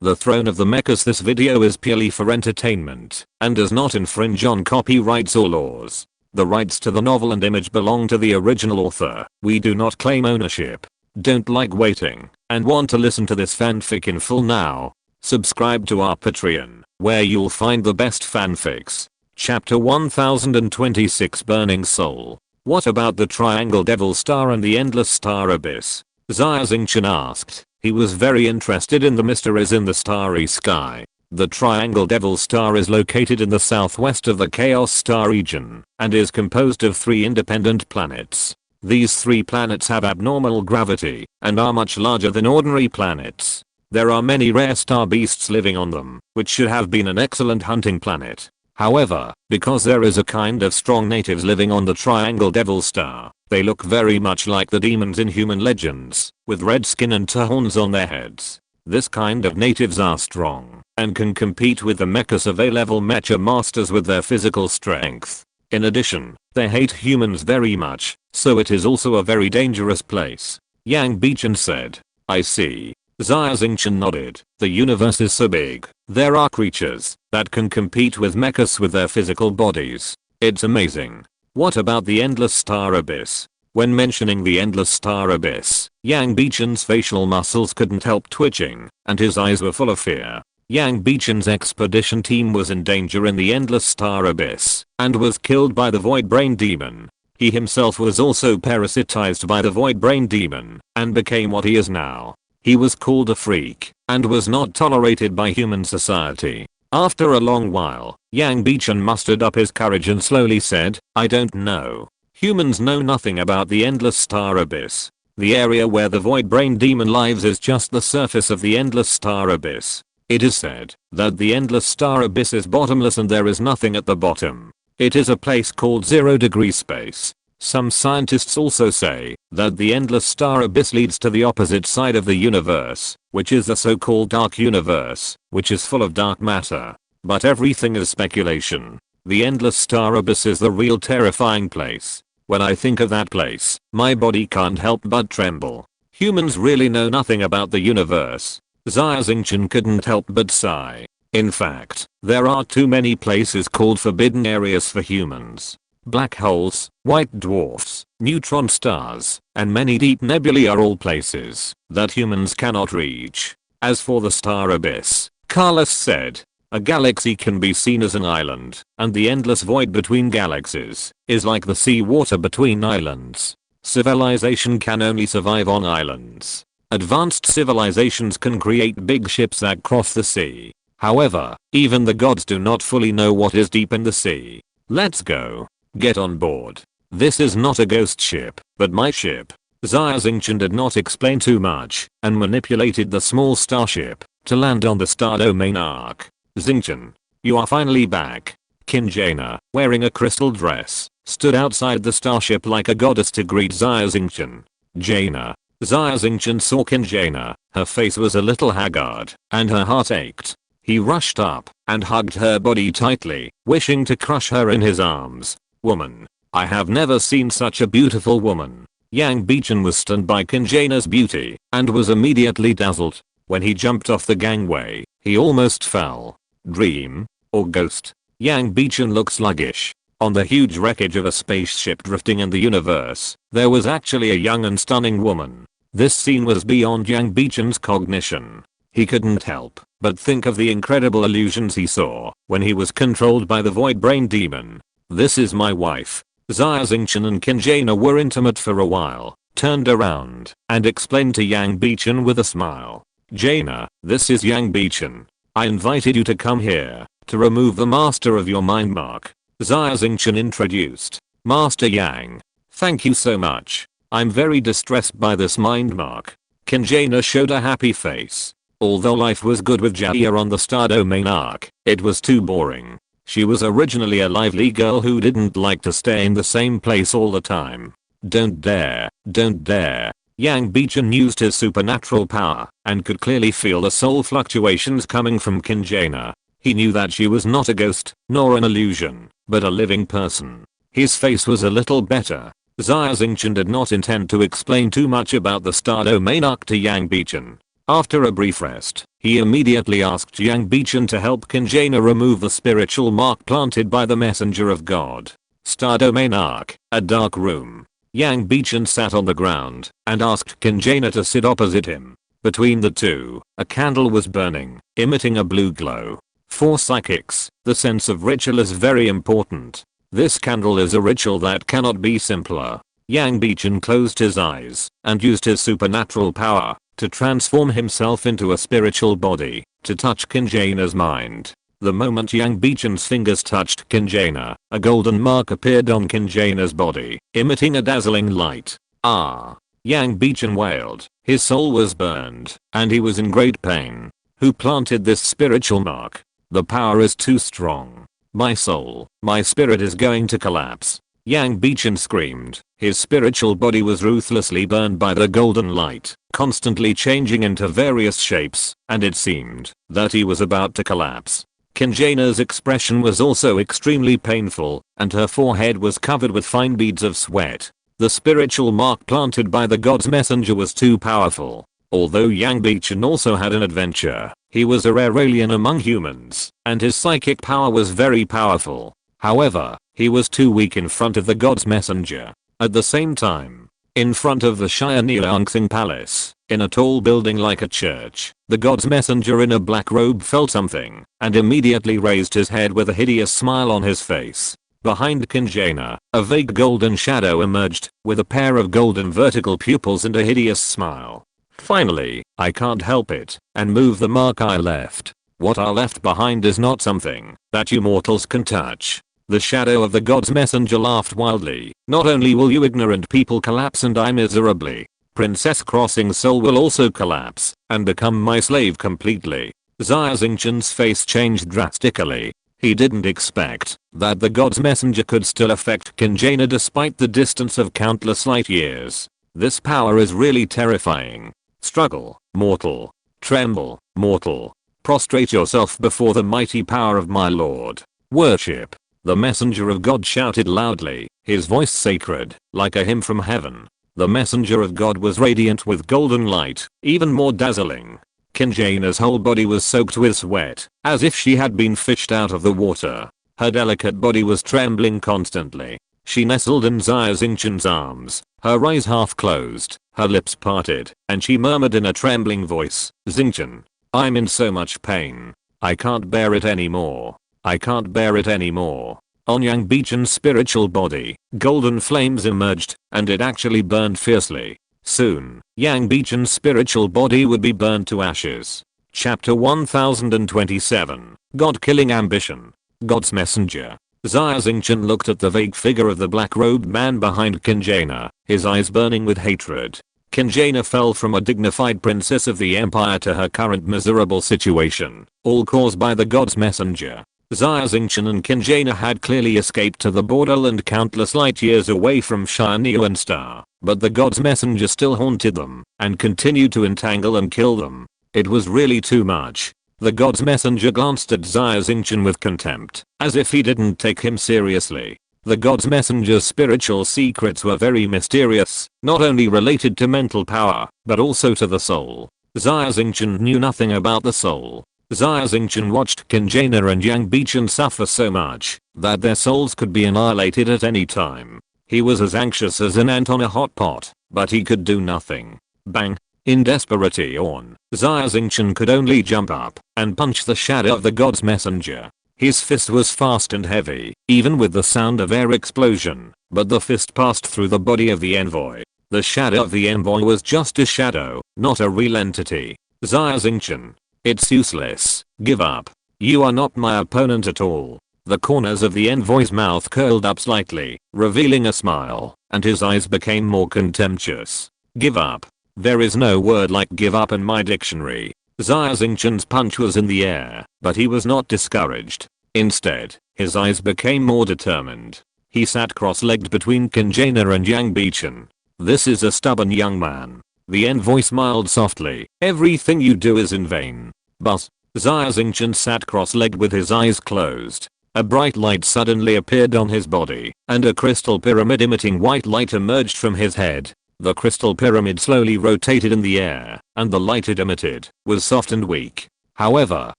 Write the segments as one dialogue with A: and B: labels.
A: The Throne of the Mechas. This video is purely for entertainment and does not infringe on copyrights or laws. The rights to the novel and image belong to the original author. We do not claim ownership. Don't like waiting and want to listen to this fanfic in full now? Subscribe to our Patreon, where you'll find the best fanfics. Chapter 1026, Burning Soul. What about the Triangle Devil Star and the Endless Star Abyss? Xia Xingchen asked. He was very interested in the mysteries in the starry sky. The Triangle Devil Star is located in the southwest of the Chaos Star region and is composed of 3 independent planets. These 3 planets have abnormal gravity and are much larger than ordinary planets. There are many rare star beasts living on them, which should have been an excellent hunting planet. However, because there is a kind of strong natives living on the Triangle Devil Star, they look very much like the demons in human legends, with red skin and 2 horns on their heads. This kind of natives are strong and can compete with the Mechas of A-level mecha masters with their physical strength. In addition, they hate humans very much, so it is also a very dangerous place. Yang Bichen said. I see. Xia Xingchen nodded. The universe is so big, there are creatures that can compete with mechas with their physical bodies. It's amazing. What about the Endless Star Abyss? When mentioning the Endless Star Abyss, Yang Bichen's facial muscles couldn't help twitching, and his eyes were full of fear. Yang Bichen's expedition team was in danger in the Endless Star Abyss, and was killed by the Void Brain Demon. He himself was also parasitized by the Void Brain Demon, and became what he is now. He was called a freak, and was not tolerated by human society. After a long while, Yang Bichen mustered up his courage and slowly said, I don't know. Humans know nothing about the Endless Star Abyss. The area where the Void Brain Demon lives is just the surface of the Endless Star Abyss. It is said that the Endless Star Abyss is bottomless and there is nothing at the bottom. It is a place called 0 degree space. Some scientists also say that the Endless Star Abyss leads to the opposite side of the universe, which is the so-called dark universe, which is full of dark matter. But everything is speculation. The Endless Star Abyss is the real terrifying place. When I think of that place, my body can't help but tremble. Humans really know nothing about the universe. Xia Xingchen couldn't help but sigh. In fact, there are too many places called forbidden areas for humans. Black holes, white dwarfs, neutron stars, and many deep nebulae are all places that humans cannot reach. As for the Star Abyss, Carlos said, a galaxy can be seen as an island, and the endless void between galaxies is like the sea water between islands. Civilization can only survive on islands. Advanced civilizations can create big ships that cross the sea. However, even the gods do not fully know what is deep in the sea. Let's go. Get on board. This is not a ghost ship, but my ship. Xia Xingchen did not explain too much, and manipulated the small starship to land on the star domain arc. Xingchen, you are finally back. Xingchen, wearing a crystal dress, stood outside the starship like a goddess to greet Xia Xingchen. Xia Xingchen saw Xingchen. Her face was a little haggard, and her heart ached. He rushed up and hugged her body tightly, wishing to crush her in his arms. Woman. I have never seen such a beautiful woman. Yang Bichen was stunned by Xingchen's beauty and was immediately dazzled. When he jumped off the gangway, he almost fell. Dream? Or ghost? Yang Bichen looked sluggish. On the huge wreckage of a spaceship drifting in the universe, there was actually a young and stunning woman. This scene was beyond Yang Bichen's cognition. He couldn't help but think of the incredible illusions he saw when he was controlled by the Void Brain Demon. This is my wife. Xia Xingchen and Xingchen were intimate for a while, turned around, and explained to Yang Bichen with a smile. Jaina, this is Yang Bichen. I invited you to come here to remove the master of your mind mark. Xia Xingchen introduced. Master Yang. Thank you so much. I'm very distressed by this mind mark. Xingchen showed a happy face. Although life was good with Jia on the star domain arc, it was too boring. She was originally a lively girl who didn't like to stay in the same place all the time. Don't dare, don't dare. Yang Bichen used his supernatural power and could clearly feel the soul fluctuations coming from Xingchen. He knew that she was not a ghost, nor an illusion, but a living person. His face was a little better. Xia Xingchen did not intend to explain too much about the star domain arc to Yang Bichen. After a brief rest, he immediately asked Yang Bichen to help Kinjana remove the spiritual mark planted by the messenger of God. Star Domain Arc, a dark room. Yang Bichen sat on the ground and asked Kinjana to sit opposite him. Between the two, a candle was burning, emitting a blue glow. For psychics, the sense of ritual is very important. This candle is a ritual that cannot be simpler. Yang Bichen closed his eyes and used his supernatural power to transform himself into a spiritual body to touch Kinjana's mind. The moment Yang Bichen's fingers touched Kinjana, a golden mark appeared on Kinjana's body, emitting a dazzling light. Ah! Yang Bichen wailed. His soul was burned, and he was in great pain. Who planted this spiritual mark? The power is too strong. My soul, my spirit is going to collapse. Yang Bichen screamed. His spiritual body was ruthlessly burned by the golden light, constantly changing into various shapes, and it seemed that he was about to collapse. Kinjana's expression was also extremely painful, and her forehead was covered with fine beads of sweat. The spiritual mark planted by the god's messenger was too powerful. Although Yang Bichen also had an adventure, he was a rare alien among humans, and his psychic power was very powerful. However, he was too weak in front of the god's messenger. At the same time, in front of the Xia Xingchen palace, in a tall building like a church, the god's messenger in a black robe felt something, and immediately raised his head with a hideous smile on his face. Behind Kinjana, a vague golden shadow emerged, with a pair of golden vertical pupils and a hideous smile. Finally, I can't help it, and move the mark I left. What I left behind is not something that you mortals can touch. The shadow of the god's messenger laughed wildly. Not only will you ignorant people collapse and die miserably, Princess Crossing's soul will also collapse and become my slave completely. Xia Xingchen's face changed drastically. He didn't expect that the god's messenger could still affect Kinjana despite the distance of countless light years. This power is really terrifying. Struggle, mortal. Tremble, mortal. Prostrate yourself before the mighty power of my lord. Worship. The messenger of God shouted loudly, his voice sacred, like a hymn from heaven. The messenger of God was radiant with golden light, even more dazzling. Kinjana's whole body was soaked with sweat, as if she had been fished out of the water. Her delicate body was trembling constantly. She nestled in Xia Xingchen's arms, her eyes half closed, her lips parted, and she murmured in a trembling voice, Xingchen, I'm in so much pain. I can't bear it anymore. I can't bear it anymore. On Yang Bichen's spiritual body, golden flames emerged, and it actually burned fiercely. Soon, Yang Bichen's spiritual body would be burned to ashes. Chapter 1027, God-Killing Ambition. God's Messenger. Xia Xingchen looked at the vague figure of the black-robed man behind Kinjana, his eyes burning with hatred. Kinjana fell from a dignified princess of the empire to her current miserable situation, all caused by the god's messenger. Xia Xingchen and Kinjana had clearly escaped to the borderland countless light years away from Shinyuan Star, but the god's messenger still haunted them and continued to entangle and kill them. It was really too much. The god's messenger glanced at Xia Xingchen with contempt, as if he didn't take him seriously. The god's messenger's spiritual secrets were very mysterious, not only related to mental power, but also to the soul. Xia Xingchen knew nothing about the soul. Xia Xingchen watched Kinjana and Yang Bichen suffer so much that their souls could be annihilated at any time. He was as anxious as an ant on a hot pot, but he could do nothing. Bang! In desperation, Xia Xingchen could only jump up and punch the shadow of the god's messenger. His fist was fast and heavy, even with the sound of air explosion, but the fist passed through the body of the envoy. The shadow of the envoy was just a shadow, not a real entity. Xia Xingchen. It's useless. Give up. You are not my opponent at all. The corners of the envoy's mouth curled up slightly, revealing a smile, and his eyes became more contemptuous. Give up. There is no word like give up in my dictionary. Xia Xingchen's punch was in the air, but he was not discouraged. Instead, his eyes became more determined. He sat cross-legged between Kinjana and Yang Bichen. This is a stubborn young man. The envoy smiled softly. Everything you do is in vain. But, Xia Xingchen sat cross-legged with his eyes closed. A bright light suddenly appeared on his body, and a crystal pyramid emitting white light emerged from his head. The crystal pyramid slowly rotated in the air, and the light it emitted was soft and weak. However,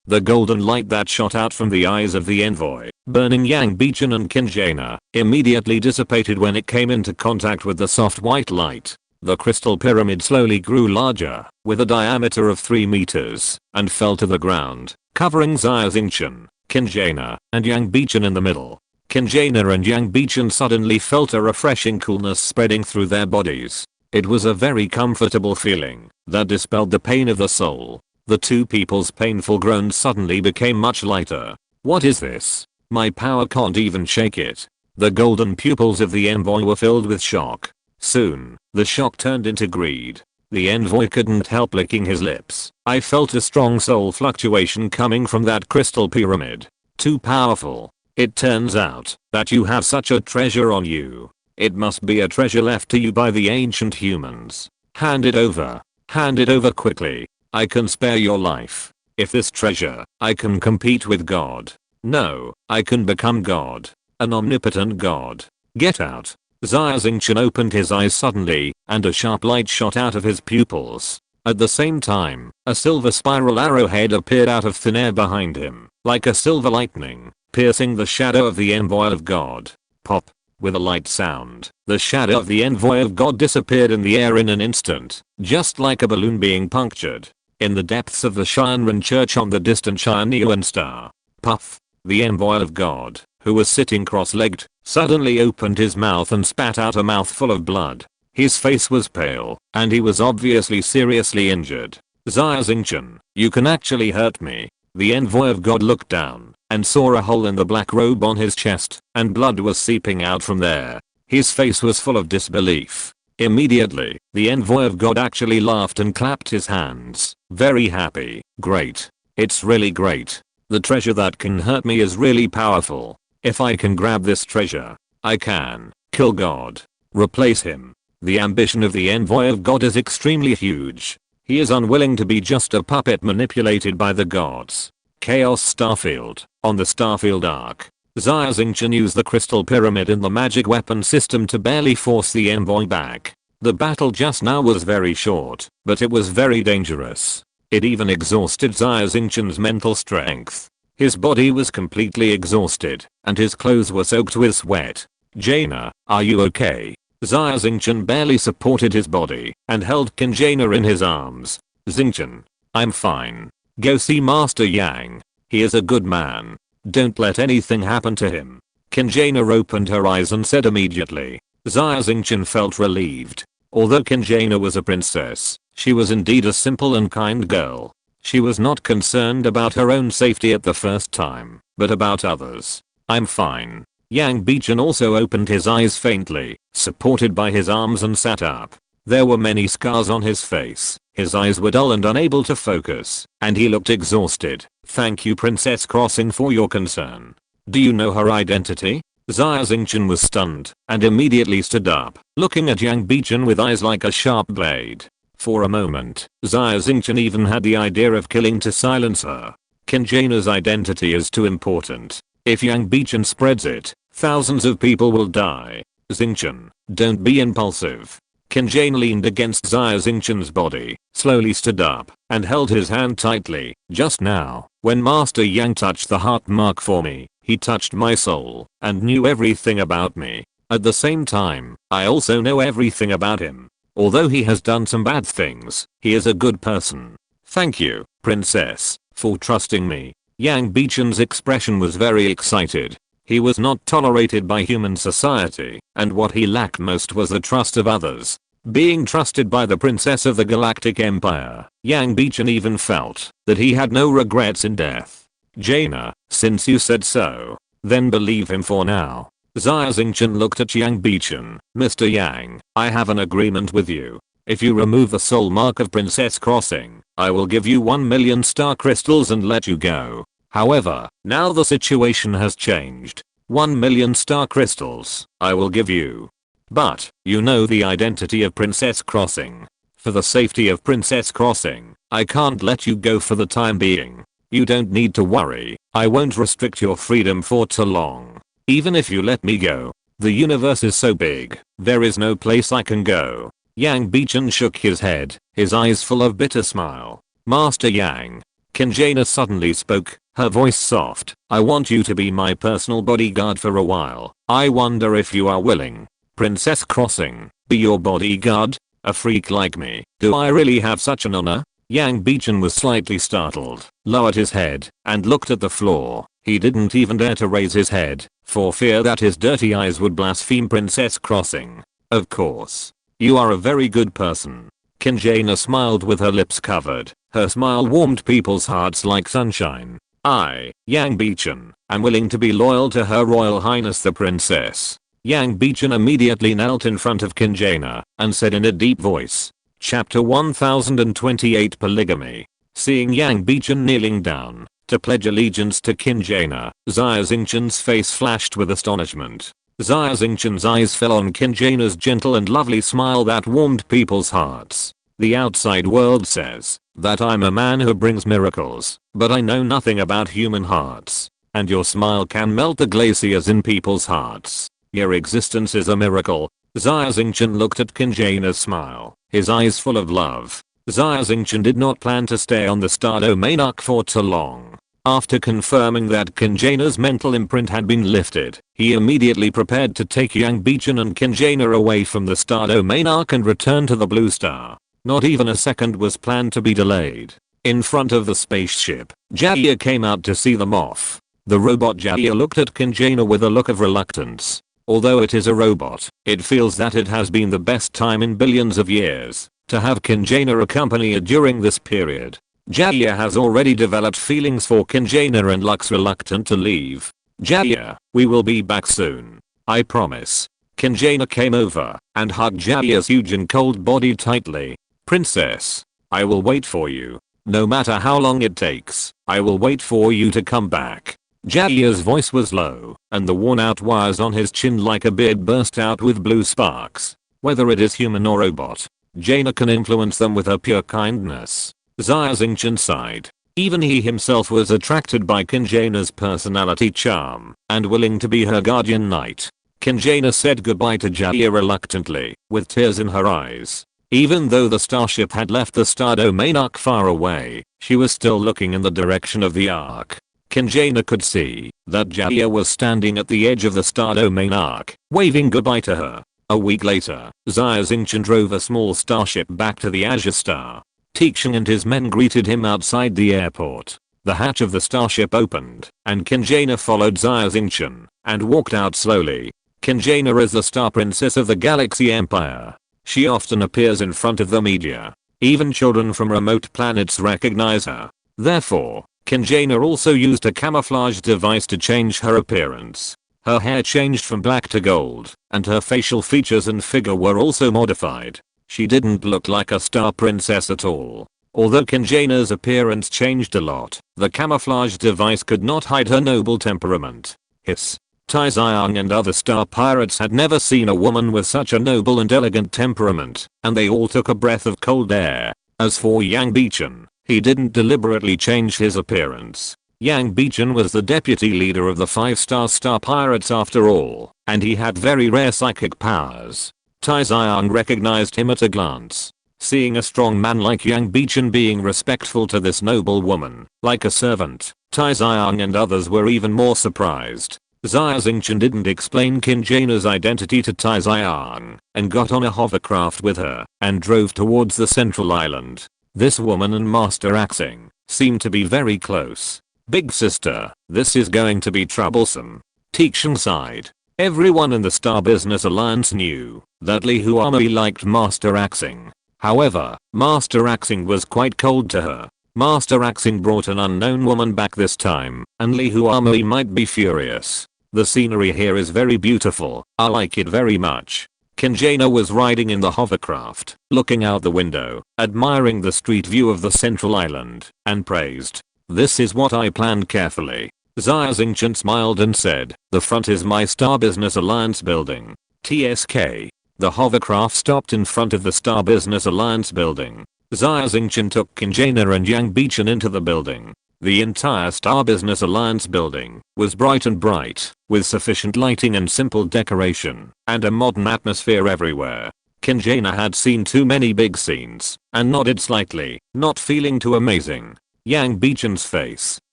A: the golden light that shot out from the eyes of the envoy, burning Yang Bichen and Qinjana, immediately dissipated when it came into contact with the soft white light. The crystal pyramid slowly grew larger, with a diameter of 3 meters, and fell to the ground, covering Xia Xingchen, Qinjana, and Yang Bichen in the middle. Qinjana and Yang Bichen suddenly felt a refreshing coolness spreading through their bodies. It was a very comfortable feeling that dispelled the pain of the soul. The two people's painful groans suddenly became much lighter. What is this? My power can't even shake it. The golden pupils of the envoy were filled with shock. Soon, the shock turned into greed. The envoy couldn't help licking his lips. I felt a strong soul fluctuation coming from that crystal pyramid. Too powerful. It turns out that you have such a treasure on you. It must be a treasure left to you by the ancient humans. Hand it over. Hand it over quickly. I can spare your life. If this treasure, I can compete with God. No, I can become God. An omnipotent God. Get out. Xia Xingchen opened his eyes suddenly, and a sharp light shot out of his pupils. At the same time, a silver spiral arrowhead appeared out of thin air behind him, like a silver lightning, piercing the shadow of the envoy of God. Pop. With a light sound, the shadow of the envoy of God disappeared in the air in an instant, just like a balloon being punctured. In the depths of the Shinran church on the distant Shinyuan star. Puff. The envoy of God, who was sitting cross-legged, suddenly opened his mouth and spat out a mouthful of blood. His face was pale, and he was obviously seriously injured. Xia Xingchen, you can actually hurt me. The envoy of God looked down, and saw a hole in the black robe on his chest, and blood was seeping out from there. His face was full of disbelief. Immediately, the envoy of God actually laughed and clapped his hands. Very happy. Great. It's really great. The treasure that can hurt me is really powerful. If I can grab this treasure, I can kill God. Replace him. The ambition of the envoy of God is extremely huge. He is unwilling to be just a puppet manipulated by the gods. Chaos Starfield. On the Starfield arc, Xia Xingchen used the crystal pyramid in the magic weapon system to barely force the envoy back. The battle just now was very short, but it was very dangerous. It even exhausted Xia Xingchen's mental strength. His body was completely exhausted, and his clothes were soaked with sweat. Jaina, are you okay? Xia Xingchen barely supported his body, and held Qinjana in his arms. Xingchen. I'm fine. Go see Master Yang. He is a good man. Don't let anything happen to him. Qinjana opened her eyes and said immediately. Xia Xingchen felt relieved. Although Qinjana was a princess, she was indeed a simple and kind girl. She was not concerned about her own safety at the first time, but about others. I'm fine. Yang Bichen also opened his eyes faintly, supported by his arms, and sat up. There were many scars on his face. His eyes were dull and unable to focus, and he looked exhausted. Thank you, Princess Crossing, for your concern. Do you know her identity? Xia Xingchen was stunned, and immediately stood up, looking at Yang Bichen with eyes like a sharp blade. For a moment, Xia Xingchen even had the idea of killing to silence her. Qinjana's identity is too important. If Yang Bichen spreads it, thousands of people will die. Xingchen, don't be impulsive. Qinjana leaned against Xia Xingchen's body, slowly stood up, and held his hand tightly. Just now, when Master Yang touched the heart mark for me, he touched my soul, and knew everything about me. At the same time, I also know everything about him. Although he has done some bad things, he is a good person. Thank you, Princess, for trusting me. Yang Bichen's expression was very excited. He was not tolerated by human society, and what he lacked most was the trust of others. Being trusted by the Princess of the Galactic Empire, Yang Bichen even felt that he had no regrets in death. Jaina, since you said so, then believe him for now. Xia Xingchen looked at Yang Bichen. Mr. Yang, I have an agreement with you. If you remove the soul mark of Princess Crossing, I will give you 1 million star crystals and let you go. However, now the situation has changed. 1 million star crystals, I will give you. But, you know the identity of Princess Crossing. For the safety of Princess Crossing, I can't let you go for the time being. You don't need to worry, I won't restrict your freedom for too long. Even if you let me go, the universe is so big, there is no place I can go. Yang Bichen shook his head, his eyes full of bitter smile. Master Yang. Kinjana suddenly spoke, her voice soft. I want you to be my personal bodyguard for a while. I wonder if you are willing. Princess Crossing, be your bodyguard? A freak like me, do I really have such an honor? Yang Bichen was slightly startled, lowered his head, and looked at the floor. He didn't even dare to raise his head, for fear that his dirty eyes would blaspheme Princess Crossing. Of course. You are a very good person. Kinjana smiled with her lips covered. Her smile warmed people's hearts like sunshine. I, Yang Bichen, am willing to be loyal to Her Royal Highness the Princess. Yang Bichen immediately knelt in front of Kinjana and said in a deep voice. Chapter 1028 Polygamy. Seeing Yang Bichen kneeling down to pledge allegiance to Kinjana, Xia Xingchen's face flashed with astonishment. Xia Xingchen's eyes fell on Kinjana's gentle and lovely smile that warmed people's hearts. The outside world says that I'm a man who brings miracles, but I know nothing about human hearts. And your smile can melt the glaciers in people's hearts. Your existence is a miracle. Xia Xingchen looked at Kinjana's smile, his eyes full of love. Xia Xingchen did not plan to stay on the star domain arc for too long. After confirming that Kinjana's mental imprint had been lifted, he immediately prepared to take Yang Bichen and Kinjana away from the star domain arc and return to the blue star. Not even a second was planned to be delayed. In front of the spaceship, Xia came out to see them off. The robot Xia looked at Kinjana with a look of reluctance. Although it is a robot, it feels that it has been the best time in billions of years to have Kinjana accompany it during this period. Xia has already developed feelings for Kinjana and looks reluctant to leave. Xia, we will be back soon. I promise. Kinjana came over and hugged Xia's huge and cold body tightly. Princess, I will wait for you. No matter how long it takes, I will wait for you to come back. Xia's voice was low, and the worn-out wires on his chin like a beard burst out with blue sparks. Whether it is human or robot, Jaina can influence them with her pure kindness. Xia Xingchen sighed. Even he himself was attracted by Kinjana's personality charm and willing to be her guardian knight. Kinjana said goodbye to Xia reluctantly, with tears in her eyes. Even though the starship had left the star domain arc far away, she was still looking in the direction of the arc. Kinjana could see that Xia was standing at the edge of the star domain arc, waving goodbye to her. A week later, Xia Xingchen drove a small starship back to the Azure Star. Tixing and his men greeted him outside the airport. The hatch of the starship opened, and Kinjana followed Xia Xingchen and walked out slowly. Kinjana is the star princess of the Galaxy Empire. She often appears in front of the media. Even children from remote planets recognize her. Therefore, Kinjana also used a camouflage device to change her appearance. Her hair changed from black to gold, and her facial features and figure were also modified. She didn't look like a star princess at all. Although Kinjana's appearance changed a lot, the camouflage device could not hide her noble temperament. Hiss. Tai Xiang and other star pirates had never seen a woman with such a noble and elegant temperament, and they all took a breath of cold air. As for Yang Bichen, he didn't deliberately change his appearance. Yang Bichen was the deputy leader of the 5-star star pirates after all, and he had very rare psychic powers. Tai Xiang recognized him at a glance. Seeing a strong man like Yang Bichen being respectful to this noble woman, like a servant, Tai Xiang and others were even more surprised. Xia Xingchen didn't explain Kinjana's identity to Tai Xiang, and got on a hovercraft with her, and drove towards the central island. This woman and Master Xing seemed to be very close. Big sister, this is going to be troublesome. Tixing sighed. Everyone in the Star Business Alliance knew that Li Huamei liked Master Xing. However, Master Xing was quite cold to her. Master Xing brought an unknown woman back this time, and Li Huamei might be furious. The scenery here is very beautiful, I like it very much. Kinjana was riding in the hovercraft, looking out the window, admiring the street view of the central island, and praised. This is what I planned carefully. Xia Xingchen smiled and said, the front is my Star Business Alliance building. TSK. The hovercraft stopped in front of the Star Business Alliance building. Xia Xingchen took Kinjana and Yang Bichen into the building. The entire Star Business Alliance building was bright and bright, with sufficient lighting and simple decoration, and a modern atmosphere everywhere. Kinjana had seen too many big scenes and nodded slightly, not feeling too amazing. Yang Bichen's face,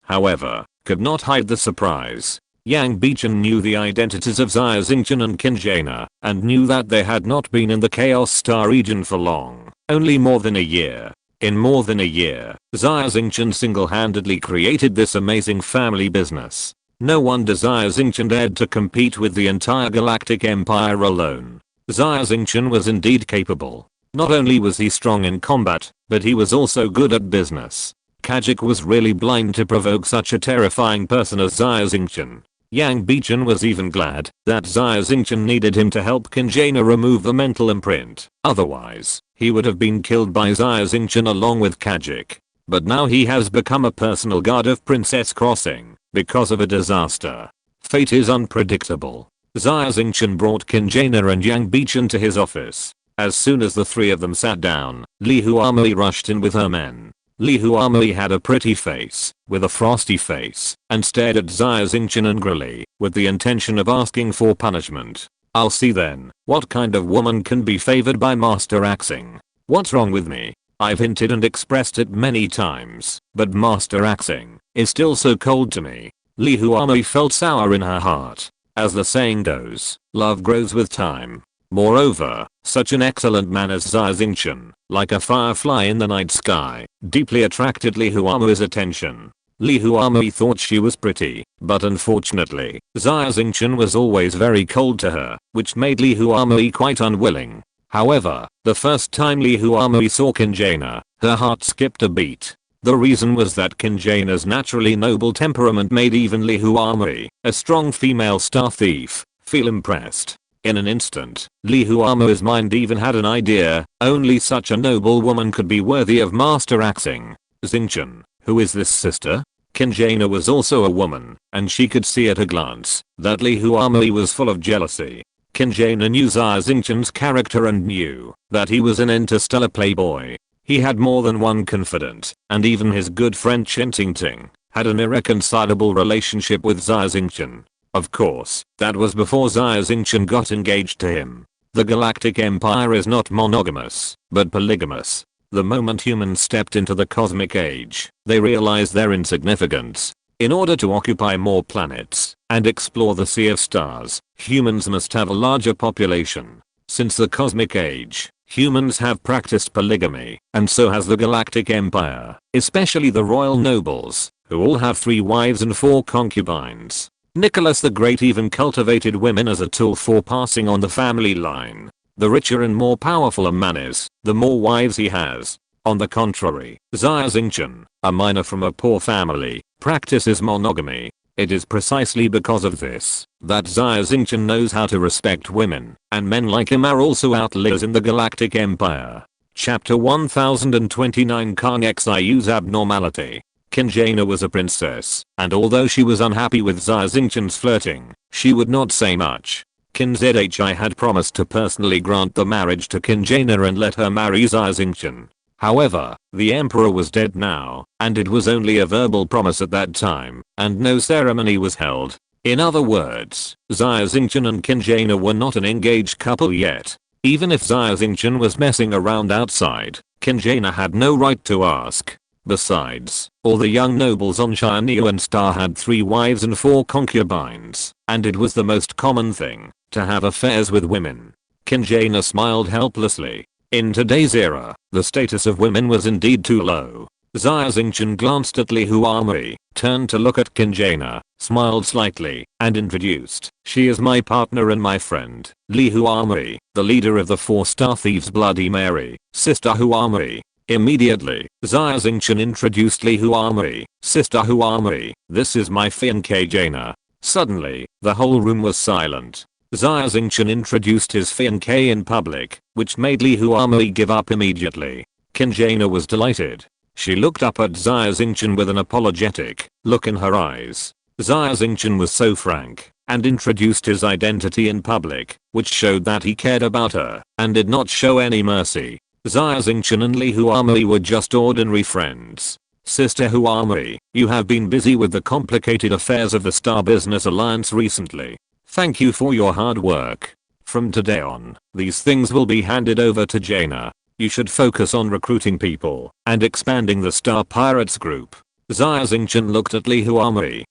A: however, could not hide the surprise. Yang Bichen knew the identities of Xia Xingchen and Kinjana, and knew that they had not been in the Chaos Star region for long, only more than a year. In more than a year, Xia Xingchen single-handedly created this amazing family business. No wonder Xia Xingchen dared to compete with the entire Galactic Empire alone. Xia Xingchen was indeed capable. Not only was he strong in combat, but he was also good at business. Kajik was really blind to provoke such a terrifying person as Xia Xingchen. Yang Bichen was even glad that Xia Xingchen needed him to help Kinjana remove the mental imprint. Otherwise, he would have been killed by Xia Xingchen along with Kajik. But now he has become a personal guard of Princess Crossing because of a disaster. Fate is unpredictable. Xia Xingchen brought Kinjana and Yang Bichen to his office. As soon as the three of them sat down, Li Huamui rushed in with her men. Li Huamui had a pretty face, with a frosty face, and stared at Xia Xingchen angrily, with the intention of asking for punishment. I'll see then, what kind of woman can be favored by Master Axing? What's wrong with me? I've hinted and expressed it many times, but Master Axing is still so cold to me. Li Huamui felt sour in her heart. As the saying goes, love grows with time. Moreover, such an excellent man as Xia Xingchen, like a firefly in the night sky, deeply attracted Li Huamui's attention. Li Huamui thought she was pretty, but unfortunately, Xia Xingchen was always very cold to her, which made Li Huamui quite unwilling. However, the first time Li Huamui saw Kinjana, her heart skipped a beat. The reason was that Kinjana's naturally noble temperament made even Li Huamui, a strong female star thief, feel impressed. In an instant, Li Huamui's mind even had an idea, only such a noble woman could be worthy of Master Axing. Xingchen, who is this sister? Kinjana was also a woman, and she could see at a glance that Li Huamui was full of jealousy. Kinjana knew Xia Xingchen's character and knew that he was an interstellar playboy. He had more than one confidant, and even his good friend Chen Tingting had an irreconcilable relationship with Xia Xingchen. Of course, that was before Xia Xingchen got engaged to him. The Galactic Empire is not monogamous, but polygamous. The moment humans stepped into the cosmic age, they realized their insignificance. In order to occupy more planets and explore the sea of stars, humans must have a larger population. Since the cosmic age, humans have practiced polygamy, and so has the Galactic Empire, especially the royal nobles, who all have 3 wives and 4 concubines. Nicholas the Great even cultivated women as a tool for passing on the family line. The richer and more powerful a man is, the more wives he has. On the contrary, Xia Xingchen, a miner from a poor family, practices monogamy. It is precisely because of this that Xia Xingchen knows how to respect women, and men like him are also outliers in the Galactic Empire. Chapter 1029 Kang Xiu's Abnormality. Kinjana was a princess, and although she was unhappy with Xia Xingchen's flirting, she would not say much. Qin Zhi had promised to personally grant the marriage to Kinjana and let her marry Xia Xingchen. However, the emperor was dead now, and it was only a verbal promise at that time, and no ceremony was held. In other words, Xia Xingchen and Kinjana were not an engaged couple yet. Even if Xia Xingchen was messing around outside, Kinjana had no right to ask. Besides, all the young nobles on Shianeo and Star had 3 wives and 4 concubines, and it was the most common thing to have affairs with women. Kinjana smiled helplessly. In today's era, the status of women was indeed too low. Xia Xingchen glanced at Li Huamui, turned to look at Kinjana, smiled slightly, and introduced, "She is my partner and my friend, Li Huamui, the leader of the 4 star thieves Bloody Mary, Sister Huamui." Immediately, Xia Xingchen introduced Li Huamui, "Sister Huamui, this is my fiancée Jana." Suddenly, the whole room was silent. Xia Xingchen introduced his fiancée in public, which made Li Huamui give up immediately. Kinjana was delighted. She looked up at Xia Xingchen with an apologetic look in her eyes. Xia Xingchen was so frank, and introduced his identity in public, which showed that he cared about her, and did not show any mercy. Xia Xingchen and Li Huamui were just ordinary friends. "Sister Huamui, you have been busy with the complicated affairs of the Star Business Alliance recently. Thank you for your hard work. From today on, these things will be handed over to Jaina. You should focus on recruiting people and expanding the Star Pirates group. Xia Xingchen looked at Li Huamei.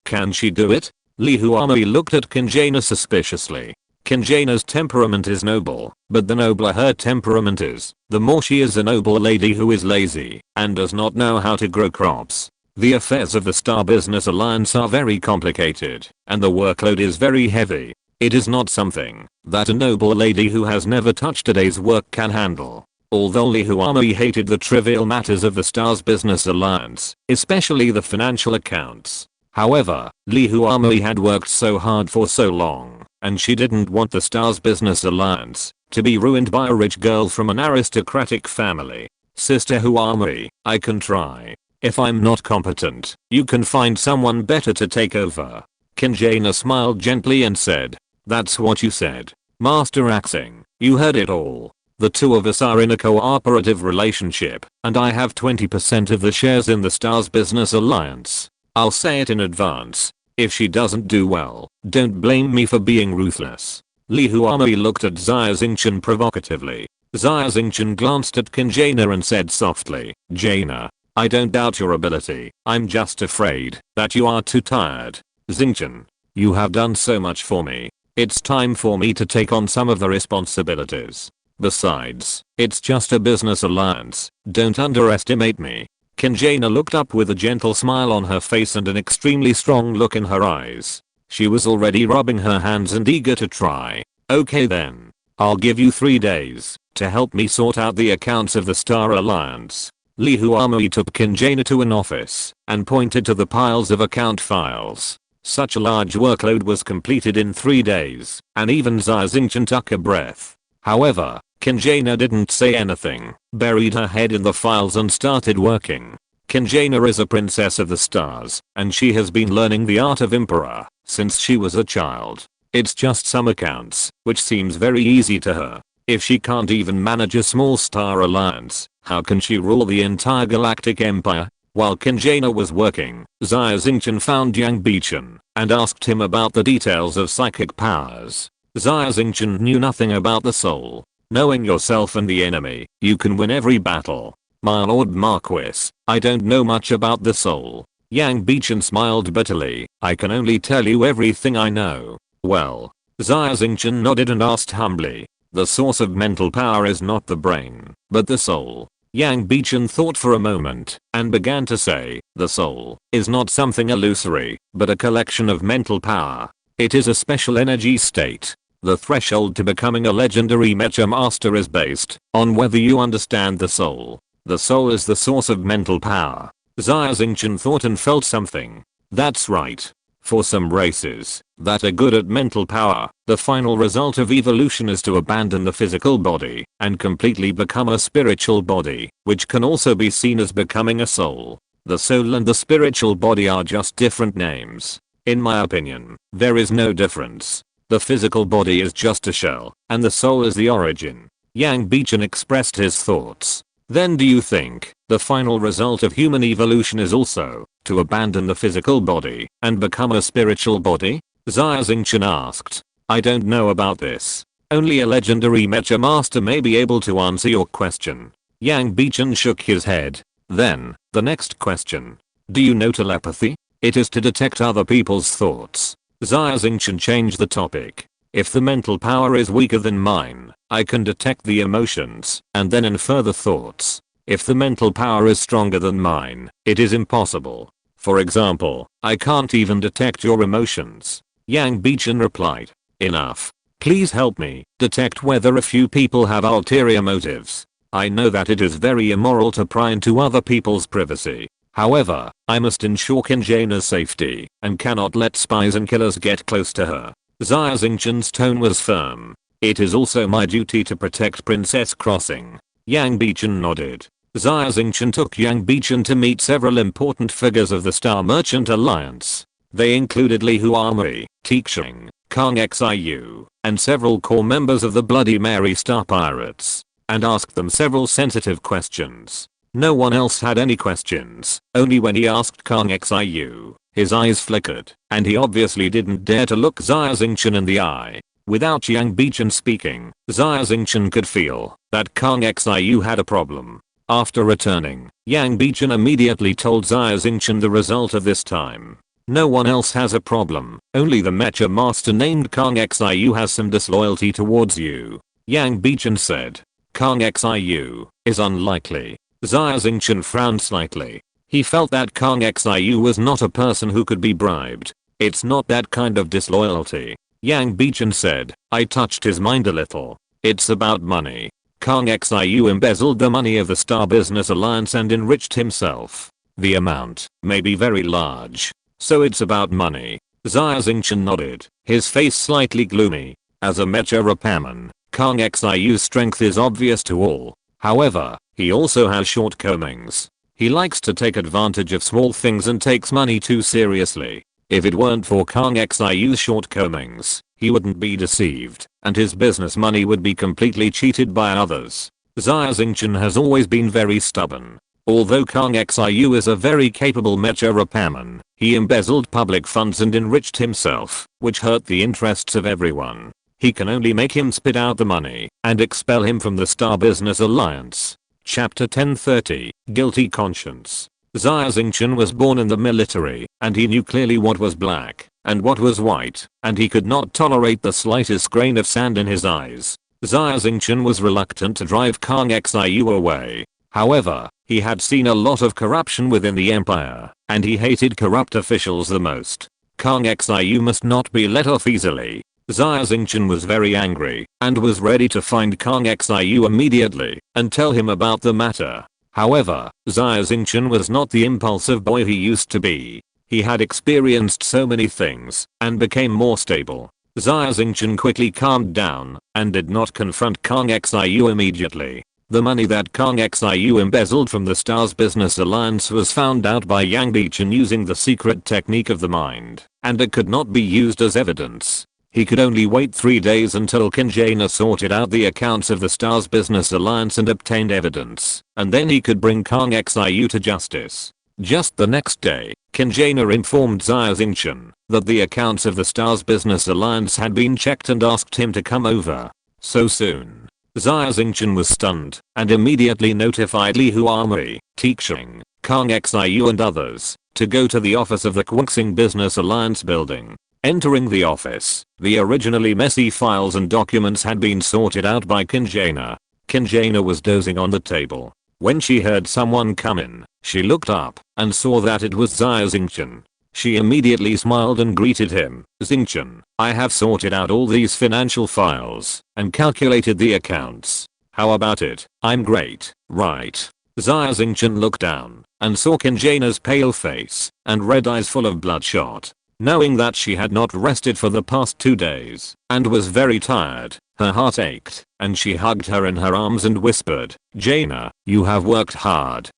A: Can she do it? Li Huamei looked at Kinjana suspiciously. Kinjana's temperament is noble, but the nobler her temperament is, the more she is a noble lady who is lazy and does not know how to grow crops. The affairs of the Star Business Alliance are very complicated, and the workload is very heavy. It is not something that a noble lady who has never touched a day's work can handle. Although Li Huamei hated the trivial matters of the Star's Business Alliance, especially the financial accounts. However, Li Huamei had worked so hard for so long, and she didn't want the Star's Business Alliance to be ruined by a rich girl from an aristocratic family. Sister Huamei, I can try. If I'm not competent, you can find someone better to take over. Kinjana smiled gently and said, that's what you said. Master Axing, you heard it all. The two of us are in a cooperative relationship, and I have 20% of the shares in the Star's Business Alliance. I'll say it in advance. If she doesn't do well, don't blame me for being ruthless. Li Huamei looked at Xia Xingchen provocatively. Xia Xingchen glanced at Kinjana and said softly, Jaina, I don't doubt your ability. I'm just afraid that you are too tired. Xingchen, you have done so much for me. It's time for me to take on some of the responsibilities. Besides, it's just a business alliance. Don't underestimate me. Kinjana looked up with a gentle smile on her face and an extremely strong look in her eyes. She was already rubbing her hands and eager to try. Okay then. I'll give you 3 days to help me sort out the accounts of the Star Alliance. Li Huamei took Kinjana to an office and pointed to the piles of account files. Such a large workload was completed in 3 days, and even Xia Xingchen took a breath. However, Kinjana didn't say anything, buried her head in the files and started working. Kinjana is a princess of the stars, and she has been learning the art of Emperor since she was a child. It's just some accounts, which seems very easy to her. If she can't even manage a small star alliance, how can she rule the entire galactic empire? While Kinjana was working, Xia Xingchen found Yang Bichen and asked him about the details of psychic powers. Xia Xingchen knew nothing about the soul. Knowing yourself and the enemy, you can win every battle. My Lord Marquis, I don't know much about the soul. Yang Bichen smiled bitterly. I can only tell you everything I know. Well, Xia Xingchen nodded and asked humbly. The source of mental power is not the brain, but the soul. Yang Bichen thought for a moment and began to say, the soul is not something illusory, but a collection of mental power. It is a special energy state. The threshold to becoming a legendary mecha master is based on whether you understand the soul. The soul is the source of mental power. Xia Xingchen thought and felt something. That's right. For some races that are good at mental power, the final result of evolution is to abandon the physical body and completely become a spiritual body, which can also be seen as becoming a soul. The soul and the spiritual body are just different names. In my opinion, there is no difference. The physical body is just a shell, and the soul is the origin. Yang Bichen expressed his thoughts. Then do you think the final result of human evolution is also to abandon the physical body and become a spiritual body? Xia Xingchen asked. I don't know about this. Only a legendary mecha master may be able to answer your question. Yang Bichen shook his head. Then, the next question. Do you know telepathy? It is to detect other people's thoughts. Xia Xingchen changed the topic. If the mental power is weaker than mine, I can detect the emotions and then infer the thoughts. If the mental power is stronger than mine, it is impossible. For example, I can't even detect your emotions. Yang Bichen replied. Enough. Please help me detect whether a few people have ulterior motives. I know that it is very immoral to pry into other people's privacy. However, I must ensure Kinjana's safety and cannot let spies and killers get close to her. Xia Xingchen's tone was firm. It is also my duty to protect Princess Crossing. Yang Bichen nodded. Xia Xingchen took Yang Bichen to meet several important figures of the Star Merchant Alliance. They included Li Huamei, Tixing, Kang Xiu, and several core members of the Bloody Mary Star Pirates, and asked them several sensitive questions. No one else had any questions. Only when he asked Kang Xiu, his eyes flickered, and he obviously didn't dare to look Xia Xingchen in the eye. Without Yang Bichen speaking, Xia Xingchen could feel that Kang Xiu had a problem. After returning, Yang Bichen immediately told Xia Xingchen the result of this time. No one else has a problem, only the mecha master named Kang Xiu has some disloyalty towards you. Yang Bichen said. Kang Xiu is unlikely. Xia Xingchen frowned slightly. He felt that Kang Xiu was not a person who could be bribed. It's not that kind of disloyalty. Yang Bichen said, I touched his mind a little. It's about money. Kang Xiu embezzled the money of the Star Business Alliance and enriched himself. The amount may be very large. So it's about money. Xia Xingchen nodded, his face slightly gloomy. As a mecha repairman, Kang Xiu's strength is obvious to all. However, he also has shortcomings. He likes to take advantage of small things and takes money too seriously. If it weren't for Kang Xiu's shortcomings, he wouldn't be deceived, and his business money would be completely cheated by others. Xia Xingchen has always been very stubborn. Although Kang Xiu is a very capable mecha repairman, he embezzled public funds and enriched himself, which hurt the interests of everyone. He can only make him spit out the money and expel him from the Star Business Alliance. Chapter 1030, Guilty Conscience. Xia Xingchen was born in the military, and he knew clearly what was black and what was white, and he could not tolerate the slightest grain of sand in his eyes. Xia Xingchen was reluctant to drive Kang Xiu away. However, he had seen a lot of corruption within the empire, and he hated corrupt officials the most. Kang Xiu must not be let off easily. Xia Xingchen was very angry and was ready to find Kang Xiu immediately and tell him about the matter. However, Xia Xingchen was not the impulsive boy he used to be. He had experienced so many things and became more stable. Xia Xingchen quickly calmed down and did not confront Kang Xiu immediately. The money that Kang Xiu embezzled from the Stars Business Alliance was found out by Yang Bichen using the secret technique of the mind, and it could not be used as evidence. He could only wait 3 days until Xingchen sorted out the accounts of the Stars Business Alliance and obtained evidence, and then he could bring Kang Xiu to justice. Just the next day, Xingchen informed Xia Xingchen that the accounts of the Stars Business Alliance had been checked and asked him to come over. So soon. Xia Xingchen was stunned and immediately notified Li Huami, Tixing, Kang Xiu and others to go to the office of the Quixing Business Alliance building. Entering the office, the originally messy files and documents had been sorted out by Xingchen. Xingchen was dozing on the table. When she heard someone come in, she looked up and saw that it was Xia Xingchen. She immediately smiled and greeted him. Xingchen, I have sorted out all these financial files and calculated the accounts. How about it? I'm great, right? Xia Xingchen looked down and saw Xingchen's pale face and red eyes full of bloodshot. Knowing that she had not rested for the past 2 days and was very tired, her heart ached, and she hugged her in her arms and whispered, Jaina, you have worked hard.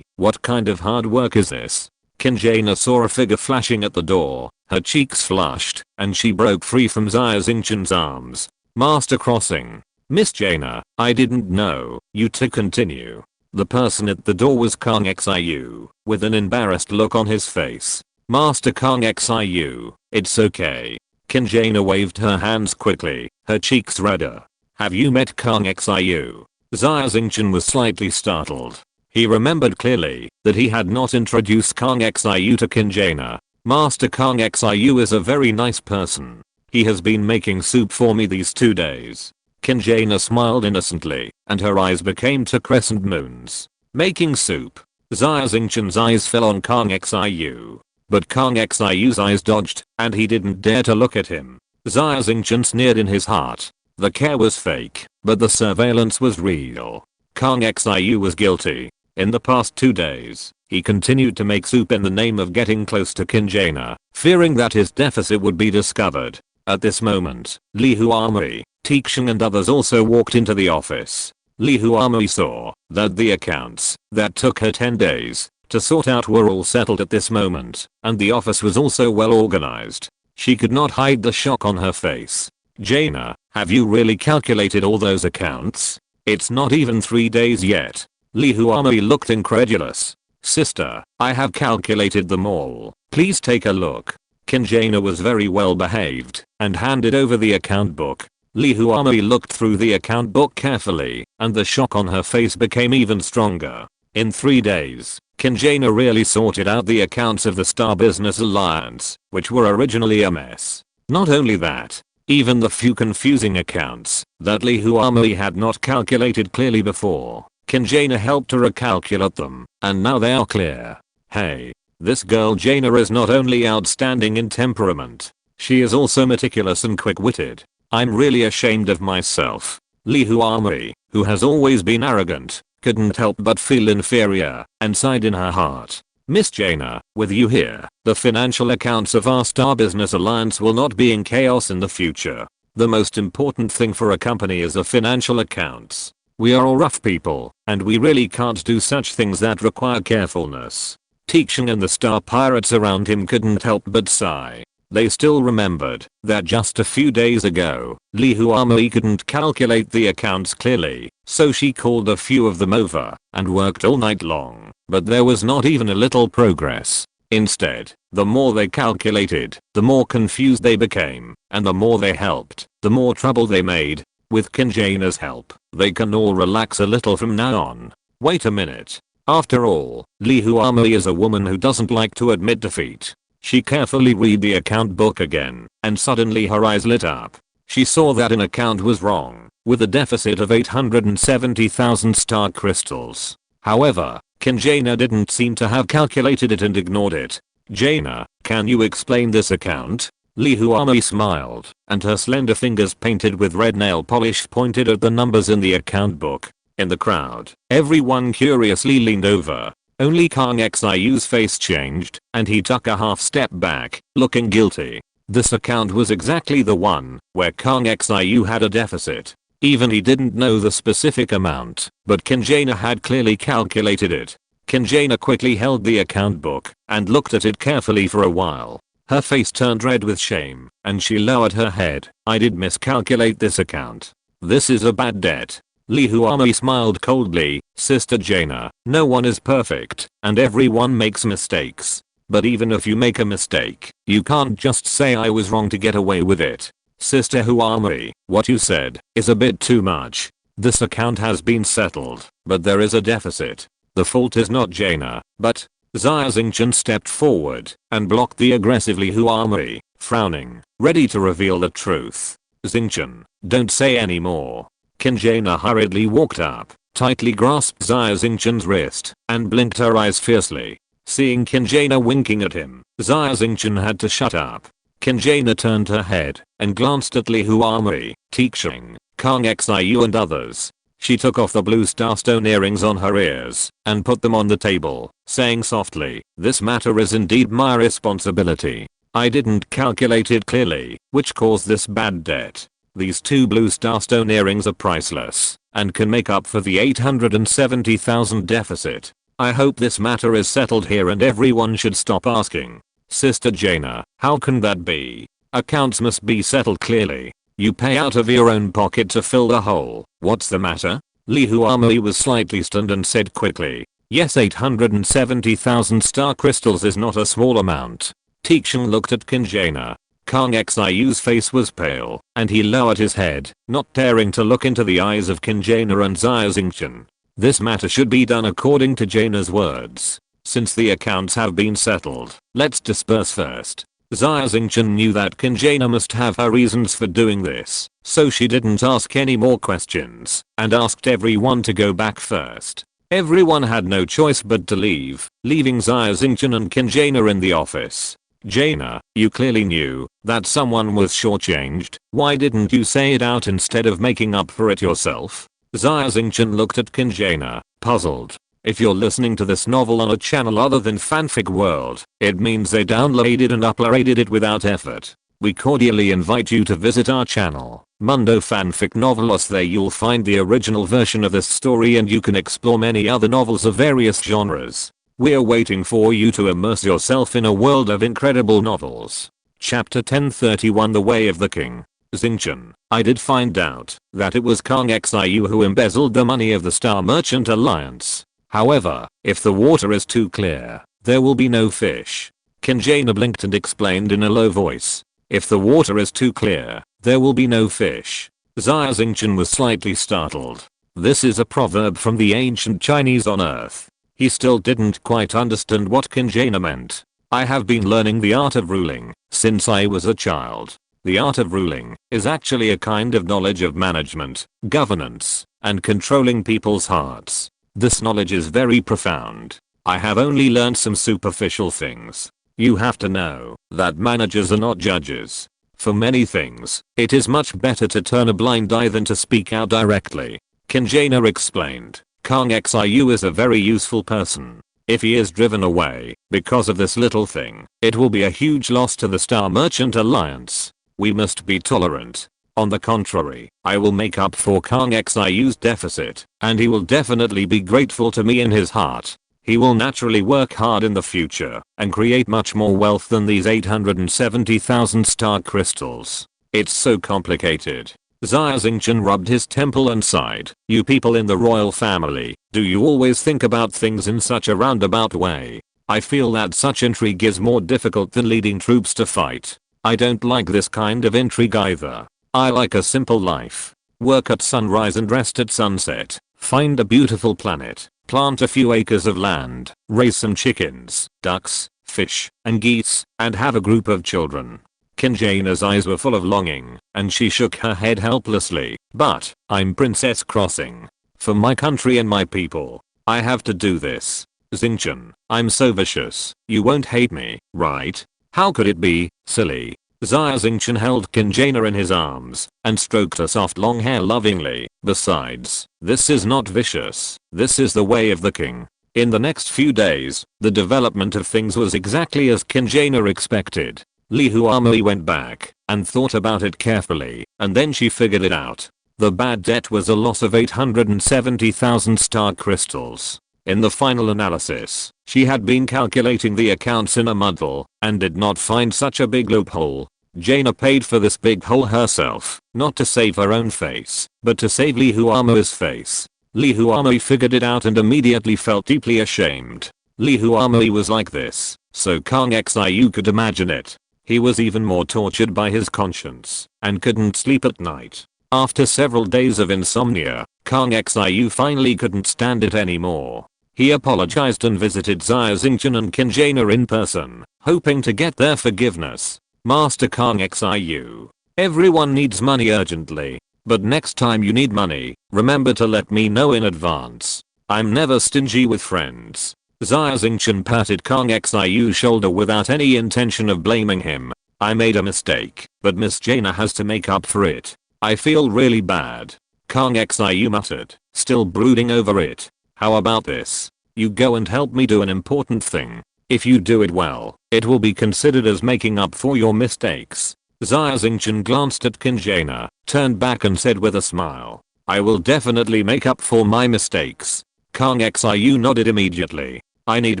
A: What kind of hard work is this? Xingchen saw a figure flashing at the door, her cheeks flushed, and she broke free from Xia Xingchen's arms. Master Crossing. Miss Jaina, I didn't know you to continue. The person at the door was Kang Xiu, with an embarrassed look on his face. Master Kang Xiu, it's okay. Xingchen waved her hands quickly, her cheeks redder. Have you met Kang Xiu? Xia Xingchen was slightly startled. He remembered clearly that he had not introduced Kang Xiu to Xingchen. Master Kang Xiu is a very nice person. He has been making soup for me these 2 days. Xingchen smiled innocently, and her eyes became 2 crescent moons. Making soup. Xia Xingchen's eyes fell on Kang Xiu. But Kang Xiu's eyes dodged, and he didn't dare to look at him. Xia Xingchen sneered in his heart. The care was fake, but the surveillance was real. Kang Xiu was guilty. In the past 2 days, he continued to make soup in the name of getting close to Xingchen, fearing that his deficit would be discovered. At this moment, Li Huami, Tixing and others also walked into the office. Li Huami saw that the accounts that took her 10 days to sort out were all settled at this moment, and the office was also well organized. She could not hide the shock on her face. Jaina, have you really calculated all those accounts? It's not even 3 days yet. Li Huami looked incredulous. Sister, I have calculated them all. Please take a look. Xingchen was very well behaved and handed over the account book. Li Huamei looked through the account book carefully, and the shock on her face became even stronger. In 3 days, Xingchen really sorted out the accounts of the Star Business Alliance, which were originally a mess. Not only that, even the few confusing accounts that Li Huamei had not calculated clearly before, Xingchen helped her recalculate them, and now they are clear. Hey, this girl Jaina is not only outstanding in temperament, she is also meticulous and quick-witted. I'm really ashamed of myself. Li Huamei, who has always been arrogant, couldn't help but feel inferior and sighed in her heart. Miss Jaina, with you here, the financial accounts of our Star Business Alliance will not be in chaos in the future. The most important thing for a company is the financial accounts. We are all rough people, and we really can't do such things that require carefulness. Tixing and the Star Pirates around him couldn't help but sigh. They still remembered that just a few days ago, Li Huamei couldn't calculate the accounts clearly, so she called a few of them over and worked all night long, but there was not even a little progress. Instead, the more they calculated, the more confused they became, and the more they helped, the more trouble they made. With Xingchen's help, they can all relax a little from now on. Wait a minute. After all, Li Huamei is a woman who doesn't like to admit defeat. She carefully read the account book again, and suddenly her eyes lit up. She saw that an account was wrong, with a deficit of 870,000 star crystals. However, Xingchen didn't seem to have calculated it and ignored it. Jaina, can you explain this account? Li Huamei smiled, and her slender fingers painted with red nail polish pointed at the numbers in the account book. In the crowd, everyone curiously leaned over. Only Kang Xiu's face changed, and he took a half step back, looking guilty. This account was exactly the one where Kang Xiu had a deficit. Even he didn't know the specific amount, but Xingchen had clearly calculated it. Xingchen quickly held the account book and looked at it carefully for a while. Her face turned red with shame, and she lowered her head. I did miscalculate this account. This is a bad debt. Li Huamei smiled coldly. Sister Jaina, no one is perfect, and everyone makes mistakes. But even if you make a mistake, you can't just say I was wrong to get away with it. Sister Huamei, what you said is a bit too much. This account has been settled, but there is a deficit. The fault is not Jaina, but Xia Xingchen stepped forward and blocked the aggressive Li Huamei, frowning, ready to reveal the truth. Xingchen, don't say any more. Xingchen hurriedly walked up, tightly grasped Xia Xingchen's wrist, and blinked her eyes fiercely. Seeing Xingchen winking at him, Xia Xingchen had to shut up. Xingchen turned her head and glanced at Li Huamei, Tixing, Kang Xiu and others. She took off the blue starstone earrings on her ears and put them on the table, saying softly, this matter is indeed my responsibility. I didn't calculate it clearly, which caused this bad debt. These 2 blue starstone earrings are priceless and can make up for the 870,000 deficit. I hope this matter is settled here and everyone should stop asking. Sister Jaina, how can that be? Accounts must be settled clearly. You pay out of your own pocket to fill the hole. What's the matter? Li Huamei was slightly stunned and said quickly. Yes, 870,000 star crystals is not a small amount. Tixing looked at Xingchen. Kang Xiu's face was pale, and he lowered his head, not daring to look into the eyes of Xingchen and Xia Xingchen. This matter should be done according to Jaina's words. Since the accounts have been settled, let's disperse first. Xia Xingchen knew that Xingchen must have her reasons for doing this, so she didn't ask any more questions, and asked everyone to go back first. Everyone had no choice but to leave, leaving Xia Xingchen and Xingchen in the office. Jaina, you clearly knew that someone was shortchanged. Why didn't you say it out instead of making up for it yourself? Xia Xingchen looked at Xingchen, puzzled. If you're listening to this novel on a channel other than Fanfic World, it means they downloaded and uploaded it without effort. We cordially invite you to visit our channel, Mundo Fanfic Novelos. There you'll find the original version of this story and you can explore many other novels of various genres. We're waiting for you to immerse yourself in a world of incredible novels. Chapter 1031 The Way of the King. Xingchen, I did find out that it was Kang Xiu who embezzled the money of the Star Merchant Alliance. However, if the water is too clear, there will be no fish. Xingchen blinked and explained in a low voice. If the water is too clear, there will be no fish. Xia Xingchen was slightly startled. This is a proverb from the ancient Chinese on Earth. He still didn't quite understand what Xingchen meant. I have been learning the art of ruling since I was a child. The art of ruling is actually a kind of knowledge of management, governance, and controlling people's hearts. This knowledge is very profound. I have only learned some superficial things. You have to know that managers are not judges. For many things, it is much better to turn a blind eye than to speak out directly. Xingchen explained. Kang Xiu is a very useful person. If he is driven away because of this little thing, it will be a huge loss to the Star Merchant Alliance. We must be tolerant. On the contrary, I will make up for Kang Xiu's deficit, and he will definitely be grateful to me in his heart. He will naturally work hard in the future and create much more wealth than these 870,000 star crystals. It's so complicated. Xia Xingchen rubbed his temple and sighed. You people in the royal family, do you always think about things in such a roundabout way? I feel that such intrigue is more difficult than leading troops to fight. I don't like this kind of intrigue either. I like a simple life. Work at sunrise and rest at sunset. Find a beautiful planet. Plant a few acres of land. Raise some chickens, ducks, fish, and geese, and have a group of children. Xingchen's eyes were full of longing, and she shook her head helplessly. But, I'm Princess Crossing. For my country and my people, I have to do this. Xingchen, I'm so vicious. You won't hate me, right? How could it be, silly? Xia Xingchen held Xingchen in his arms and stroked her soft long hair lovingly. Besides, this is not vicious. This is the way of the king. In the next few days, the development of things was exactly as Xingchen expected. Li Huamui went back and thought about it carefully, and then she figured it out. The bad debt was a loss of 870,000 star crystals. In the final analysis, she had been calculating the accounts in a muddle and did not find such a big loophole. Jaina paid for this big hole herself, not to save her own face, but to save Li Huamui's face. Li Huamui figured it out and immediately felt deeply ashamed. Li Huamui was like this, so Kang Xiu could imagine it. He was even more tortured by his conscience and couldn't sleep at night. After several days of insomnia, Kang Xiu finally couldn't stand it anymore. He apologized and visited Xia Xingchen and Xingchen in person, hoping to get their forgiveness. Master Kang Xiu, everyone needs money urgently, but next time you need money, remember to let me know in advance. I'm never stingy with friends. Xia Xingchen patted Kang Xiu's shoulder without any intention of blaming him. I made a mistake, but Miss Jaina has to make up for it. I feel really bad. Kang Xiu muttered, still brooding over it. How about this? You go and help me do an important thing. If you do it well, it will be considered as making up for your mistakes. Xia Xingchen glanced at Xingchen, turned back and said with a smile, I will definitely make up for my mistakes. Kang Xiu nodded immediately. I need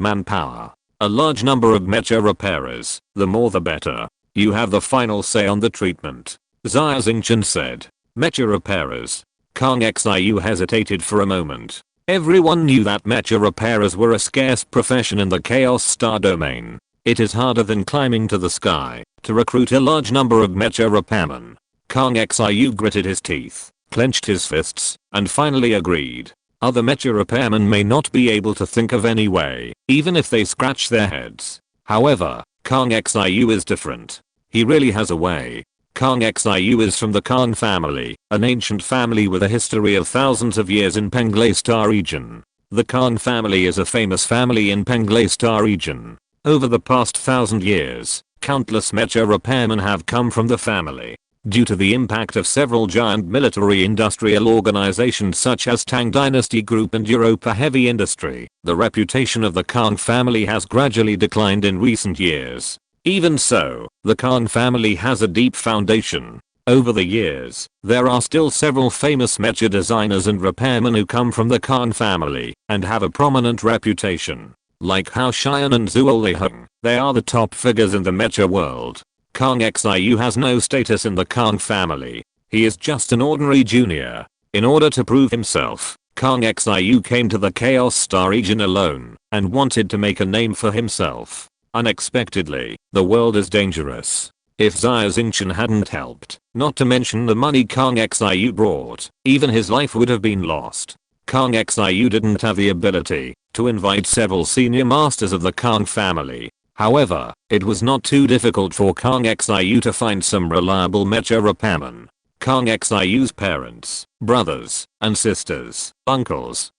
A: manpower. A large number of mecha repairers, the more the better. You have the final say on the treatment. Xia Xingchen said. Mecha repairers. Kang Xiu hesitated for a moment. Everyone knew that mecha repairers were a scarce profession in the Chaos Star domain. It is harder than climbing to the sky to recruit a large number of mecha repairmen. Kang Xiu gritted his teeth, clenched his fists, and finally agreed. Other mecha repairmen may not be able to think of any way, even if they scratch their heads. However, Kang Xiu is different. He really has a way. Kang Xiu is from the Kang family, an ancient family with a history of thousands of years in Penglai Star region. The Kang family is a famous family in Penglai Star region. Over the past 1,000 years, countless mecha repairmen have come from the family. Due to the impact of several giant military industrial organizations such as Tang Dynasty Group and Europa Heavy Industry, the reputation of the Kang family has gradually declined in recent years. Even so, the Kang family has a deep foundation. Over the years, there are still several famous mecha designers and repairmen who come from the Kang family and have a prominent reputation. Like Hao Xian and Zhuo Liheng, they are the top figures in the mecha world. Kang Xiu has no status in the Kang family. He is just an ordinary junior. In order to prove himself, Kang Xiu came to the Chaos Star region alone and wanted to make a name for himself. Unexpectedly, the world is dangerous. If Xia Xingchen hadn't helped, not to mention the money Kang Xiu brought, even his life would have been lost. Kang Xiu didn't have the ability to invite several senior masters of the Kang family. However, it was not too difficult for Kang Xiu to find some reliable mecha repairmen. Kang Xiu's parents, brothers, and sisters, uncles,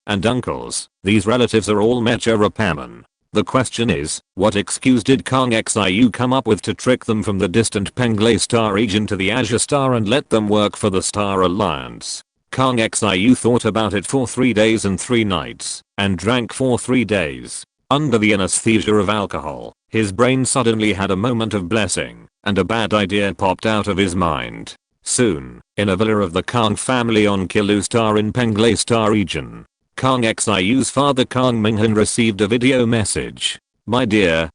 A: these relatives are all mecha repairmen. The question is, what excuse did Kang Xiu come up with to trick them from the distant Penglai Star region to the Azure Star and let them work for the Star Alliance? Kang Xiu thought about it for 3 days and 3 nights, and drank for 3 days. Under the anesthesia of alcohol, his brain suddenly had a moment of blessing, and a bad idea popped out of his mind. Soon, in a villa of the Kang family on Kilu Star in Penglai Star region, Kang Xiu's father Kang Minghan received a video message. My dear,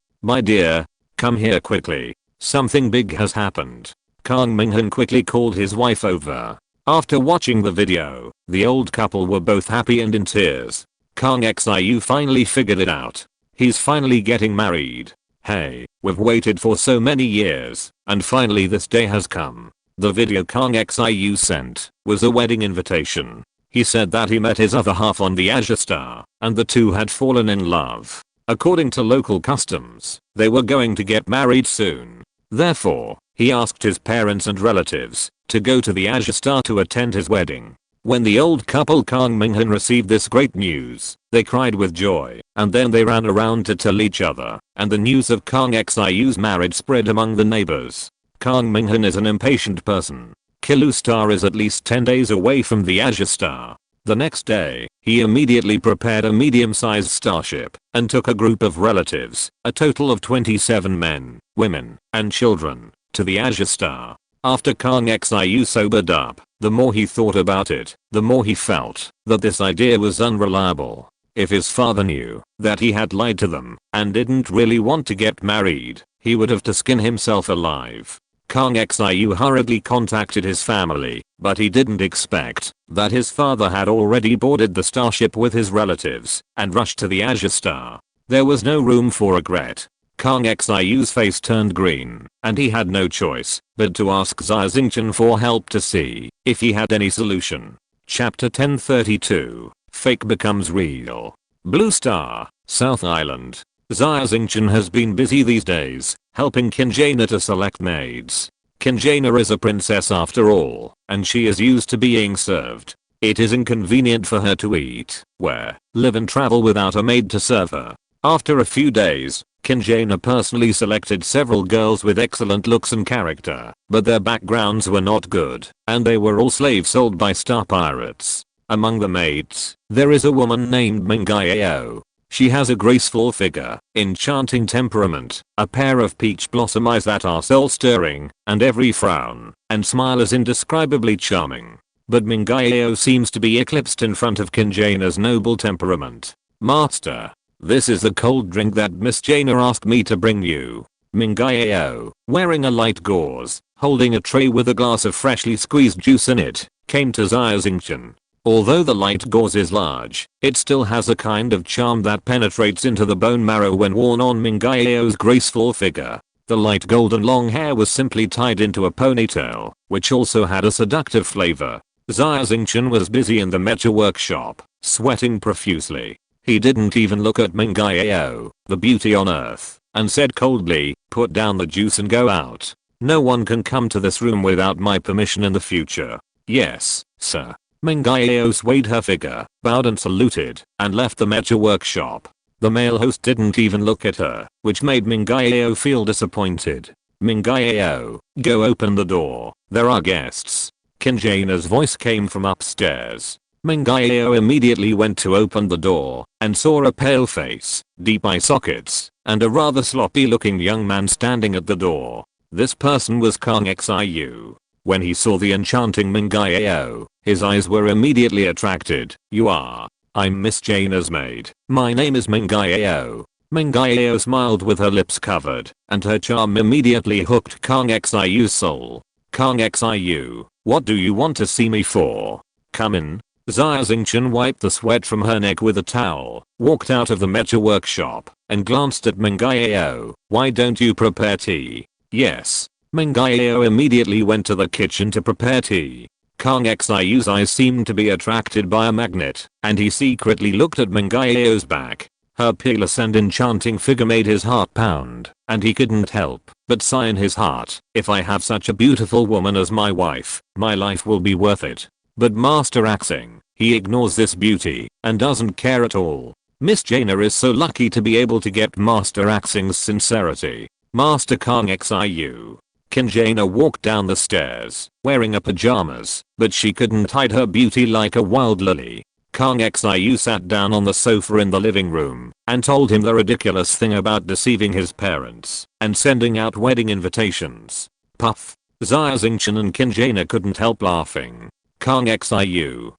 A: come here quickly. Something big has happened. Kang Minghan quickly called his wife over. After watching the video, the old couple were both happy and in tears. Kang Xiu finally figured it out. He's finally getting married. Hey, we've waited for so many years, and finally this day has come. The video Kang Xiu sent was a wedding invitation. He said that he met his other half on the Azure Star, and the two had fallen in love. According to local customs, they were going to get married soon. Therefore, he asked his parents and relatives to go to the Azure Star to attend his wedding. When the old couple Kang Minghan received this great news, they cried with joy, and then they ran around to tell each other, and the news of Kang Xiu's marriage spread among the neighbors. Kang Minghan is an impatient person. Kilu Star is at least 10 days away from the Azure Star. The next day, he immediately prepared a medium-sized starship and took a group of relatives, a total of 27 men, women, and children, to the Azure Star. After Kang Xiu sobered up, the more he thought about it, the more he felt that this idea was unreliable. If his father knew that he had lied to them and didn't really want to get married, he would have to skin himself alive. Kang Xiu hurriedly contacted his family, but he didn't expect that his father had already boarded the starship with his relatives and rushed to the Azure Star. There was no room for regret. Kang Xiu's face turned green, and he had no choice but to ask Xia Xingchen for help to see if he had any solution. Chapter 1032, Fake Becomes Real. Blue Star, South Island. Xia Xingchen has been busy these days, helping Kinjana to select maids. Kinjana is a princess after all, and she is used to being served. It is inconvenient for her to eat, wear, live and travel without a maid to serve her. After a few days, Kinjana personally selected several girls with excellent looks and character, but their backgrounds were not good, and they were all slaves sold by star pirates. Among the maids, there is a woman named Mingayao. She has a graceful figure, enchanting temperament, a pair of peach blossom eyes that are soul-stirring, and every frown and smile is indescribably charming. But Mingayao seems to be eclipsed in front of Kinjana's noble temperament. Master, this is the cold drink that Miss Jana asked me to bring you. Mingayao, wearing a light gauze, holding a tray with a glass of freshly squeezed juice in it, came to Xia Xingchen. Although the light gauze is large, it still has a kind of charm that penetrates into the bone marrow when worn on Mingayao's graceful figure. The light golden long hair was simply tied into a ponytail, which also had a seductive flavor. Xia Xingchen was busy in the mecha workshop, sweating profusely. He didn't even look at Mingayao, the beauty on earth, and said coldly, "Put down the juice and go out. No one can come to this room without my permission in the future." "Yes, sir." Mingayao swayed her figure, bowed and saluted, and left the mecha workshop. The male host didn't even look at her, which made Mingayao feel disappointed. "Mingayao, go open the door, there are guests." Kinjana's voice came from upstairs. Mingayao immediately went to open the door, and saw a pale face, deep eye sockets, and a rather sloppy looking young man standing at the door. This person was Kang Xiu. When he saw the enchanting Mingayao, his eyes were immediately attracted. "You are. I'm Miss Jana's maid. My name is Mingayao." Mingayao smiled with her lips covered, and her charm immediately hooked Kang Xiu's soul. "Kang Xiu, what do you want to see me for? Come in." Xia Xingchen wiped the sweat from her neck with a towel, walked out of the mecha workshop, and glanced at Mengayao. Why don't you prepare tea? Yes. Mengayao immediately went to the kitchen to prepare tea. Kang Xiu's eyes seemed to be attracted by a magnet, and he secretly looked at Mengayao's back. Her peerless and enchanting figure made his heart pound, and he couldn't help but sigh in his heart, if I have such a beautiful woman as my wife, my life will be worth it. But Master Axing, he ignores this beauty, and doesn't care at all. Miss Jaina is so lucky to be able to get Master Axing's sincerity. Master Kang Xiu. Jaina walked down the stairs, wearing a pajamas, but she couldn't hide her beauty like a wild lily. Kang Xiu sat down on the sofa in the living room, and told him the ridiculous thing about deceiving his parents, and sending out wedding invitations. Puff. Xia Xingchen and Jaina couldn't help laughing. Kang Xiu.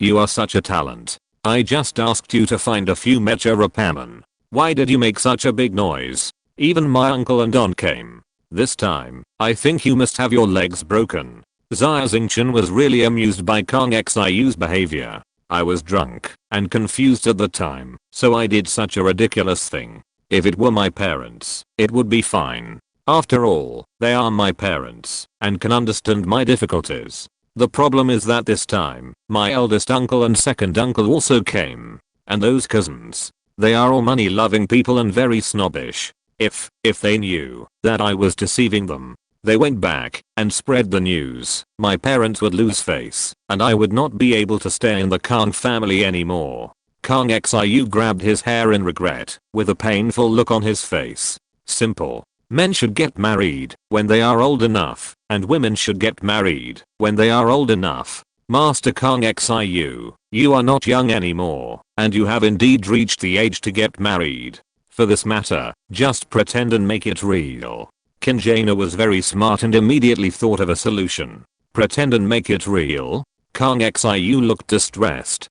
A: You are such a talent. I just asked you to find a few mecha repairmen. Why did you make such a big noise? Even my uncle and aunt came. This time, I think you must have your legs broken. Xia Xingchen was really amused by Kang Xiu's behavior. I was drunk and confused at the time, so I did such a ridiculous thing. If it were my parents, it would be fine. After all, they are my parents and can understand my difficulties. The problem is that this time, my eldest uncle and second uncle also came. And those cousins. They are all money-loving people and very snobbish. If they knew that I was deceiving them, they went back and spread the news, my parents would lose face, and I would not be able to stay in the Kang family anymore. Kang Xiu grabbed his hair in regret, with a painful look on his face. Simple. Men should get married when they are old enough, and women should get married when they are old enough. Master Kang Xiu, you are not young anymore, and you have indeed reached the age to get married. For this matter, just pretend and make it real. Jaina was very smart and immediately thought of a solution. Pretend and make it real? Kang Xiu looked distressed.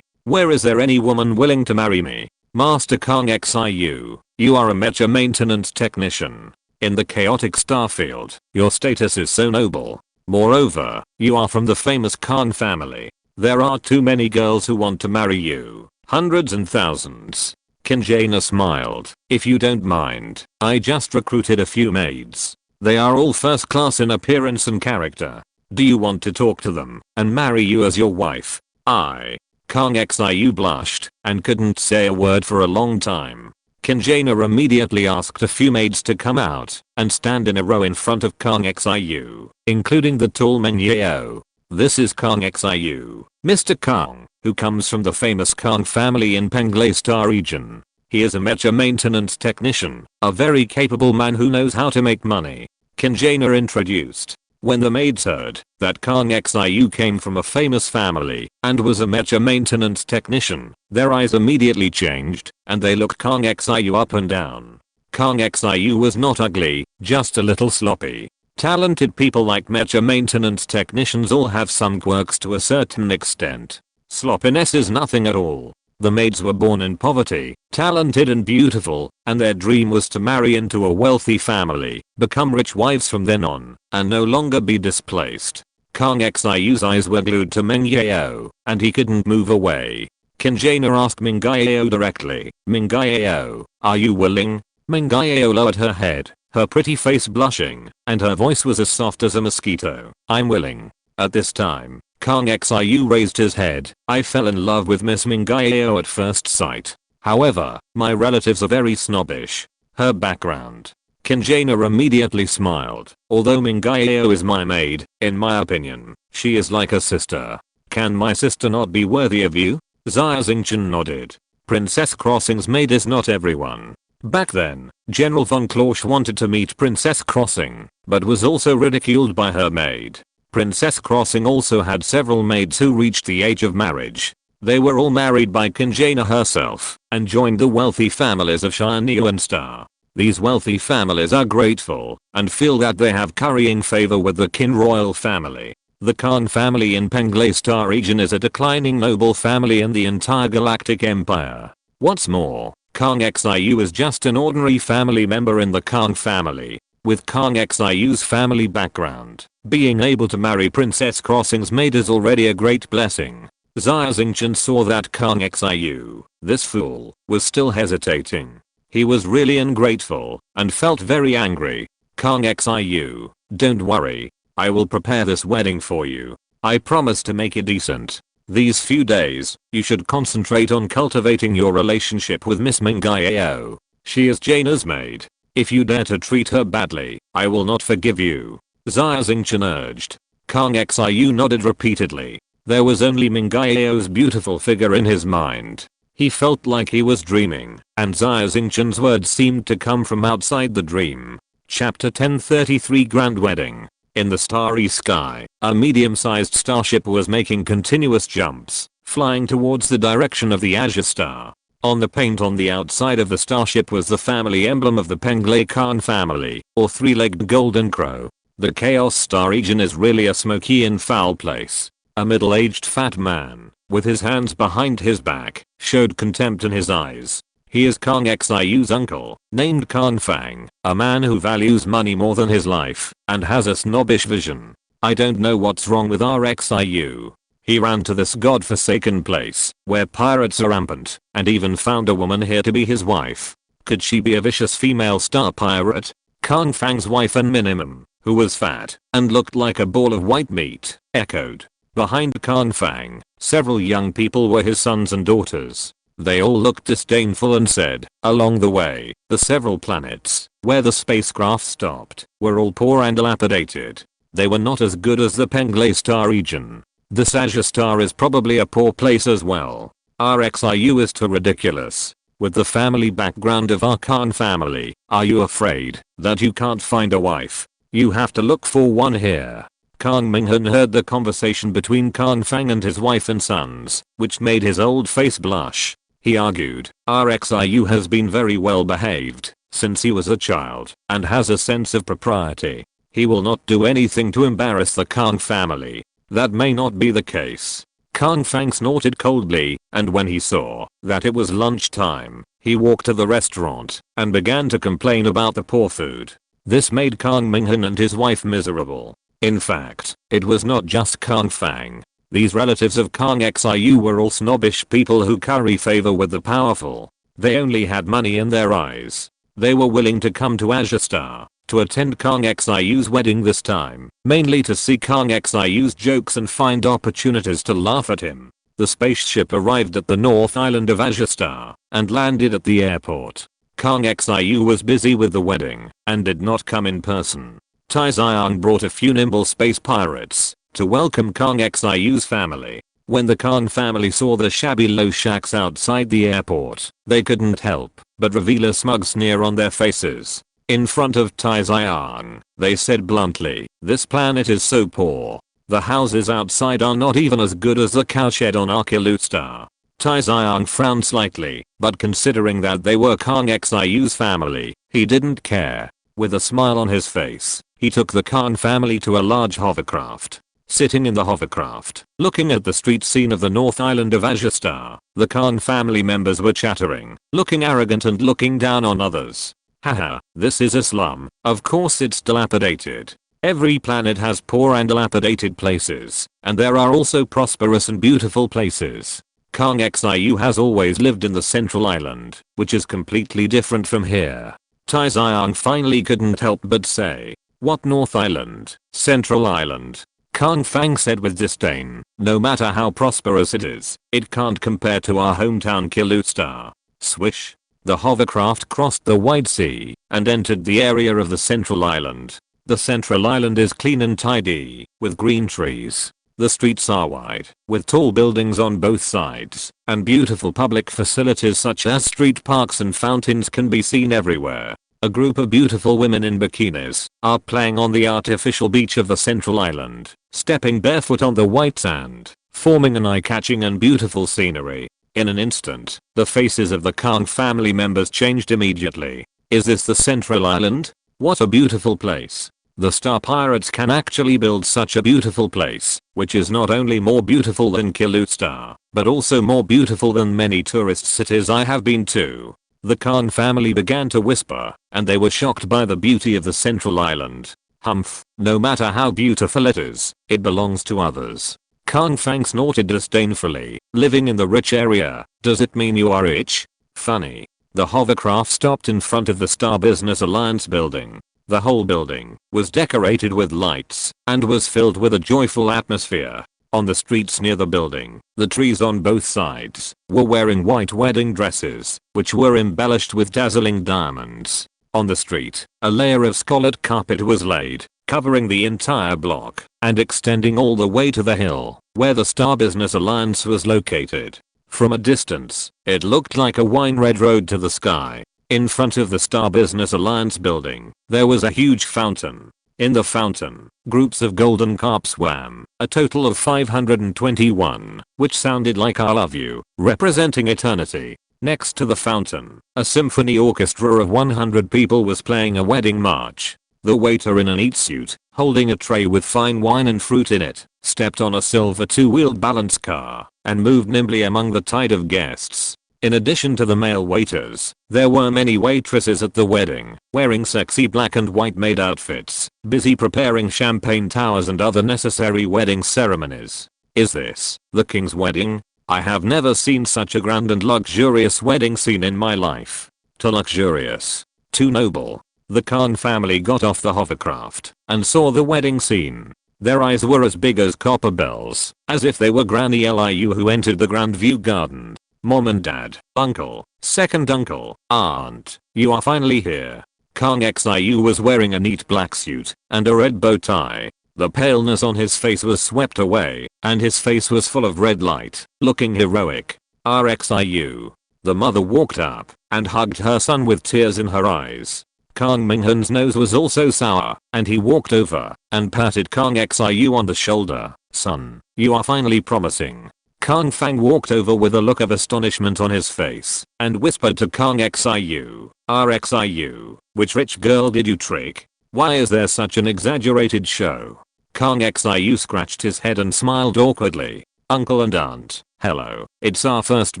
A: Where is there any woman willing to marry me? Master Kang Xiu, you are a mecha maintenance technician. In the chaotic starfield, your status is so noble. Moreover, you are from the famous Kang family. There are too many girls who want to marry you. Hundreds and thousands. Jaina smiled. If you don't mind, I just recruited a few maids. They are all first class in appearance and character. Do you want to talk to them and marry you as your wife? Kang Xiu blushed and couldn't say a word for a long time. Jaina immediately asked a few maids to come out and stand in a row in front of Kang Xiu, including the tall Meng Yao. This is Kang Xiu, Mr. Kang, who comes from the famous Kang family in Penglai Star region. He is a mecha maintenance technician, a very capable man who knows how to make money. Jaina introduced. When the maids heard that Kang Xiu came from a famous family and was a mecha maintenance technician, their eyes immediately changed, and they looked Kang Xiu up and down. Kang Xiu was not ugly, just a little sloppy. Talented people like mecha maintenance technicians all have some quirks to a certain extent. Sloppiness is nothing at all. The maids were born in poverty, talented and beautiful, and their dream was to marry into a wealthy family, become rich wives from then on, and no longer be displaced. Kang Xiu's eyes were glued to Meng Yao, and he couldn't move away. Jaina asked Meng Yao directly, Meng Yao, are you willing? Meng Yao lowered her head, her pretty face blushing, and her voice was as soft as a mosquito. I'm willing. At this time, Kang Xiu raised his head. I fell in love with Miss Meng Yao at first sight. However, my relatives are very snobbish. Her background. Jaina immediately smiled. Although Meng Yao is my maid, in my opinion, she is like a sister. Can my sister not be worthy of you? Xia Xingchen nodded. Princess Crossing's maid is not everyone. Back then, General von Klausch wanted to meet Princess Crossing, but was also ridiculed by her maid. Princess Crossing also had several maids who reached the age of marriage. They were all married by Jaina herself, and joined the wealthy families of Shiniu and Star. These wealthy families are grateful, and feel that they have currying favor with the Qin royal family. The Khan family in Penglai Star region is a declining noble family in the entire galactic empire. What's more, Kang Xiu is just an ordinary family member in the Kang family. With Kang Xiu's family background, being able to marry Princess Crossing's maid is already a great blessing. Xia Xingchen saw that Kang Xiu, this fool, was still hesitating. He was really ungrateful and felt very angry. Kang Xiu, don't worry. I will prepare this wedding for you. I promise to make it decent. These few days, you should concentrate on cultivating your relationship with Miss Mingyao. She is Jaina's maid. If you dare to treat her badly, I will not forgive you. Xia Xingchen urged. Kang Xiu nodded repeatedly. There was only Mingyao's beautiful figure in his mind. He felt like he was dreaming, and Xia Xingchen's words seemed to come from outside the dream. Chapter 1033 Grand Wedding. In the starry sky, a medium-sized starship was making continuous jumps, flying towards the direction of the Azure Star. On the paint on the outside of the starship was the family emblem of the Penglai Khan family, or three-legged golden crow. The Chaos Star region is really a smoky and foul place. A middle-aged fat man, with his hands behind his back, showed contempt in his eyes. He is Kang Xiu's uncle, named Khan Fang, a man who values money more than his life, and has a snobbish vision. I don't know what's wrong with our Xiu. He ran to this god-forsaken place, where pirates are rampant, and even found a woman here to be his wife. Could she be a vicious female star pirate? Khan Fang's wife and Minimum, who was fat, and looked like a ball of white meat, echoed. Behind Khan Fang, several young people were his sons and daughters. They all looked disdainful and said, along the way, the several planets, where the spacecraft stopped, were all poor and dilapidated. They were not as good as the Penglai Star region. This Azure Star is probably a poor place as well. Our Xiu is too ridiculous. With the family background of our Khan family, are you afraid that you can't find a wife? You have to look for one here. Kang Minghan heard the conversation between Khan Fang and his wife and sons, which made his old face blush. He argued, our Xiu has been very well behaved since he was a child and has a sense of propriety. He will not do anything to embarrass the Kang family. That may not be the case. Khan Fang snorted coldly, and when he saw that it was lunchtime, he walked to the restaurant and began to complain about the poor food. This made Kang Minghan and his wife miserable. In fact, it was not just Kang Fang. These relatives of Kang Xiu were all snobbish people who curry favor with the powerful. They only had money in their eyes. They were willing to come to Azure Star to attend Kang Xiu's wedding this time, mainly to see Kang Xiu's jokes and find opportunities to laugh at him. The spaceship arrived at the North Island of Azure Star and landed at the airport. Kang Xiu was busy with the wedding and did not come in person. Tai Xiang brought a few nimble space pirates to welcome Kang Xiu's family. When the Khan family saw the shabby low shacks outside the airport, they couldn't help but reveal a smug sneer on their faces. In front of Tai Xiang, they said bluntly, this planet is so poor. The houses outside are not even as good as the cowshed on Archilute Star. Tai Xiang frowned slightly, but considering that they were Kang Xiu's family, he didn't care. With a smile on his face, he took the Khan family to a large hovercraft. Sitting in the hovercraft, looking at the street scene of the North Island of Azure Star, the Khan family members were chattering, looking arrogant and looking down on others. Haha, this is a slum. Of course it's dilapidated. Every planet has poor and dilapidated places, and there are also prosperous and beautiful places. Kang Xiu has always lived in the Central Island, which is completely different from here. Tai Xiang finally couldn't help but say, what North Island? Central Island? Khan Fang said with disdain, no matter how prosperous it is, it can't compare to our hometown Kilute Star. Swish. The hovercraft crossed the wide sea and entered the area of the Central Island. The Central Island is clean and tidy, with green trees. The streets are wide, with tall buildings on both sides, and beautiful public facilities such as street parks and fountains can be seen everywhere. A group of beautiful women in bikinis are playing on the artificial beach of the Central Island, stepping barefoot on the white sand, forming an eye-catching and beautiful scenery. In an instant, the faces of the Khan family members changed immediately. Is this the Central Island? What a beautiful place. The Star Pirates can actually build such a beautiful place, which is not only more beautiful than Kilute Star, but also more beautiful than many tourist cities I have been to. The Khan family began to whisper, and they were shocked by the beauty of the central island. Humph, no matter how beautiful it belongs to others. Kang Fang snorted disdainfully. Living in the rich area, does it mean you are rich? Funny. The hovercraft stopped in front of the Star Business Alliance building. The whole building was decorated with lights and was filled with a joyful atmosphere. On the streets near the building, the trees on both sides were wearing white wedding dresses, which were embellished with dazzling diamonds. On the street, a layer of scarlet carpet was laid, covering the entire block and extending all the way to the hill where the Star Business Alliance was located. From a distance, it looked like a wine red road to the sky. In front of the Star Business Alliance building, there was a huge fountain. In the fountain, groups of golden carp swam, a total of 521, which sounded like I love you, representing eternity. Next to the fountain, a symphony orchestra of 100 people was playing a wedding march. The waiter in a neat suit, holding a tray with fine wine and fruit in it, stepped on a silver two-wheeled balance car and moved nimbly among the tide of guests. In addition to the male waiters, there were many waitresses at the wedding, wearing sexy black and white maid outfits, busy preparing champagne towers and other necessary wedding ceremonies. Is this the king's wedding? I have never seen such a grand and luxurious wedding scene in my life. Too luxurious. Too noble. The Khan family got off the hovercraft and saw the wedding scene. Their eyes were as big as copper bells, as if they were Granny Liu who entered the Grand View Garden. Mom and dad, uncle, second uncle, aunt, you are finally here. Kang Xiu was wearing a neat black suit and a red bow tie. The paleness on his face was swept away, and his face was full of red light, looking heroic. Xiu. The mother walked up and hugged her son with tears in her eyes. Kang Minghan's nose was also sour, and he walked over and patted Kang Xiu on the shoulder. Son, you are finally promising. Kang Fang walked over with a look of astonishment on his face and whispered to Kang Xiu, Xiu, which rich girl did you trick? Why is there such an exaggerated show? Kang Xiu scratched his head and smiled awkwardly. Uncle and aunt, hello, it's our first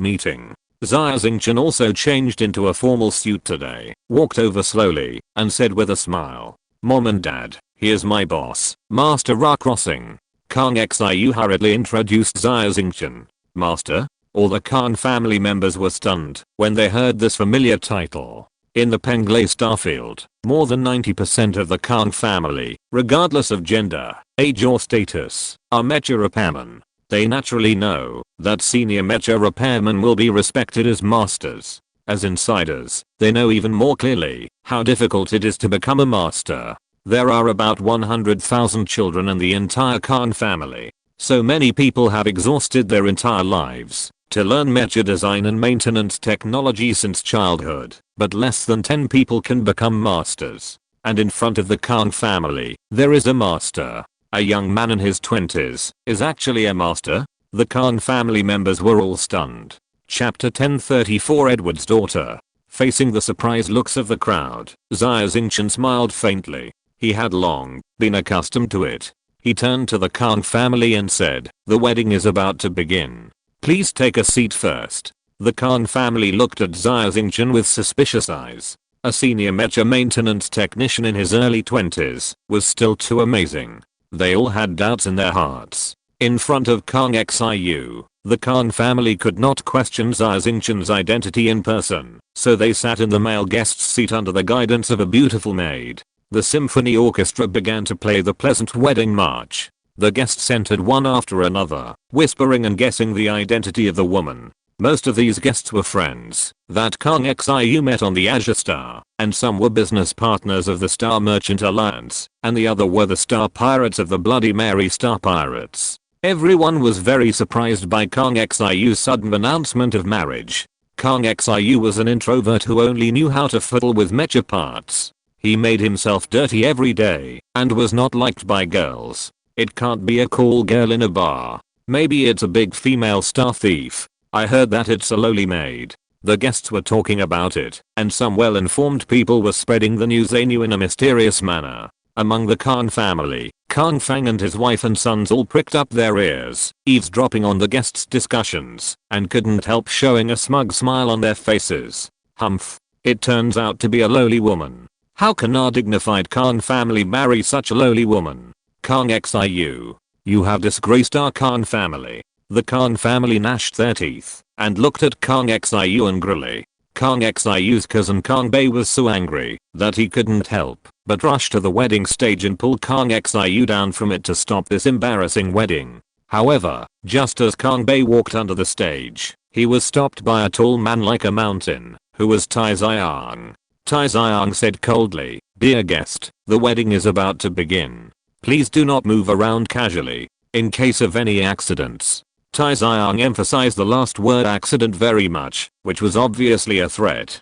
A: meeting. Xia Xingchen also changed into a formal suit today, walked over slowly, and said with a smile, Mom and dad, here's my boss, Master Ra Crossing. Kang Xiu hurriedly introduced Xia Xingchen. Master? All the Khan family members were stunned when they heard this familiar title. In the Penglai starfield, more than 90% of the Khan family, regardless of gender, age or status, are mecha repairmen. They naturally know that senior mecha repairmen will be respected as masters. As insiders, they know even more clearly how difficult it is to become a master. There are about 100,000 children in the entire Khan family. So many people have exhausted their entire lives to learn mecha design and maintenance technology since childhood, but less than 10 people can become masters. And in front of the Khan family, there is a master. A young man in his 20s is actually a master? The Khan family members were all stunned. Chapter 1034 Edward's daughter. Facing the surprised looks of the crowd, Xia Xingchen smiled faintly. He had long been accustomed to it. He turned to the Khan family and said, the wedding is about to begin. Please take a seat first. The Khan family looked at Xia Xingchen with suspicious eyes. A senior mecha maintenance technician in his early 20s was still too amazing. They all had doubts in their hearts. In front of Kang Xiu, the Khan family could not question Xia Xingchen's identity in person, so they sat in the male guest's seat under the guidance of a beautiful maid. The symphony orchestra began to play the pleasant wedding march. The guests entered one after another, whispering and guessing the identity of the woman. Most of these guests were friends that Kang Xiu met on the Azure Star, and some were business partners of the Star Merchant Alliance, and the other were the Star Pirates of the Bloody Mary Star Pirates. Everyone was very surprised by Kang Xiu's sudden announcement of marriage. Kang Xiu was an introvert who only knew how to fiddle with mecha parts. He made himself dirty every day and was not liked by girls. It can't be a cool girl in a bar. Maybe it's a big female star thief. I heard that it's a lowly maid. The guests were talking about it, and some well-informed people were spreading the news they knew in a mysterious manner. Among the Khan family, Kang Fang and his wife and sons all pricked up their ears, eavesdropping on the guests' discussions, and couldn't help showing a smug smile on their faces. Humph. It turns out to be a lowly woman. How can our dignified Khan family marry such a lowly woman? Khan Xiu. You have disgraced our Khan family. The Khan family gnashed their teeth and looked at Khan Xiu angrily. Khan Xiu's cousin Khan Bei was so angry that he couldn't help but rush to the wedding stage and pull Khan Xiu down from it to stop this embarrassing wedding. However, just as Khan Bei walked under the stage, he was stopped by a tall man like a mountain, who was Tai Xiang. Tai Xiang said coldly, "Dear guest, the wedding is about to begin. Please do not move around casually, in case of any accidents." Tai Xiang emphasized the last word accident very much, which was obviously a threat.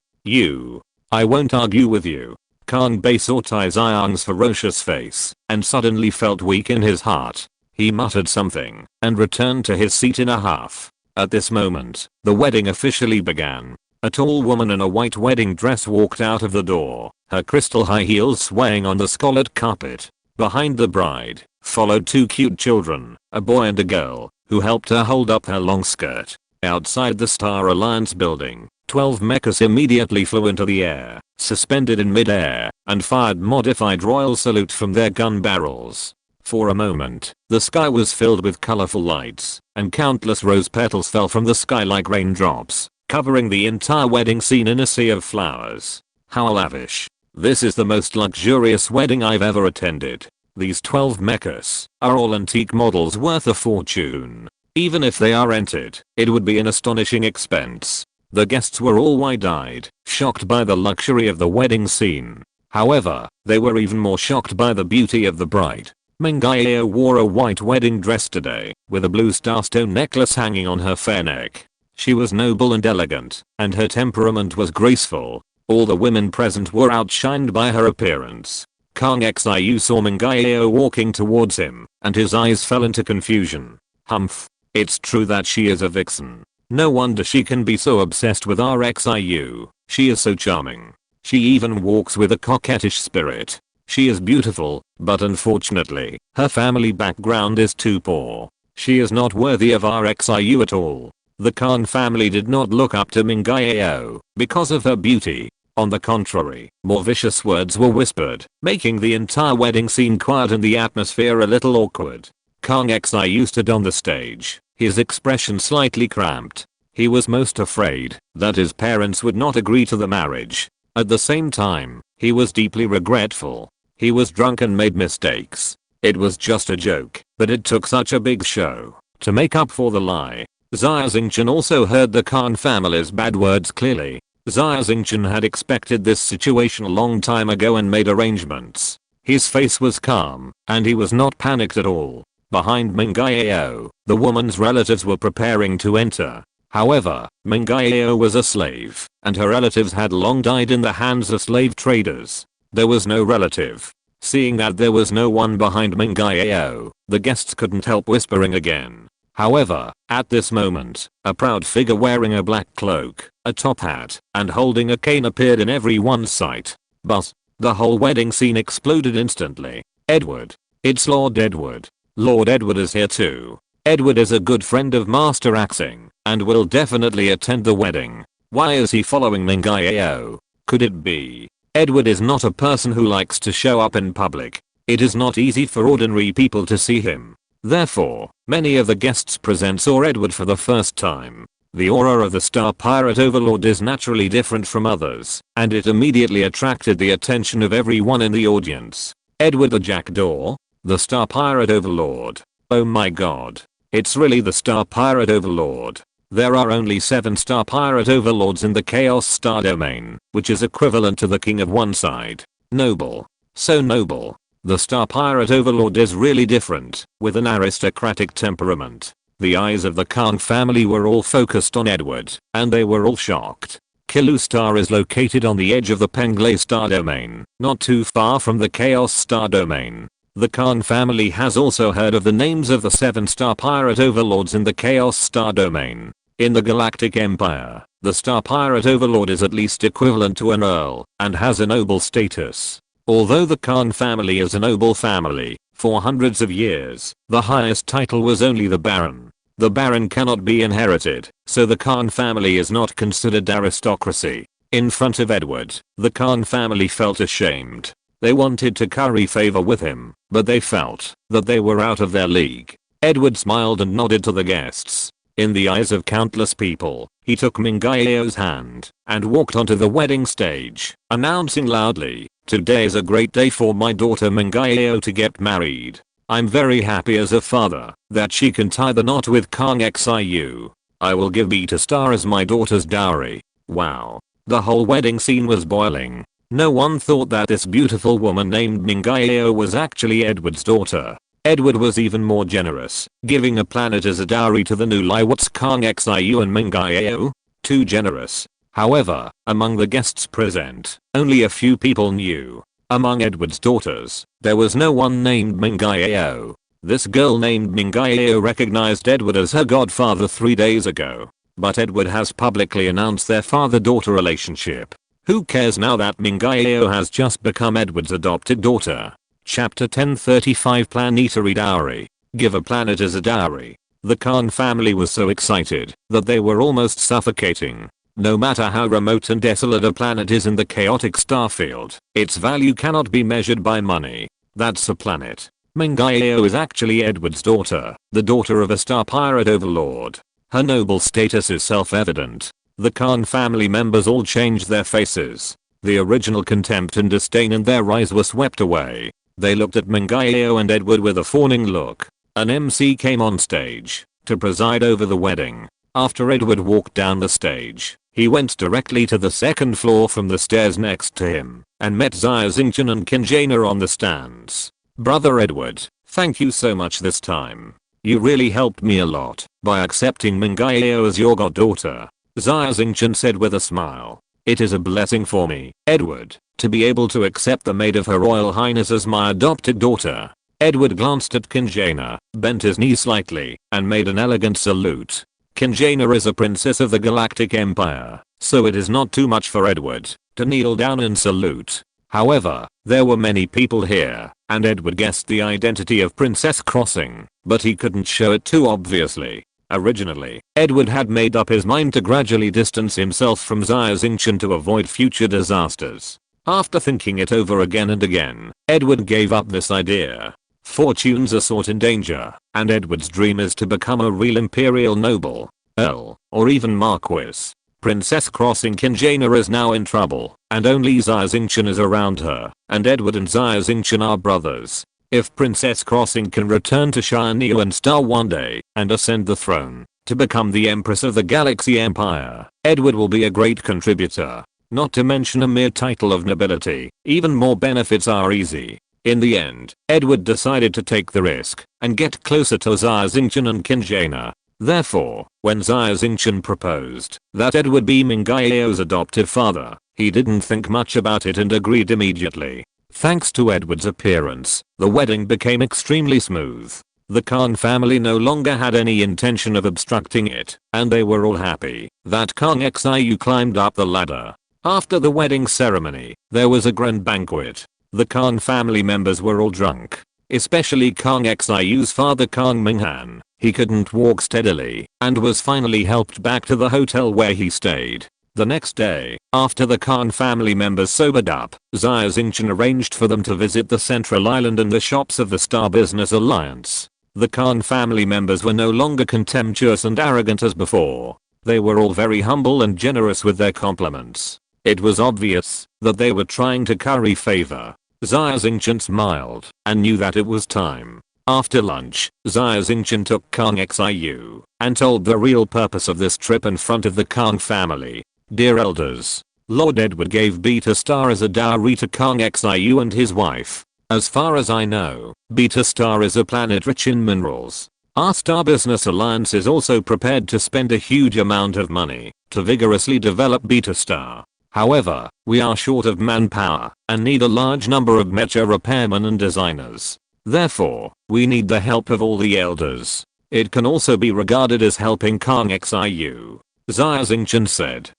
A: I won't argue with you. Khan Bei saw Tai Xiang's ferocious face and suddenly felt weak in his heart. He muttered something and returned to his seat in a huff. At this moment, the wedding officially began. A tall woman in a white wedding dress walked out of the door, her crystal high heels swaying on the scarlet carpet. Behind the bride, followed two cute children, a boy and a girl, who helped her hold up her long skirt. Outside the Star Alliance building, 12 mechas immediately flew into the air, suspended in mid-air, and fired modified royal salutes from their gun barrels. For a moment, the sky was filled with colorful lights, and countless rose petals fell from the sky like raindrops, covering the entire wedding scene in a sea of flowers. How lavish. This is the most luxurious wedding I've ever attended. These 12 mechas are all antique models worth a fortune. Even if they are rented, it would be an astonishing expense. The guests were all wide-eyed, shocked by the luxury of the wedding scene. However, they were even more shocked by the beauty of the bride. Mengiao wore a white wedding dress today, with a blue starstone necklace hanging on her fair neck. She was noble and elegant, and her temperament was graceful. All the women present were outshined by her appearance. Khan Xiu saw Mengiao walking towards him, and his eyes fell into confusion. Humph. It's true that she is a vixen. No wonder she can be so obsessed with our Xiu. She is so charming. She even walks with a coquettish spirit. She is beautiful, but unfortunately, her family background is too poor. She is not worthy of our Xiu at all. The Khan family did not look up to Mengiao because of her beauty. On the contrary, more vicious words were whispered, making the entire wedding scene quiet and the atmosphere a little awkward. Khan Xiu stood on the stage, his expression slightly cramped. He was most afraid that his parents would not agree to the marriage. At the same time, he was deeply regretful. He was drunk and made mistakes. It was just a joke, but it took such a big show to make up for the lie. Xia Xingchen also heard the Khan family's bad words clearly. Xia Xingchen had expected this situation a long time ago and made arrangements. His face was calm, and he was not panicked at all. Behind Mengiao, the woman's relatives were preparing to enter. However, Mengiao was a slave, and her relatives had long died in the hands of slave traders. There was no relative. Seeing that there was no one behind Mengiao, the guests couldn't help whispering again. However, at this moment, a proud figure wearing a black cloak, a top hat, and holding a cane appeared in everyone's sight. But, the whole wedding scene exploded instantly. Edward. It's Lord Edward. Lord Edward is here too. Edward is a good friend of Master Axing, and will definitely attend the wedding. Why is he following Mengiao? Could it be? Edward is not a person who likes to show up in public. It is not easy for ordinary people to see him. Therefore, many of the guests present saw Edward for the first time. The aura of the Star Pirate Overlord is naturally different from others, and it immediately attracted the attention of everyone in the audience. Edward the Jackdaw? The Star Pirate Overlord. Oh my god. It's really the Star Pirate Overlord. There are only 7 Star Pirate Overlords in the Chaos Star domain, which is equivalent to the king of one side. Noble. So noble. The Star Pirate Overlord is really different, with an aristocratic temperament. The eyes of the Khan family were all focused on Edward, and they were all shocked. Kilu Star is located on the edge of the Penglay Star domain, not too far from the Chaos Star domain. The Khan family has also heard of the names of the 7 Star Pirate Overlords in the Chaos Star domain. In the Galactic Empire, the Star Pirate Overlord is at least equivalent to an earl, and has a noble status. Although the Khan family is a noble family, for hundreds of years, the highest title was only the Baron. The Baron cannot be inherited, so the Khan family is not considered aristocracy. In front of Edward, the Khan family felt ashamed. They wanted to curry favor with him, but they felt that they were out of their league. Edward smiled and nodded to the guests. In the eyes of countless people, he took Mingaeo's hand and walked onto the wedding stage, announcing loudly, "Today is a great day for my daughter Mingaeo to get married. I'm very happy as a father that she can tie the knot with Kang Xiu. I will give Beta Star as my daughter's dowry." Wow. The whole wedding scene was boiling. No one thought that this beautiful woman named Mingaeo was actually Edward's daughter. Edward was even more generous, giving a planet as a dowry to the newlyweds Kang Xiu and Mingaeo. Too generous. However, among the guests present, only a few people knew. Among Edward's daughters, there was no one named Mingaeo. This girl named Mingaeo recognized Edward as her godfather 3 days ago. But Edward has publicly announced their father-daughter relationship. Who cares now that Mingaeo has just become Edward's adopted daughter? Chapter 1035 Planetary Dowry. Give a planet as a dowry. The Khan family was so excited that they were almost suffocating. No matter how remote and desolate a planet is in the chaotic starfield, its value cannot be measured by money. That's a planet. Mingaeo is actually Edward's daughter, the daughter of a star pirate overlord. Her noble status is self-evident. The Khan family members all changed their faces. The original contempt and disdain in their eyes were swept away. They looked at Mingaeo and Edward with a fawning look. An MC came on stage to preside over the wedding. After Edward walked down the stage, he went directly to the second floor from the stairs next to him and met Xia Xingchen and Qinjana on the stands. "Brother Edward, thank you so much this time. You really helped me a lot by accepting Mingaeo as your goddaughter," Xia Xingchen said with a smile. "It is a blessing for me, Edward, to be able to accept the maid of Her Royal Highness as my adopted daughter." Edward glanced at Qinjana, bent his knee slightly, and made an elegant salute. Qinjana is a princess of the Galactic Empire, so it is not too much for Edward to kneel down and salute. However, there were many people here, and Edward guessed the identity of Princess Crossing, but he couldn't show it too obviously. Originally, Edward had made up his mind to gradually distance himself from Xia Xingchen to avoid future disasters. After thinking it over again and again, Edward gave up this idea. Fortunes are sought in danger, and Edward's dream is to become a real imperial noble, earl, or even marquis. Princess Crossing Qinjana is now in trouble, and only Xia Xingchen is around her, and Edward and Xia Xingchen are brothers. If Princess Crossing can return to Shianyu Star one day and ascend the throne to become the Empress of the Galaxy Empire, Edward will be a great contributor. Not to mention a mere title of nobility, even more benefits are easy. In the end, Edward decided to take the risk and get closer to Xia Xingchen and Qinjana. Therefore, when Xia Xingchen proposed that Edward be Mingaeo's adoptive father, he didn't think much about it and agreed immediately. Thanks to Edward's appearance, the wedding became extremely smooth. The Khan family no longer had any intention of obstructing it, and they were all happy that Kang Xiu climbed up the ladder. After the wedding ceremony, there was a grand banquet. The Khan family members were all drunk, especially Kang Xiu's father Kang Minghan. He couldn't walk steadily and was finally helped back to the hotel where he stayed. The next day, after the Khan family members sobered up, Xia Xingchen arranged for them to visit the central island and the shops of the Star Business Alliance. The Khan family members were no longer contemptuous and arrogant as before. They were all very humble and generous with their compliments. It was obvious that they were trying to curry favor. Xia Xingchen smiled and knew that it was time. After lunch, Xia Xingchen took Kang Xiu and told the real purpose of this trip in front of the Kang family. "Dear elders, Lord Edward gave Beta Star as a dowry to Kang Xiu and his wife. As far as I know, Beta Star is a planet rich in minerals. Our Star Business Alliance is also prepared to spend a huge amount of money to vigorously develop Beta Star. However, we are short of manpower and need a large number of mecha repairmen and designers. Therefore, we need the help of all the elders. It can also be regarded as helping Kang Xiu," Xia Xingchen said.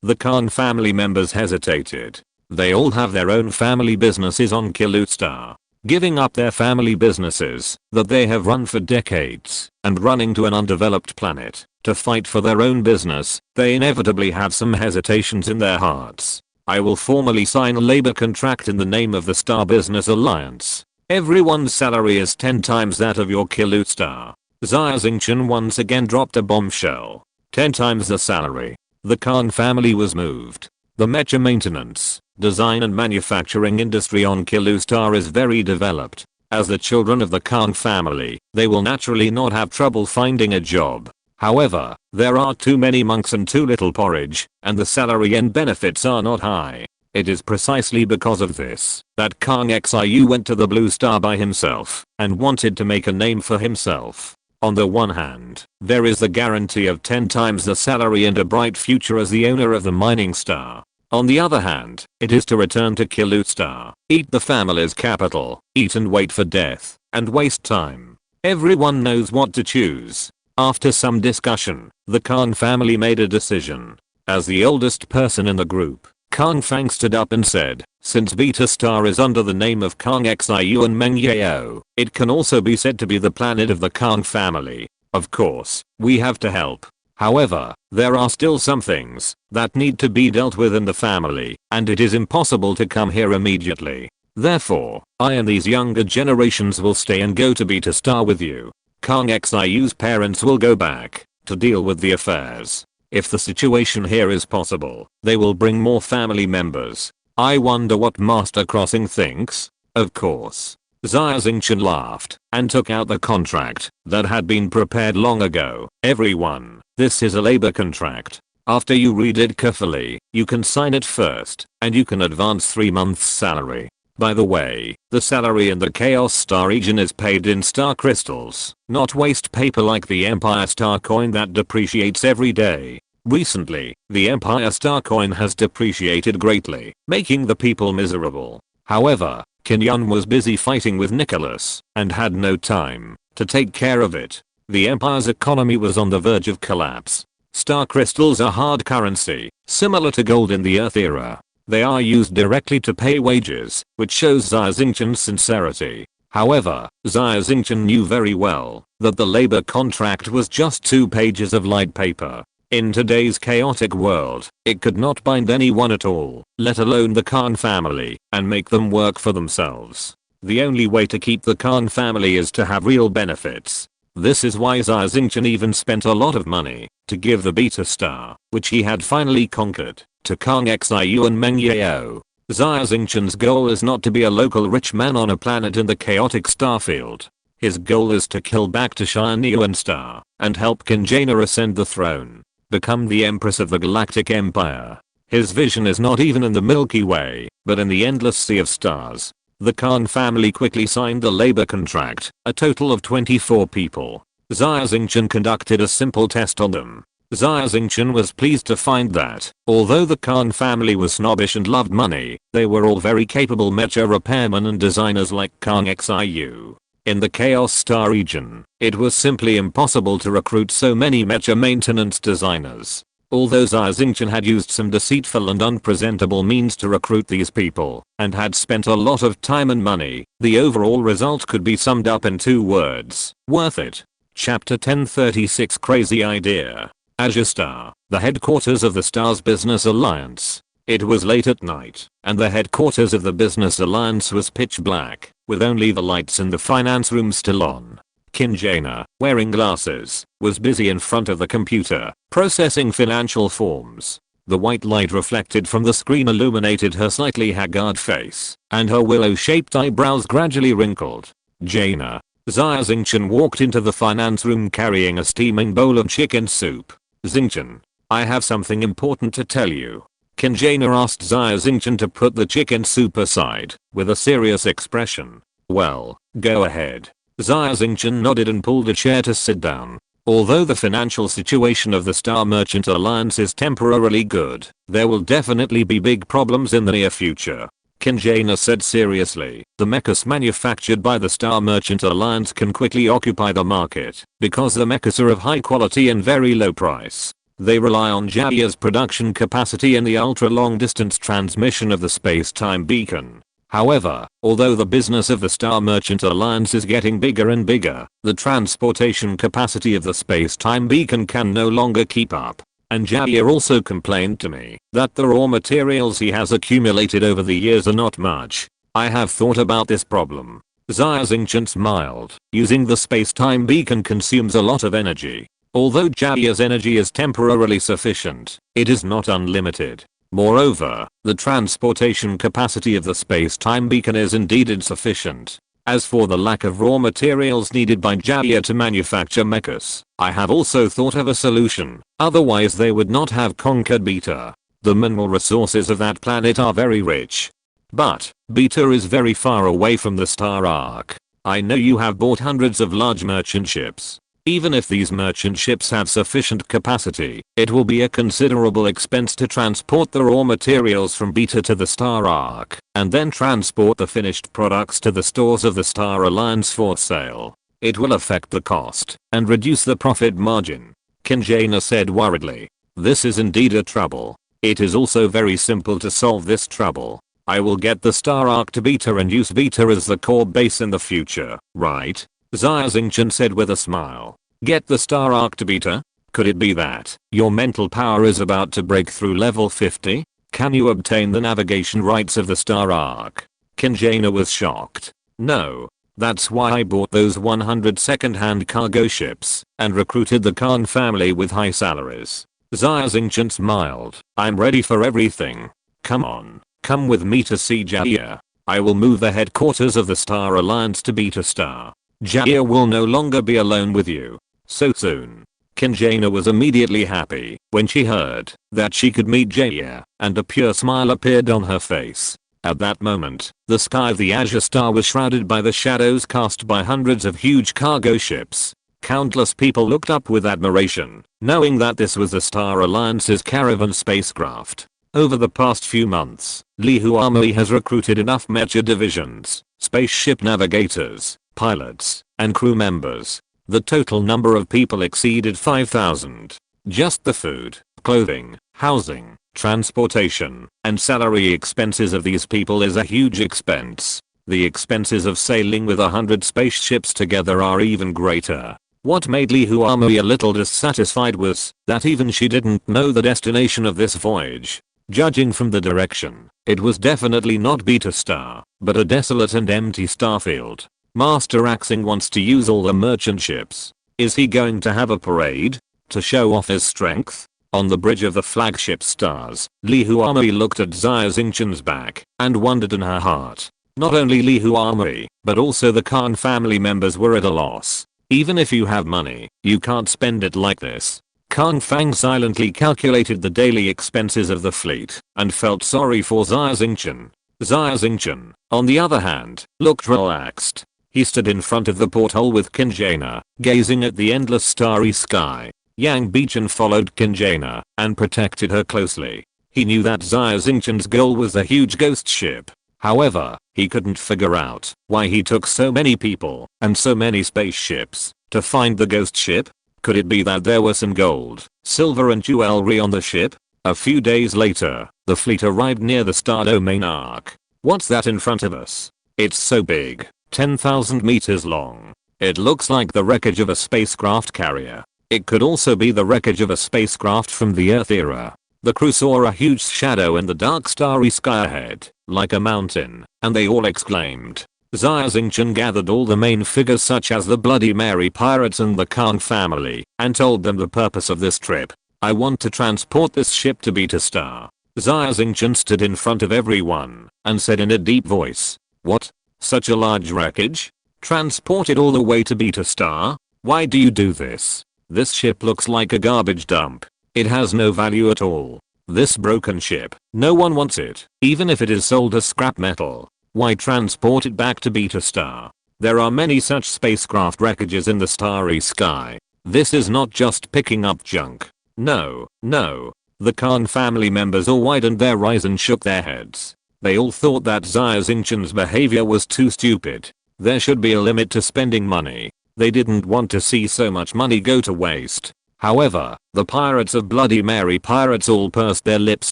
A: The Khan family members hesitated. They all have their own family businesses on Kilu Star. giving up their family businesses that they have run for decades and running to an undeveloped planet to fight for their own business, they inevitably have some hesitations in their hearts. I will formally sign a labor contract in the name of the Star Business Alliance. Everyone's salary is 10 times that of your Killoo Star. Xia Xingchen once again dropped a bombshell. 10 times the salary. The Khan family was moved. The mecha maintenance, design and manufacturing industry on Killoo Star is very developed. As the children of the Khan family, they will naturally not have trouble finding a job. However, there are too many monks and too little porridge, and the salary and benefits are not high. It is precisely because of this that Kang Xiu went to the Blue Star by himself and wanted to make a name for himself. On the one hand, there is the guarantee of 10 times the salary and a bright future as the owner of the mining star. On the other hand, it is to return to Killoo Star, eat the family's capital, eat and wait for death, and waste time. Everyone knows what to choose. After some discussion, the Khan family made a decision. As the oldest person in the group, Kang Fang stood up and said, since Beta Star is under the name of Kang Xiu and Meng Yao, it can also be said to be the planet of the Kang family. Of course, we have to help. However, there are still some things that need to be dealt with in the family, and it is impossible to come here immediately. Therefore, I and these younger generations will stay and go to Beta Star with you. Kang Xiu's parents will go back to deal with the affairs. If the situation here is possible, they will bring more family members. I wonder what Master Crossing thinks? Of course. Xia Xingchen laughed and took out the contract that had been prepared long ago. Everyone, this is a labor contract. After you read it carefully, you can sign it first, and you can advance 3 months' salary. By the way, the salary in the Chaos Star region is paid in star crystals, not waste paper like the Empire Star coin that depreciates every day. Recently, the Empire Star coin has depreciated greatly, making the people miserable. However, Qin Yun was busy fighting with Nicholas and had no time to take care of it. The Empire's economy was on the verge of collapse. Star crystals are hard currency, similar to gold in the Earth era. They are used directly to pay wages, which shows Xia Xingchen's sincerity. However, Xia Xingchen knew very well that the labor contract was just 2 pages of light paper. In today's chaotic world, it could not bind anyone at all, let alone the Khan family, and make them work for themselves. The only way to keep the Khan family is to have real benefits. This is why Xia Xingchen even spent a lot of money to give the Beta Star, which he had finally conquered, to Kang Xiu and Meng Yao. Xia Xingchen's goal is not to be a local rich man on a planet in the chaotic starfield. His goal is to kill back to Shinyuan Star and help Qin Jaina ascend the throne, become the Empress of the Galactic Empire. His vision is not even in the Milky Way, but in the endless sea of stars. The Khan family quickly signed the labor contract, a total of 24 people. Xia Xingchen conducted a simple test on them. Xia Xingchen was pleased to find that, although the Khan family was snobbish and loved money, they were all very capable mecha repairmen and designers like Kang Xiu. In the Chaos Star region, it was simply impossible to recruit so many mecha maintenance designers. Although Xia Xingchen had used some deceitful and unpresentable means to recruit these people, and had spent a lot of time and money, the overall result could be summed up in 2 words: worth it. Chapter 1036 Crazy Idea. Azure Star, the headquarters of the Stars Business Alliance. It was late at night, and the headquarters of the Business Alliance was pitch black, with only the lights in the finance room still on. Qin Jaina, wearing glasses, was busy in front of the computer, processing financial forms. The white light reflected from the screen illuminated her slightly haggard face, and her willow-shaped eyebrows gradually wrinkled. Jaina. Xia Xingchen walked into the finance room carrying a steaming bowl of chicken soup. Xingchen, I have something important to tell you. Qin Jaina asked Xia Xingchen to put the chicken soup aside, with a serious expression. Well, go ahead. Xia Xingchen nodded and pulled a chair to sit down. Although the financial situation of the Star Merchant Alliance is temporarily good, there will definitely be big problems in the near future. Qin Jaina said seriously, the mechas manufactured by the Star Merchant Alliance can quickly occupy the market, because the mechas are of high quality and very low price. They rely on Jia's production capacity and the ultra-long distance transmission of the space-time beacon. However, although the business of the Star Merchant Alliance is getting bigger and bigger, the transportation capacity of the space-time beacon can no longer keep up. And Xia also complained to me that the raw materials he has accumulated over the years are not much. I have thought about this problem. Xia Xingchen smiled. Using the space-time beacon consumes a lot of energy. Although Xia's energy is temporarily sufficient, it is not unlimited. Moreover, the transportation capacity of the space-time beacon is indeed insufficient. As for the lack of raw materials needed by Xia to manufacture mechas, I have also thought of a solution, otherwise they would not have conquered Beta. The mineral resources of that planet are very rich. But, Beta is very far away from the star arc. I know you have bought hundreds of large merchant ships. Even if these merchant ships have sufficient capacity, it will be a considerable expense to transport the raw materials from Beta to the Star Arc, and then transport the finished products to the stores of the Star Alliance for sale. It will affect the cost and reduce the profit margin. Xingchen said worriedly. This is indeed a trouble. It is also very simple to solve this trouble. I will get the Star Arc to Beta and use Beta as the core base in the future, right? Xia Xingchen said with a smile. Get the Star Arc to Beta? Could it be that your mental power is about to break through level 50? Can you obtain the navigation rights of the Star Arc? Xingchen was shocked. No. That's why I bought those 100 second-hand cargo ships and recruited the Khan family with high salaries. Xia Xingchen smiled. I'm ready for everything. Come on. Come with me to see Xia. I will move the headquarters of the Star Alliance to Beta Star. Xia will no longer be alone with you so soon. Xingchen was immediately happy when she heard that she could meet Xia, and a pure smile appeared on her face. At that moment, the sky of the Azure Star was shrouded by the shadows cast by hundreds of huge cargo ships. Countless people looked up with admiration, knowing that this was the Star Alliance's caravan spacecraft. Over the past few months, Lihu Army has recruited enough mecha divisions, spaceship navigators, pilots, and crew members. The total number of people exceeded 5,000. Just the food, clothing, housing, transportation, and salary expenses of these people is a huge expense. The expenses of sailing with 100 spaceships together are even greater. What made Lihu Army a little dissatisfied was that even she didn't know the destination of this voyage. Judging from the direction, it was definitely not Beta Star, but a desolate and empty starfield. Master Axing wants to use all the merchant ships. Is he going to have a parade to show off his strength? On the bridge of the flagship stars, Lihu Army looked at Xia Xingchen's back and wondered in her heart. Not only Lihu Army, but also the Khan family members were at a loss. Even if you have money, you can't spend it like this. Khan Fang silently calculated the daily expenses of the fleet and felt sorry for Xia Xingchen. Xia Xingchen, on the other hand, looked relaxed. He stood in front of the porthole with Xingchen, gazing at the endless starry sky. Yang Bichen followed Xingchen and protected her closely. He knew that Xia Xingchen's goal was the huge ghost ship. However, he couldn't figure out why he took so many people and so many spaceships to find the ghost ship. Could it be that there were some gold, silver and jewelry on the ship? A few days later, the fleet arrived near the Star Domain Arc. What's that in front of us? It's so big, 10,000 meters long. It looks like the wreckage of a spacecraft carrier. It could also be the wreckage of a spacecraft from the Earth era. The crew saw a huge shadow in the dark starry sky ahead, like a mountain, and they all exclaimed. Xia Xingchen gathered all the main figures such as the Bloody Mary pirates and the Khan family, and told them the purpose of this trip. I want to transport this ship to Beta Star. Xia Xingchen stood in front of everyone and said in a deep voice. What? Such a large wreckage? Transport it all the way to Beta Star? Why do you do this? This ship looks like a garbage dump. It has no value at all. This broken ship, no one wants it, even if it is sold as scrap metal. Why transport it back to Beta Star? There are many such spacecraft wreckages in the starry sky. This is not just picking up junk. No, no. The Khan family members all widened their eyes and shook their heads. They all thought that Xia Xingchen's behavior was too stupid. There should be a limit to spending money. They didn't want to see so much money go to waste. However, the pirates of Bloody Mary pirates all pursed their lips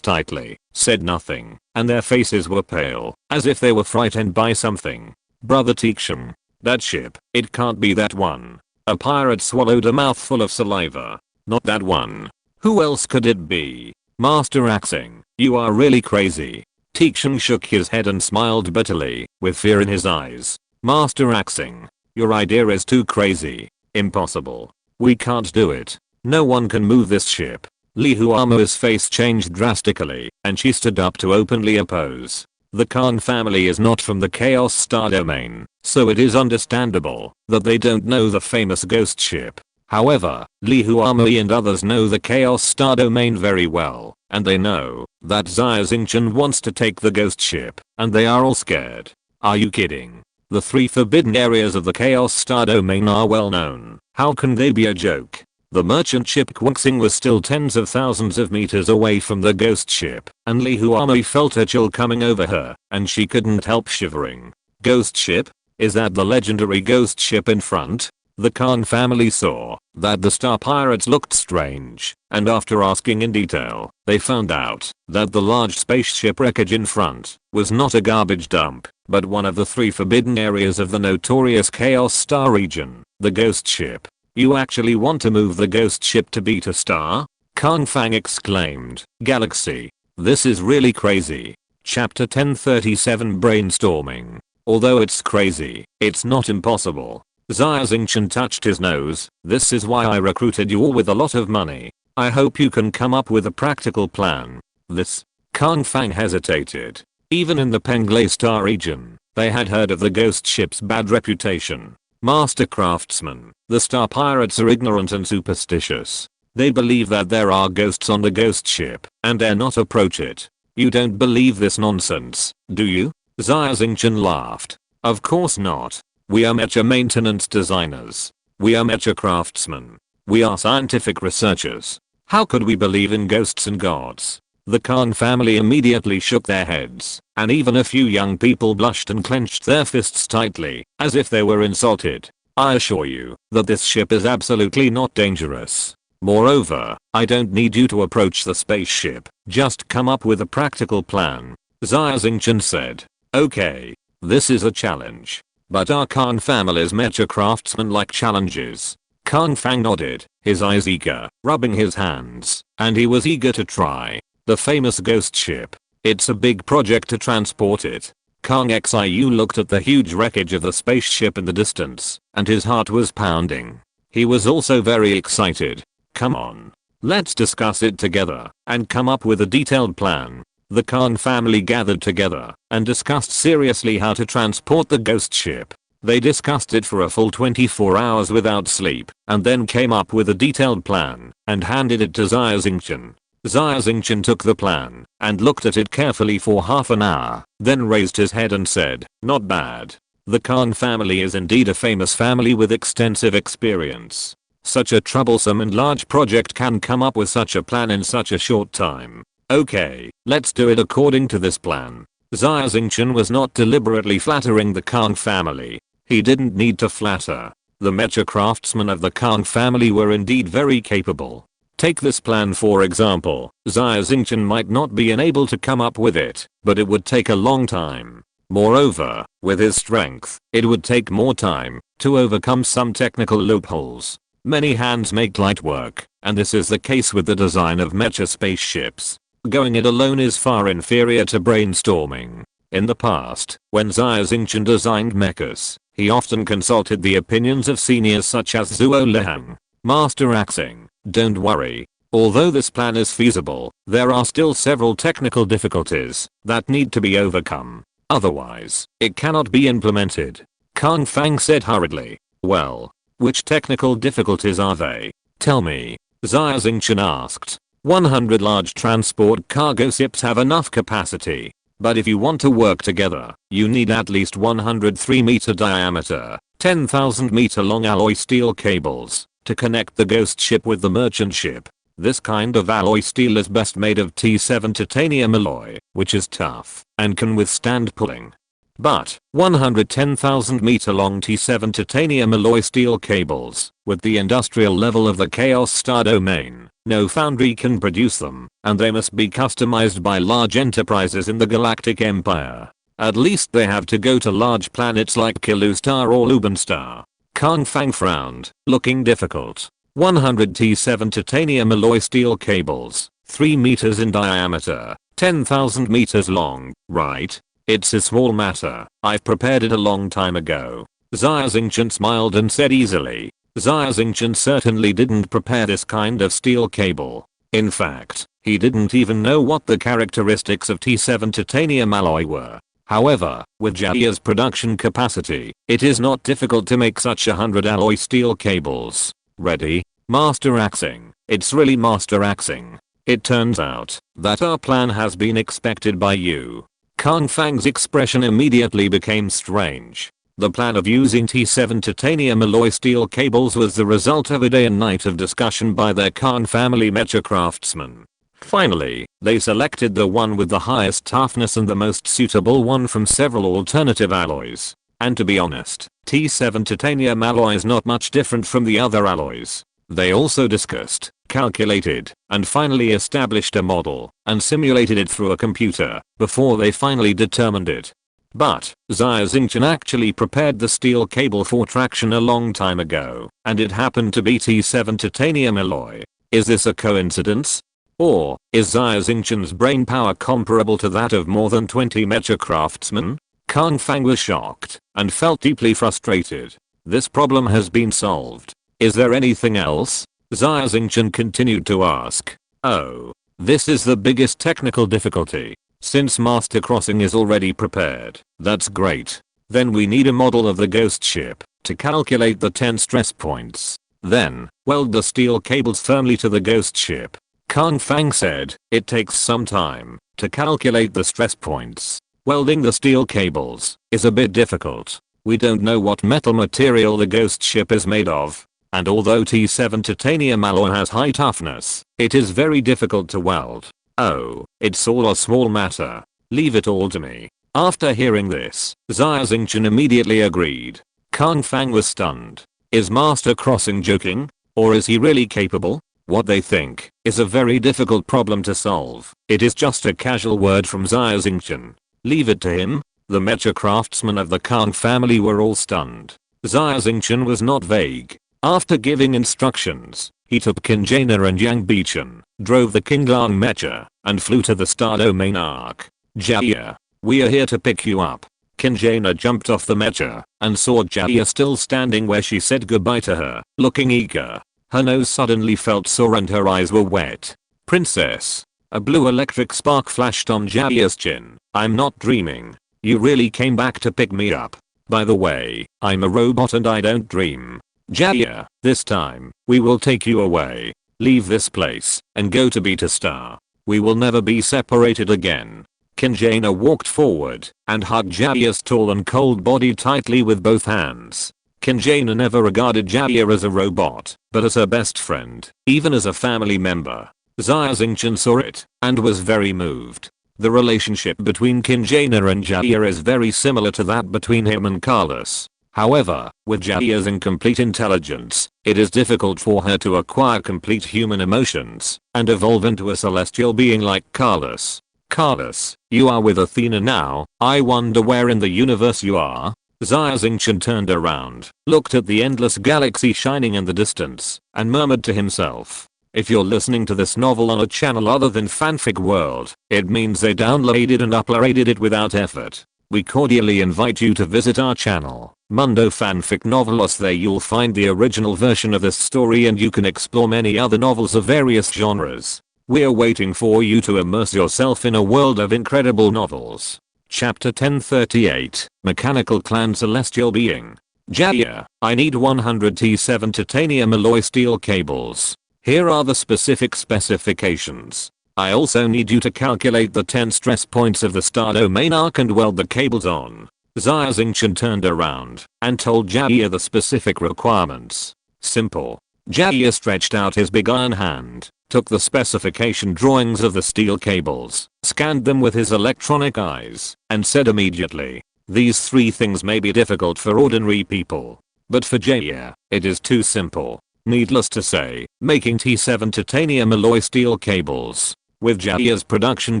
A: tightly, said nothing, and their faces were pale, as if they were frightened by something. Brother Xia, that ship, it can't be that one. A pirate swallowed a mouthful of saliva. Not that one. Who else could it be? Master Xing, you are really crazy. Xia shook his head and smiled bitterly, with fear in his eyes. Master Xing, your idea is too crazy. Impossible. We can't do it. No one can move this ship. Li Huamo's face changed drastically, and she stood up to openly oppose. The Khan family is not from the Chaos Star domain, so it is understandable that they don't know the famous ghost ship. However, Li Huamo and others know the Chaos Star domain very well, and they know that Xia Xingchen wants to take the ghost ship, and they are all scared. Are you kidding? The 3 forbidden areas of the Chaos Star domain are well known. How can they be a joke? The merchant ship Quixing was still tens of thousands of meters away from the ghost ship, and Li Huamo felt a chill coming over her, and she couldn't help shivering. Ghost ship? Is that the legendary ghost ship in front? The Khan family saw that the star pirates looked strange, and after asking in detail, they found out that the large spaceship wreckage in front was not a garbage dump, but one of the 3 forbidden areas of the notorious Chaos Star region, the ghost ship. You actually want to move the ghost ship to beat a star? Kang Fang exclaimed. Galaxy. This is really crazy. Chapter 1037 Brainstorming. Although it's crazy, it's not impossible. Xia Xingchen touched his nose. This is why I recruited you all with a lot of money. I hope you can come up with a practical plan. This. Kang Fang hesitated. Even in the Penglai Star region, they had heard of the ghost ship's bad reputation. Master craftsmen, the star pirates are ignorant and superstitious. They believe that there are ghosts on the ghost ship, and dare not approach it. You don't believe this nonsense, do you? Xia Xingchen laughed. Of course not. We are mecha maintenance designers. We are mecha craftsmen. We are scientific researchers. How could we believe in ghosts and gods? The Khan family immediately shook their heads, and even a few young people blushed and clenched their fists tightly, as if they were insulted. I assure you that this ship is absolutely not dangerous. Moreover, I don't need you to approach the spaceship, just come up with a practical plan. Xia Xingchen said. Okay. This is a challenge. But our Khan family's mecha craftsmen like challenges. Kang Fang nodded, his eyes eager, rubbing his hands, and he was eager to try. The famous ghost ship. It's a big project to transport it. Kang Xiu looked at the huge wreckage of the spaceship in the distance, and his heart was pounding. He was also very excited. Come on. Let's discuss it together, and come up with a detailed plan. The Khan family gathered together, and discussed seriously how to transport the ghost ship. They discussed it for a full 24 hours without sleep, and then came up with a detailed plan, and handed it to Xia Xingchen. Xia Xingchen took the plan, and looked at it carefully for half an hour, then raised his head and said, not bad. The Khan family is indeed a famous family with extensive experience. Such a troublesome and large project can come up with such a plan in such a short time. Okay, let's do it according to this plan. Xia Xingchen was not deliberately flattering the Khan family. He didn't need to flatter. The mecha craftsmen of the Khan family were indeed very capable. Take this plan for example. Xia Xingchen might not be able to come up with it, but it would take a long time. Moreover, with his strength, it would take more time to overcome some technical loopholes. Many hands make light work, and this is the case with the design of mecha spaceships. Going it alone is far inferior to brainstorming. In the past, when Xia Xingchen designed mechas, he often consulted the opinions of seniors such as Zhuo Lihang. Master Xing, don't worry. Although this plan is feasible, there are still several technical difficulties that need to be overcome. Otherwise, it cannot be implemented. Kang Fang said hurriedly. Well, which technical difficulties are they? Tell me. Xia Xingchen asked. 100 large transport cargo ships have enough capacity. But if you want to work together, you need at least 103 meter diameter, 10,000 meter long alloy steel cables to connect the ghost ship with the merchant ship. This kind of alloy steel is best made of T7 titanium alloy, which is tough and can withstand pulling. But 110,000 meter long T7 titanium alloy steel cables, with the industrial level of the Chaos Star domain, no foundry can produce them, and they must be customized by large enterprises in the Galactic Empire. At least they have to go to large planets like Kilu Star or Luban Star. Kang Fang frowned, looking difficult. 100 T7 titanium alloy steel cables, 3 meters in diameter, 10,000 meters long, right? It's a small matter. I've prepared it a long time ago. Xia Xingchen smiled and said easily. Xia Xingchen certainly didn't prepare this kind of steel cable. In fact, he didn't even know what the characteristics of T7 titanium alloy were. However, with Xia's production capacity, it is not difficult to make such 100 alloy steel cables. Ready? Master axing. It's really master axing. It turns out that our plan has been expected by you. Kang Fang's expression immediately became strange. The plan of using T7 titanium alloy steel cables was the result of a day and night of discussion by their Khan family mecha craftsmen. Finally, they selected the one with the highest toughness and the most suitable one from several alternative alloys. And to be honest, T7 titanium alloy is not much different from the other alloys. They also discussed, calculated, and finally established a model, and simulated it through a computer, before they finally determined it. But, Xia Xingchen actually prepared the steel cable for traction a long time ago, and it happened to be T7 titanium alloy. Is this a coincidence? Or, is Xia Xingchen's brain power comparable to that of more than 20 mecha craftsmen? Kang Fang was shocked, and felt deeply frustrated. This problem has been solved. Is there anything else? Xia Xingchen continued to ask. Oh, this is the biggest technical difficulty. Since master crossing is already prepared, that's great. Then we need a model of the ghost ship to calculate the 10 stress points. Then, weld the steel cables firmly to the ghost ship. Kang Fang said, it takes some time to calculate the stress points. Welding the steel cables is a bit difficult. We don't know what metal material the ghost ship is made of. And although T7 titanium alloy has high toughness, it is very difficult to weld. Oh, it's all a small matter. Leave it all to me. After hearing this, Xia Xingchen immediately agreed. Kang Fang was stunned. Is Master Crossing joking? Or is he really capable? What they think is a very difficult problem to solve. It is just a casual word from Xia Xingchen. Leave it to him? The mecha craftsmen of the Kang family were all stunned. Xia Xingchen was not vague. After giving instructions, he took Kinjana and Yang Bichen, drove the Kinglang mecha, and flew to the Star Domain Arc. Xia, we are here to pick you up. Kinjana jumped off the mecha, and saw Xia still standing where she said goodbye to her, looking eager. Her nose suddenly felt sore and her eyes were wet. Princess. A blue electric spark flashed on Xia's chin. I'm not dreaming. You really came back to pick me up. By the way, I'm a robot and I don't dream. Xia, this time, we will take you away. Leave this place, and go to Beta Star. We will never be separated again. Kinjana walked forward, and hugged Xia's tall and cold body tightly with both hands. Kinjana never regarded Xia as a robot, but as her best friend, even as a family member. Xia Xingchen saw it, and was very moved. The relationship between Kinjana and Xia is very similar to that between him and Carlos. However, with Xia's incomplete intelligence, it is difficult for her to acquire complete human emotions and evolve into a celestial being like Carlos. Carlos, you are with Athena now. I wonder where in the universe you are. Xia Xingchen turned around, looked at the endless galaxy shining in the distance, and murmured to himself. If you're listening to this novel on a channel other than Fanfic World, it means they downloaded and uploaded it without effort. We cordially invite you to visit our channel, Mundo Fanfic Novelos. There you'll find the original version of this story and you can explore many other novels of various genres. We're waiting for you to immerse yourself in a world of incredible novels. Chapter 1038, Mechanical Clan Celestial Being. Xia, I need 100 T7 titanium alloy steel cables. Here are the specific specifications. I also need you to calculate the 10 stress points of the Star Domain Arc and weld the cables on. Xia Xingchen turned around and told Xia the specific requirements. Simple. Xia stretched out his big iron hand, took the specification drawings of the steel cables, scanned them with his electronic eyes, and said immediately, These three things may be difficult for ordinary people. But for Xia, it is too simple. Needless to say, making T7 titanium alloy steel cables. With Xia's production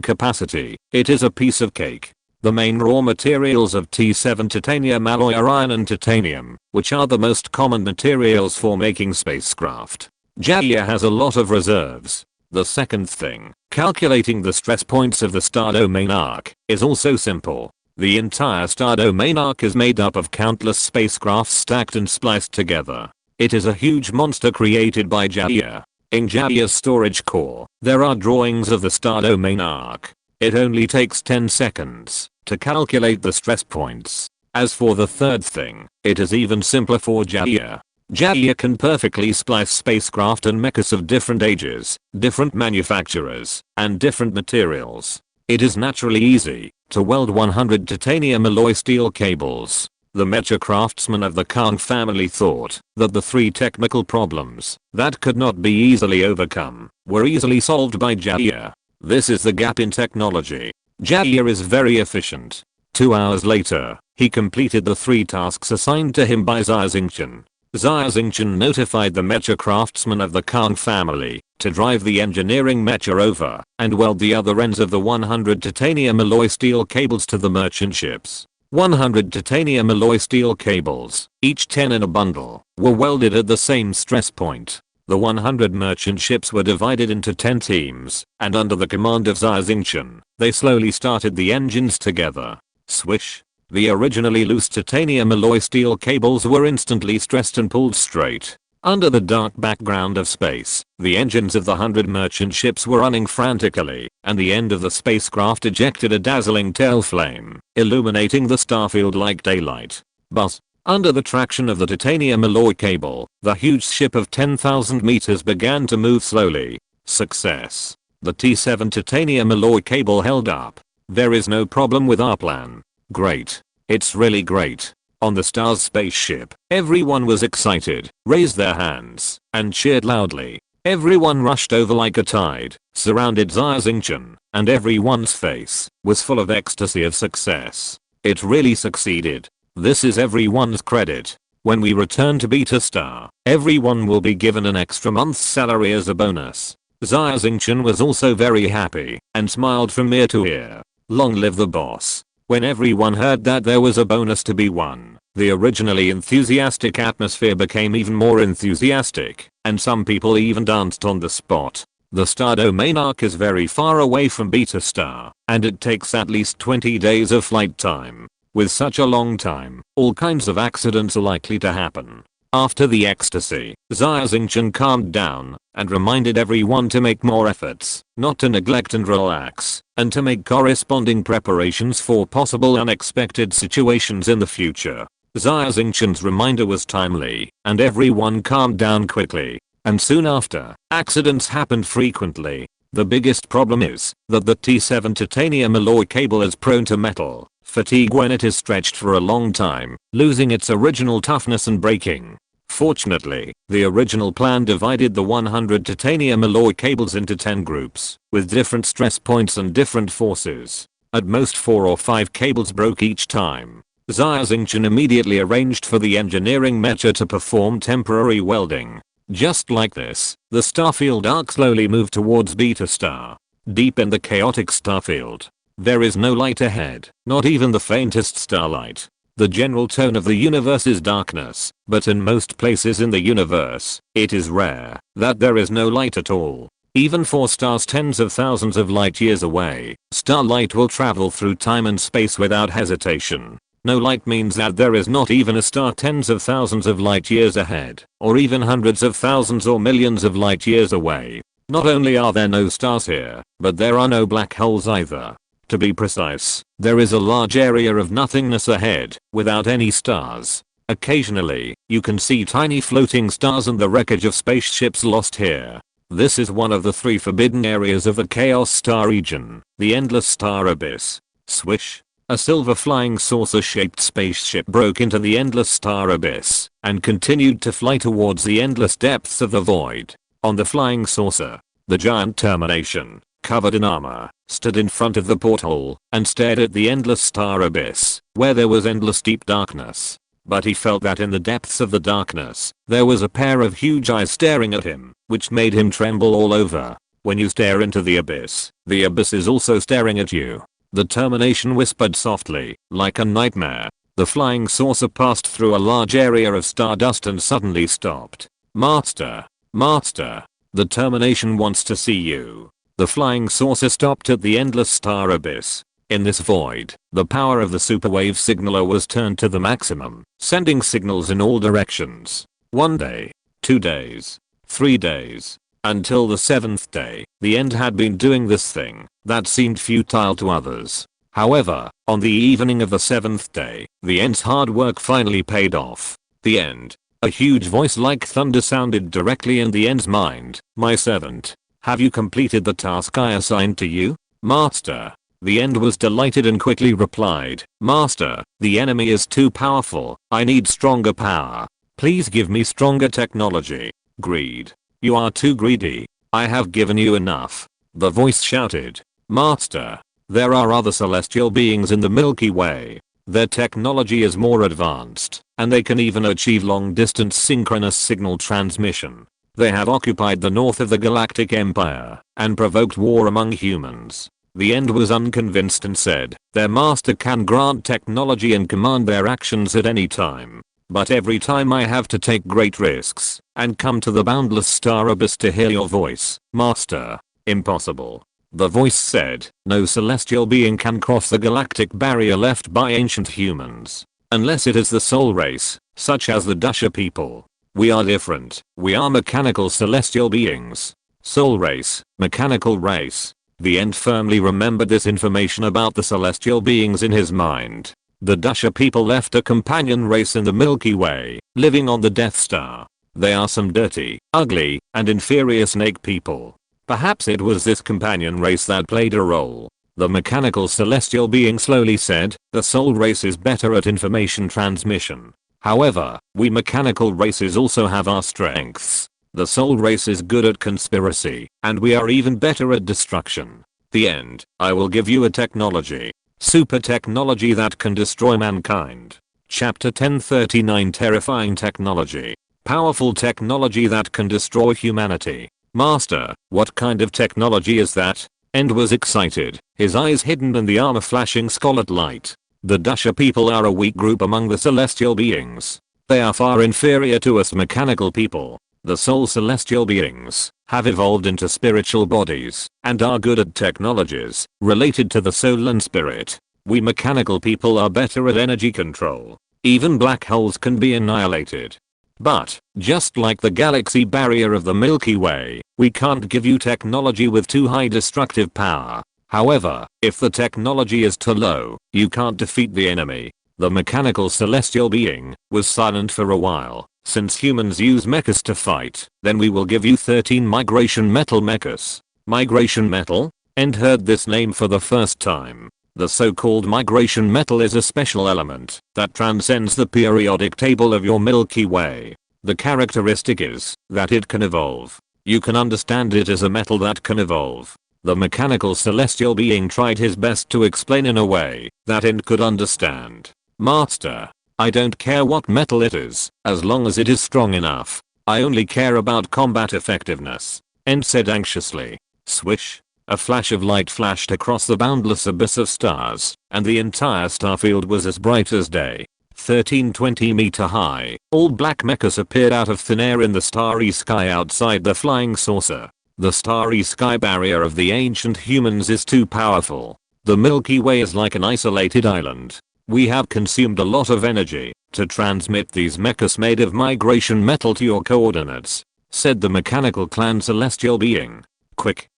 A: capacity, it is a piece of cake. The main raw materials of T7 titanium alloy are iron and titanium, which are the most common materials for making spacecraft. Xia has a lot of reserves. The second thing, calculating the stress points of the star domain arc, is also simple. The entire star domain arc is made up of countless spacecraft stacked and spliced together. It is a huge monster created by Xia. In Xia's storage core, there are drawings of the star domain arc. It only takes 10 seconds to calculate the stress points. As for the third thing, it is even simpler for Xia. Xia can perfectly splice spacecraft and mechas of different ages, different manufacturers, and different materials. It is naturally easy to weld 100 titanium alloy steel cables. The mecha craftsmen of the Kang family thought that the three technical problems that could not be easily overcome were easily solved by Xia. This is the gap in technology. Xia is very efficient. 2 hours later, he completed the 3 tasks assigned to him by Xia Xingchen. Xia Xingchen notified the mecha craftsmen of the Kang family to drive the engineering mecha over and weld the other ends of the 100 titanium alloy steel cables to the merchant ships. 100 titanium alloy steel cables, each 10 in a bundle, were welded at the same stress point. The 100 merchant ships were divided into 10 teams, and under the command of Xia Xingchen, they slowly started the engines together. Swish. The originally loose titanium alloy steel cables were instantly stressed and pulled straight. Under the dark background of space, the engines of the 100 merchant ships were running frantically, and the end of the spacecraft ejected a dazzling tail flame, illuminating the starfield like daylight. But, under the traction of the titanium alloy cable, the huge ship of 10,000 meters began to move slowly. Success. The T7 titanium alloy cable held up. There is no problem with our plan. Great. It's really great. On the star's spaceship, everyone was excited, raised their hands, and cheered loudly. Everyone rushed over like a tide, surrounded Xia Xingchen, and everyone's face was full of ecstasy of success. It really succeeded. This is everyone's credit. When we return to Beta Star, everyone will be given an extra month's salary as a bonus. Xia Xingchen was also very happy, and smiled from ear to ear. Long live the boss. When everyone heard that there was a bonus to be won, the originally enthusiastic atmosphere became even more enthusiastic, and some people even danced on the spot. The star domain arc is very far away from Beta Star, and it takes at least 20 days of flight time. With such a long time, all kinds of accidents are likely to happen. After the ecstasy, Xia Xingchen calmed down and reminded everyone to make more efforts, not to neglect and relax, and to make corresponding preparations for possible unexpected situations in the future. Xia Xingchen's reminder was timely, and everyone calmed down quickly. And soon after, accidents happened frequently. The biggest problem is that the T7 titanium alloy cable is prone to metal fatigue when it is stretched for a long time, losing its original toughness and breaking. Fortunately, the original plan divided the 100 titanium alloy cables into 10 groups, with different stress points and different forces. At most 4 or 5 cables broke each time. Xia Xingchen immediately arranged for the engineering mecha to perform temporary welding. Just like this, the starfield arc slowly moved towards Beta Star. Deep in the chaotic starfield, there is no light ahead, not even the faintest starlight. The general tone of the universe is darkness, but in most places in the universe, it is rare that there is no light at all. Even for stars tens of thousands of light years away, starlight will travel through time and space without hesitation. No light means that there is not even a star tens of thousands of light years ahead, or even hundreds of thousands or millions of light years away. Not only are there no stars here, but there are no black holes either. To be precise, there is a large area of nothingness ahead, without any stars. Occasionally, you can see tiny floating stars and the wreckage of spaceships lost here. This is one of the 3 forbidden areas of the Chaos Star region, the Endless Star Abyss. Swish. A silver flying saucer-shaped spaceship broke into the Endless Star Abyss, and continued to fly towards the endless depths of the void. On the flying saucer, the giant Termination, covered in armor, stood in front of the porthole, and stared at the endless star abyss, where there was endless deep darkness. But he felt that in the depths of the darkness, there was a pair of huge eyes staring at him, which made him tremble all over. When you stare into the abyss is also staring at you. The termination whispered softly, like a nightmare. The flying saucer passed through a large area of stardust and suddenly stopped. Master, Master, the termination wants to see you. The flying saucer stopped at the endless star abyss. In this void, the power of the superwave signaler was turned to the maximum, sending signals in all directions. 1 day, 2 days, 3 days. Until the 7th day, the end had been doing this thing that seemed futile to others. However, on the evening of the 7th day, the end's hard work finally paid off. The end. A huge voice like thunder sounded directly in the end's mind. My servant, have you completed the task I assigned to you? Master. The end was delighted and quickly replied, Master, the enemy is too powerful. I need stronger power. Please give me stronger technology. Greed. You are too greedy. I have given you enough. The voice shouted. Master, there are other celestial beings in the Milky Way. Their technology is more advanced, and they can even achieve long-distance synchronous signal transmission. They have occupied the north of the Galactic Empire, and provoked war among humans. The end was unconvinced and said, their master can grant technology and command their actions at any time. But every time I have to take great risks, and come to the boundless star abyss to hear your voice, Master. Impossible. The voice said, no celestial being can cross the galactic barrier left by ancient humans. Unless it is the soul race, such as the Dusha people. We are different. We are mechanical celestial beings. Soul race, mechanical race. The end firmly remembered this information about the celestial beings in his mind. The Dusha people left a companion race in the Milky Way, living on the Death Star. They are some dirty, ugly, and inferior snake people. Perhaps it was this companion race that played a role. The mechanical celestial being slowly said, the soul race is better at information transmission. However, we mechanical races also have our strengths. The soul race is good at conspiracy, and we are even better at destruction. The end. I will give you a technology. Super technology that can destroy mankind. Chapter 1039 Terrifying Technology. Powerful technology that can destroy humanity. Master, what kind of technology is that? End was excited, his eyes hidden in the armor flashing scarlet light. The Dusha people are a weak group among the celestial beings. They are far inferior to us mechanical people. The soul celestial beings have evolved into spiritual bodies and are good at technologies related to the soul and spirit. We mechanical people are better at energy control. Even black holes can be annihilated. But, just like the galaxy barrier of the Milky Way, we can't give you technology with too high destructive power. However, if the technology is too low, you can't defeat the enemy. The mechanical celestial being was silent for a while. Since humans use mechas to fight, then we will give you 13 migration metal mechas. Migration metal? End heard this name for the first time. The so-called migration metal is a special element that transcends the periodic table of your Milky Way. The characteristic is that it can evolve. You can understand it as a metal that can evolve. The mechanical celestial being tried his best to explain in a way that End could understand. Master, I don't care what metal it is, as long as it is strong enough. I only care about combat effectiveness. End said anxiously. Swish. A flash of light flashed across the boundless abyss of stars, and the entire starfield was as bright as day. 1320 meter high, all black mechas appeared out of thin air in the starry sky outside the flying saucer. The starry sky barrier of the ancient humans is too powerful. The Milky Way is like an isolated island. We have consumed a lot of energy to transmit these mechas made of migration metal to your coordinates, said the mechanical clan celestial being. Quick.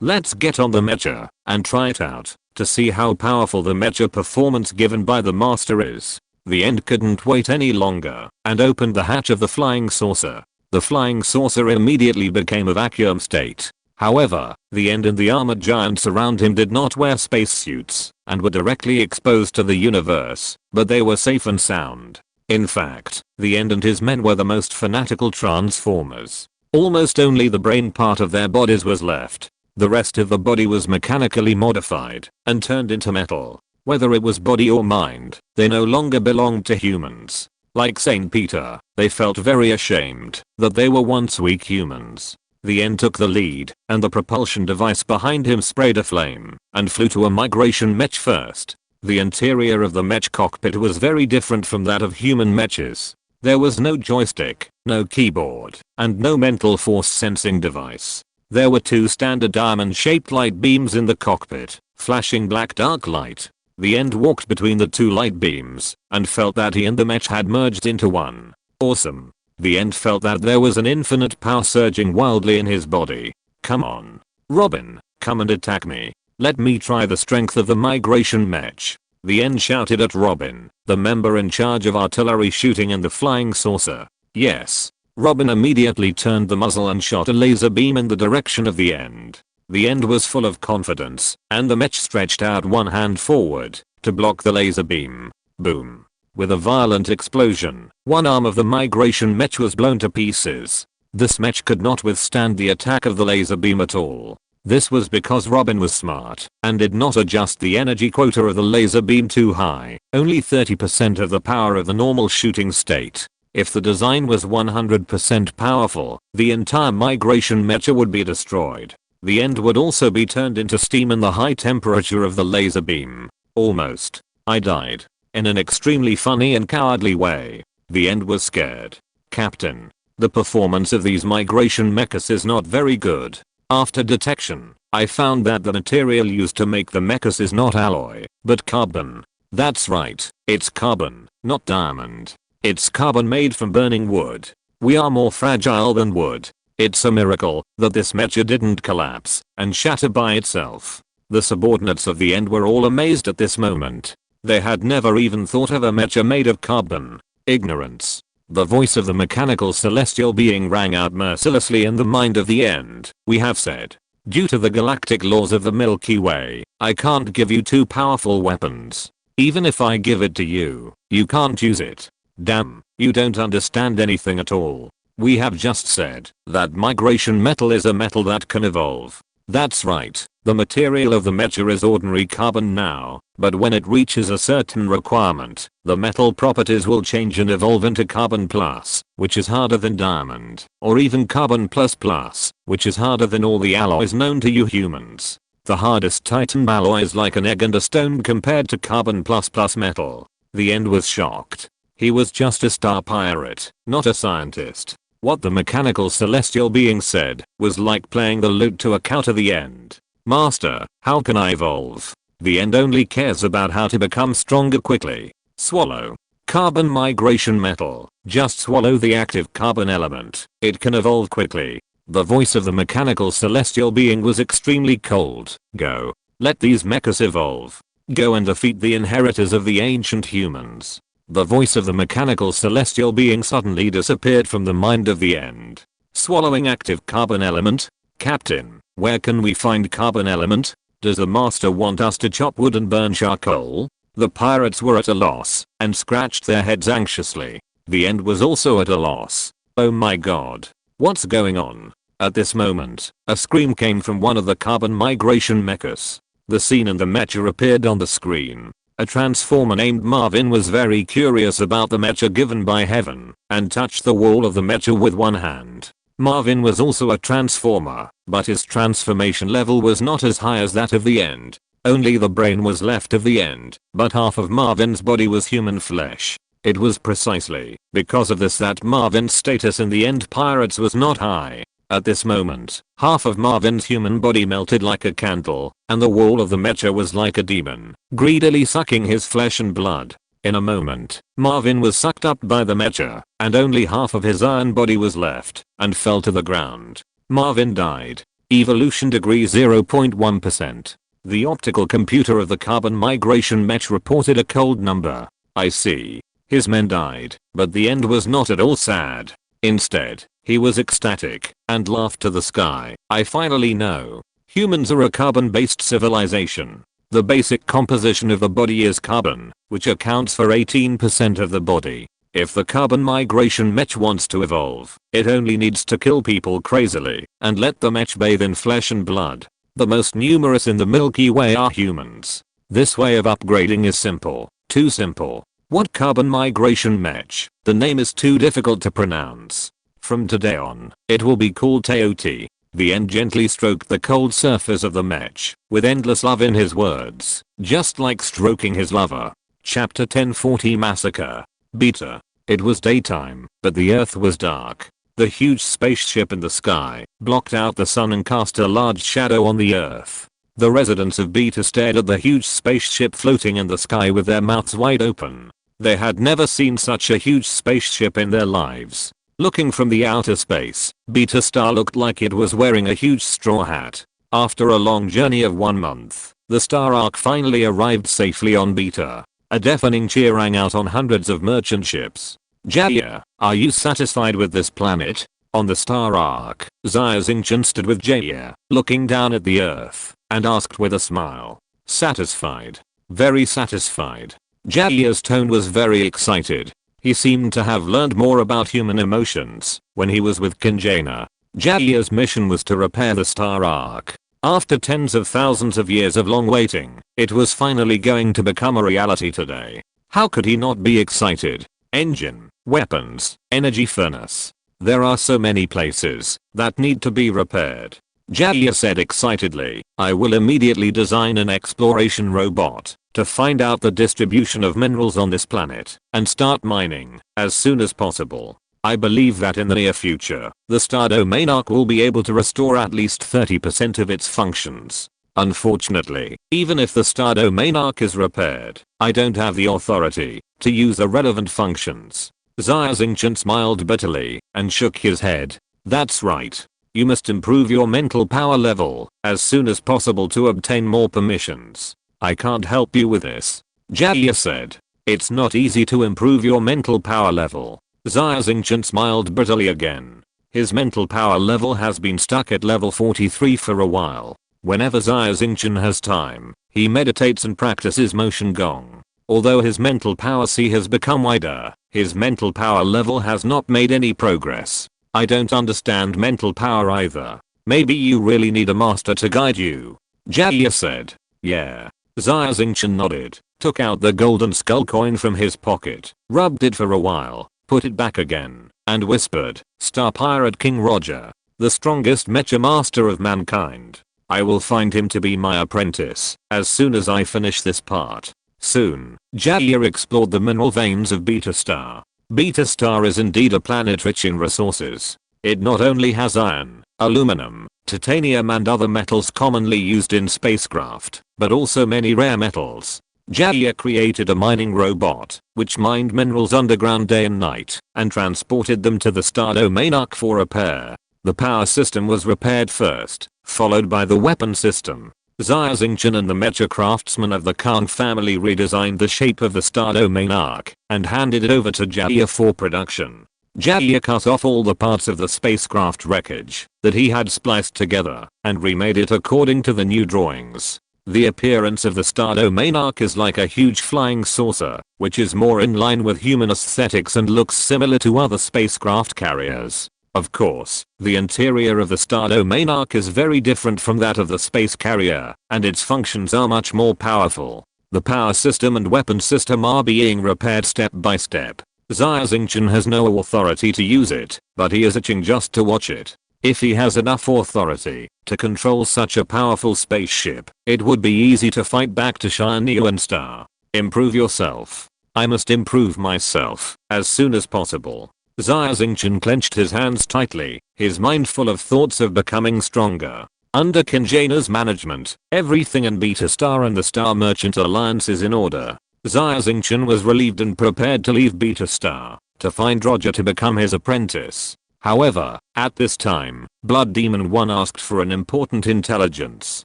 A: Let's get on the mecha and try it out to see how powerful the mecha performance given by the master is. The End couldn't wait any longer and opened the hatch of the flying saucer. The flying saucer immediately became a vacuum state. However, the End and the armored giants around him did not wear spacesuits and were directly exposed to the universe, but they were safe and sound. In fact, the End and his men were the most fanatical transformers. Almost only the brain part of their bodies was left. The rest of the body was mechanically modified and turned into metal. Whether it was body or mind, they no longer belonged to humans. Like Saint Peter, they felt very ashamed that they were once weak humans. The End took the lead, and the propulsion device behind him sprayed a flame and flew to a migration mech first. The interior of the mech cockpit was very different from that of human mechas. There was no joystick, no keyboard, and no mental force sensing device. There were two standard diamond-shaped light beams in the cockpit, flashing black dark light. The End walked between the two light beams and felt that he and the mech had merged into one. Awesome. The End felt that there was an infinite power surging wildly in his body. Come on. Robin, come and attack me. Let me try the strength of the migration mech. The End shouted at Robin, the member in charge of artillery shooting in the flying saucer. Yes. Robin immediately turned the muzzle and shot a laser beam in the direction of the End. The End was full of confidence, and the mech stretched out one hand forward to block the laser beam. Boom. With a violent explosion, one arm of the migration mech was blown to pieces. This mech could not withstand the attack of the laser beam at all. This was because Robin was smart and did not adjust the energy quota of the laser beam too high, only 30% of the power of the normal shooting state. If the design was 100% powerful, the entire migration mecha would be destroyed. The End would also be turned into steam in the high temperature of the laser beam. Almost. I died. In an extremely funny and cowardly way. The End was scared. Captain, the performance of these migration mechas is not very good. After detection, I found that the material used to make the mechas is not alloy, but carbon. That's right, it's carbon, not diamond. It's carbon made from burning wood. We are more fragile than wood. It's a miracle that this mecha didn't collapse and shatter by itself. The subordinates of the End were all amazed at this moment. They had never even thought of a mecha made of carbon. Ignorance. The voice of the mechanical celestial being rang out mercilessly in the mind of the End. We have said, due to the galactic laws of the Milky Way, I can't give you two powerful weapons. Even if I give it to you, you can't use it. Damn, you don't understand anything at all. We have just said that migration metal is a metal that can evolve. That's right, the material of the mecha is ordinary carbon now, but when it reaches a certain requirement, the metal properties will change and evolve into carbon plus, which is harder than diamond, or even carbon plus plus, which is harder than all the alloys known to you humans. The hardest titan alloy is like an egg and a stone compared to carbon plus plus metal. The End was shocked. He was just a star pirate, not a scientist. What the mechanical celestial being said was like playing the lute to a cow to the End. Master, how can I evolve? The End only cares about how to become stronger quickly. Swallow. Carbon migration metal. Just swallow the active carbon element. It can evolve quickly. The voice of the mechanical celestial being was extremely cold. Go. Let these mechas evolve. Go and defeat the inheritors of the ancient humans. The voice of the mechanical celestial being suddenly disappeared from the mind of the End. Swallowing active carbon element? Captain, where can we find carbon element? Does the master want us to chop wood and burn charcoal? The pirates were at a loss and scratched their heads anxiously. The End was also at a loss. Oh my god. What's going on? At this moment, a scream came from one of the carbon migration mechas. The scene in the mecha appeared on the screen. A transformer named Marvin was very curious about the mecha given by heaven and touched the wall of the mecha with one hand. Marvin was also a transformer, but his transformation level was not as high as that of the End. Only the brain was left of the End, but half of Marvin's body was human flesh. It was precisely because of this that Marvin's status in the End Pirates was not high. At this moment, half of Marvin's human body melted like a candle, and the wall of the mecha was like a demon, greedily sucking his flesh and blood. In a moment, Marvin was sucked up by the mecha, and only half of his iron body was left, and fell to the ground. Marvin died. Evolution degree 0.1%. The optical computer of the carbon migration mech reported a cold number. I see. His men died, but the End was not at all sad. Instead, he was ecstatic and laughed to the sky. I finally know. Humans are a carbon-based civilization. The basic composition of the body is carbon, which accounts for 18% of the body. If the carbon migration mech wants to evolve, it only needs to kill people crazily and let the mech bathe in flesh and blood. The most numerous in the Milky Way are humans. This way of upgrading is simple. Too simple. What carbon migration mech? The name is too difficult to pronounce. From today on, it will be called Teoti. The end gently stroked the cold surface of the mech, with endless love in his words, just like stroking his lover. Chapter 1040 Massacre. Beta. It was daytime, but the earth was dark. The huge spaceship in the sky blocked out the sun and cast a large shadow on the earth. The residents of Beta stared at the huge spaceship floating in the sky with their mouths wide open. They had never seen such a huge spaceship in their lives. Looking from the outer space, Beta Star looked like it was wearing a huge straw hat. After a long journey of 1 month, the Star Ark finally arrived safely on Beta. A deafening cheer rang out on hundreds of merchant ships. Xia, are you satisfied with this planet? On the Star Ark, Xia Xingchen stood with Xia, looking down at the earth, and asked with a smile. Satisfied. Very satisfied. Xia's tone was very excited. He seemed to have learned more about human emotions when he was with Kinjana. Xia's mission was to repair the Star Ark. After tens of thousands of years of long waiting, it was finally going to become a reality today. How could he not be excited? Engine, weapons, energy furnace. There are so many places that need to be repaired. Xia said excitedly, I will immediately design an exploration robot to find out the distribution of minerals on this planet and start mining as soon as possible. I believe that in the near future, the Star Domain Arc will be able to restore at least 30% of its functions. Unfortunately, even if the Star Domain Arc is repaired, I don't have the authority to use the relevant functions. Xia Xingchen smiled bitterly and shook his head. That's right. You must improve your mental power level as soon as possible to obtain more permissions. I can't help you with this. Xia said. It's not easy to improve your mental power level. Xia Xingchen smiled bitterly again. His mental power level has been stuck at level 43 for a while. Whenever Xia Xingchen has time, he meditates and practices motion gong. Although his mental power C has become wider, his mental power level has not made any progress. I don't understand mental power either. Maybe you really need a master to guide you. Xia said. Yeah. Xia Xingchen nodded, took out the golden skull coin from his pocket, rubbed it for a while, put it back again, and whispered, Star Pirate King Roger, the strongest mecha master of mankind. I will find him to be my apprentice as soon as I finish this part. Soon, Xia explored the mineral veins of Beta Star. Beta Star is indeed a planet rich in resources. It not only has iron, aluminum, titanium and other metals commonly used in spacecraft, but also many rare metals. Xia created a mining robot, which mined minerals underground day and night, and transported them to the Star Domain Arc for repair. The power system was repaired first, followed by the weapon system. Xia Xingchen and the mecha craftsmen of the Kang family redesigned the shape of the Star Domain Arc and handed it over to Xia for production. Xia cut off all the parts of the spacecraft wreckage that he had spliced together and remade it according to the new drawings. The appearance of the Star Domain Arc is like a huge flying saucer, which is more in line with human aesthetics and looks similar to other spacecraft carriers. Of course, the interior of the Star Domain Arc is very different from that of the space carrier, and its functions are much more powerful. The power system and weapon system are being repaired step by step. Xia Xingchen has no authority to use it, but he is itching just to watch it. If he has enough authority to control such a powerful spaceship, it would be easy to fight back to Shiniu and Star. Improve yourself. I must improve myself as soon as possible. Xia Xingchen clenched his hands tightly, his mind full of thoughts of becoming stronger. Under Kinjana's management, everything in Beta Star and the Star Merchant Alliance is in order. Xia Xingchen was relieved and prepared to leave Beta Star to find Roger to become his apprentice. However, at this time, Blood Demon 1 asked for an important intelligence.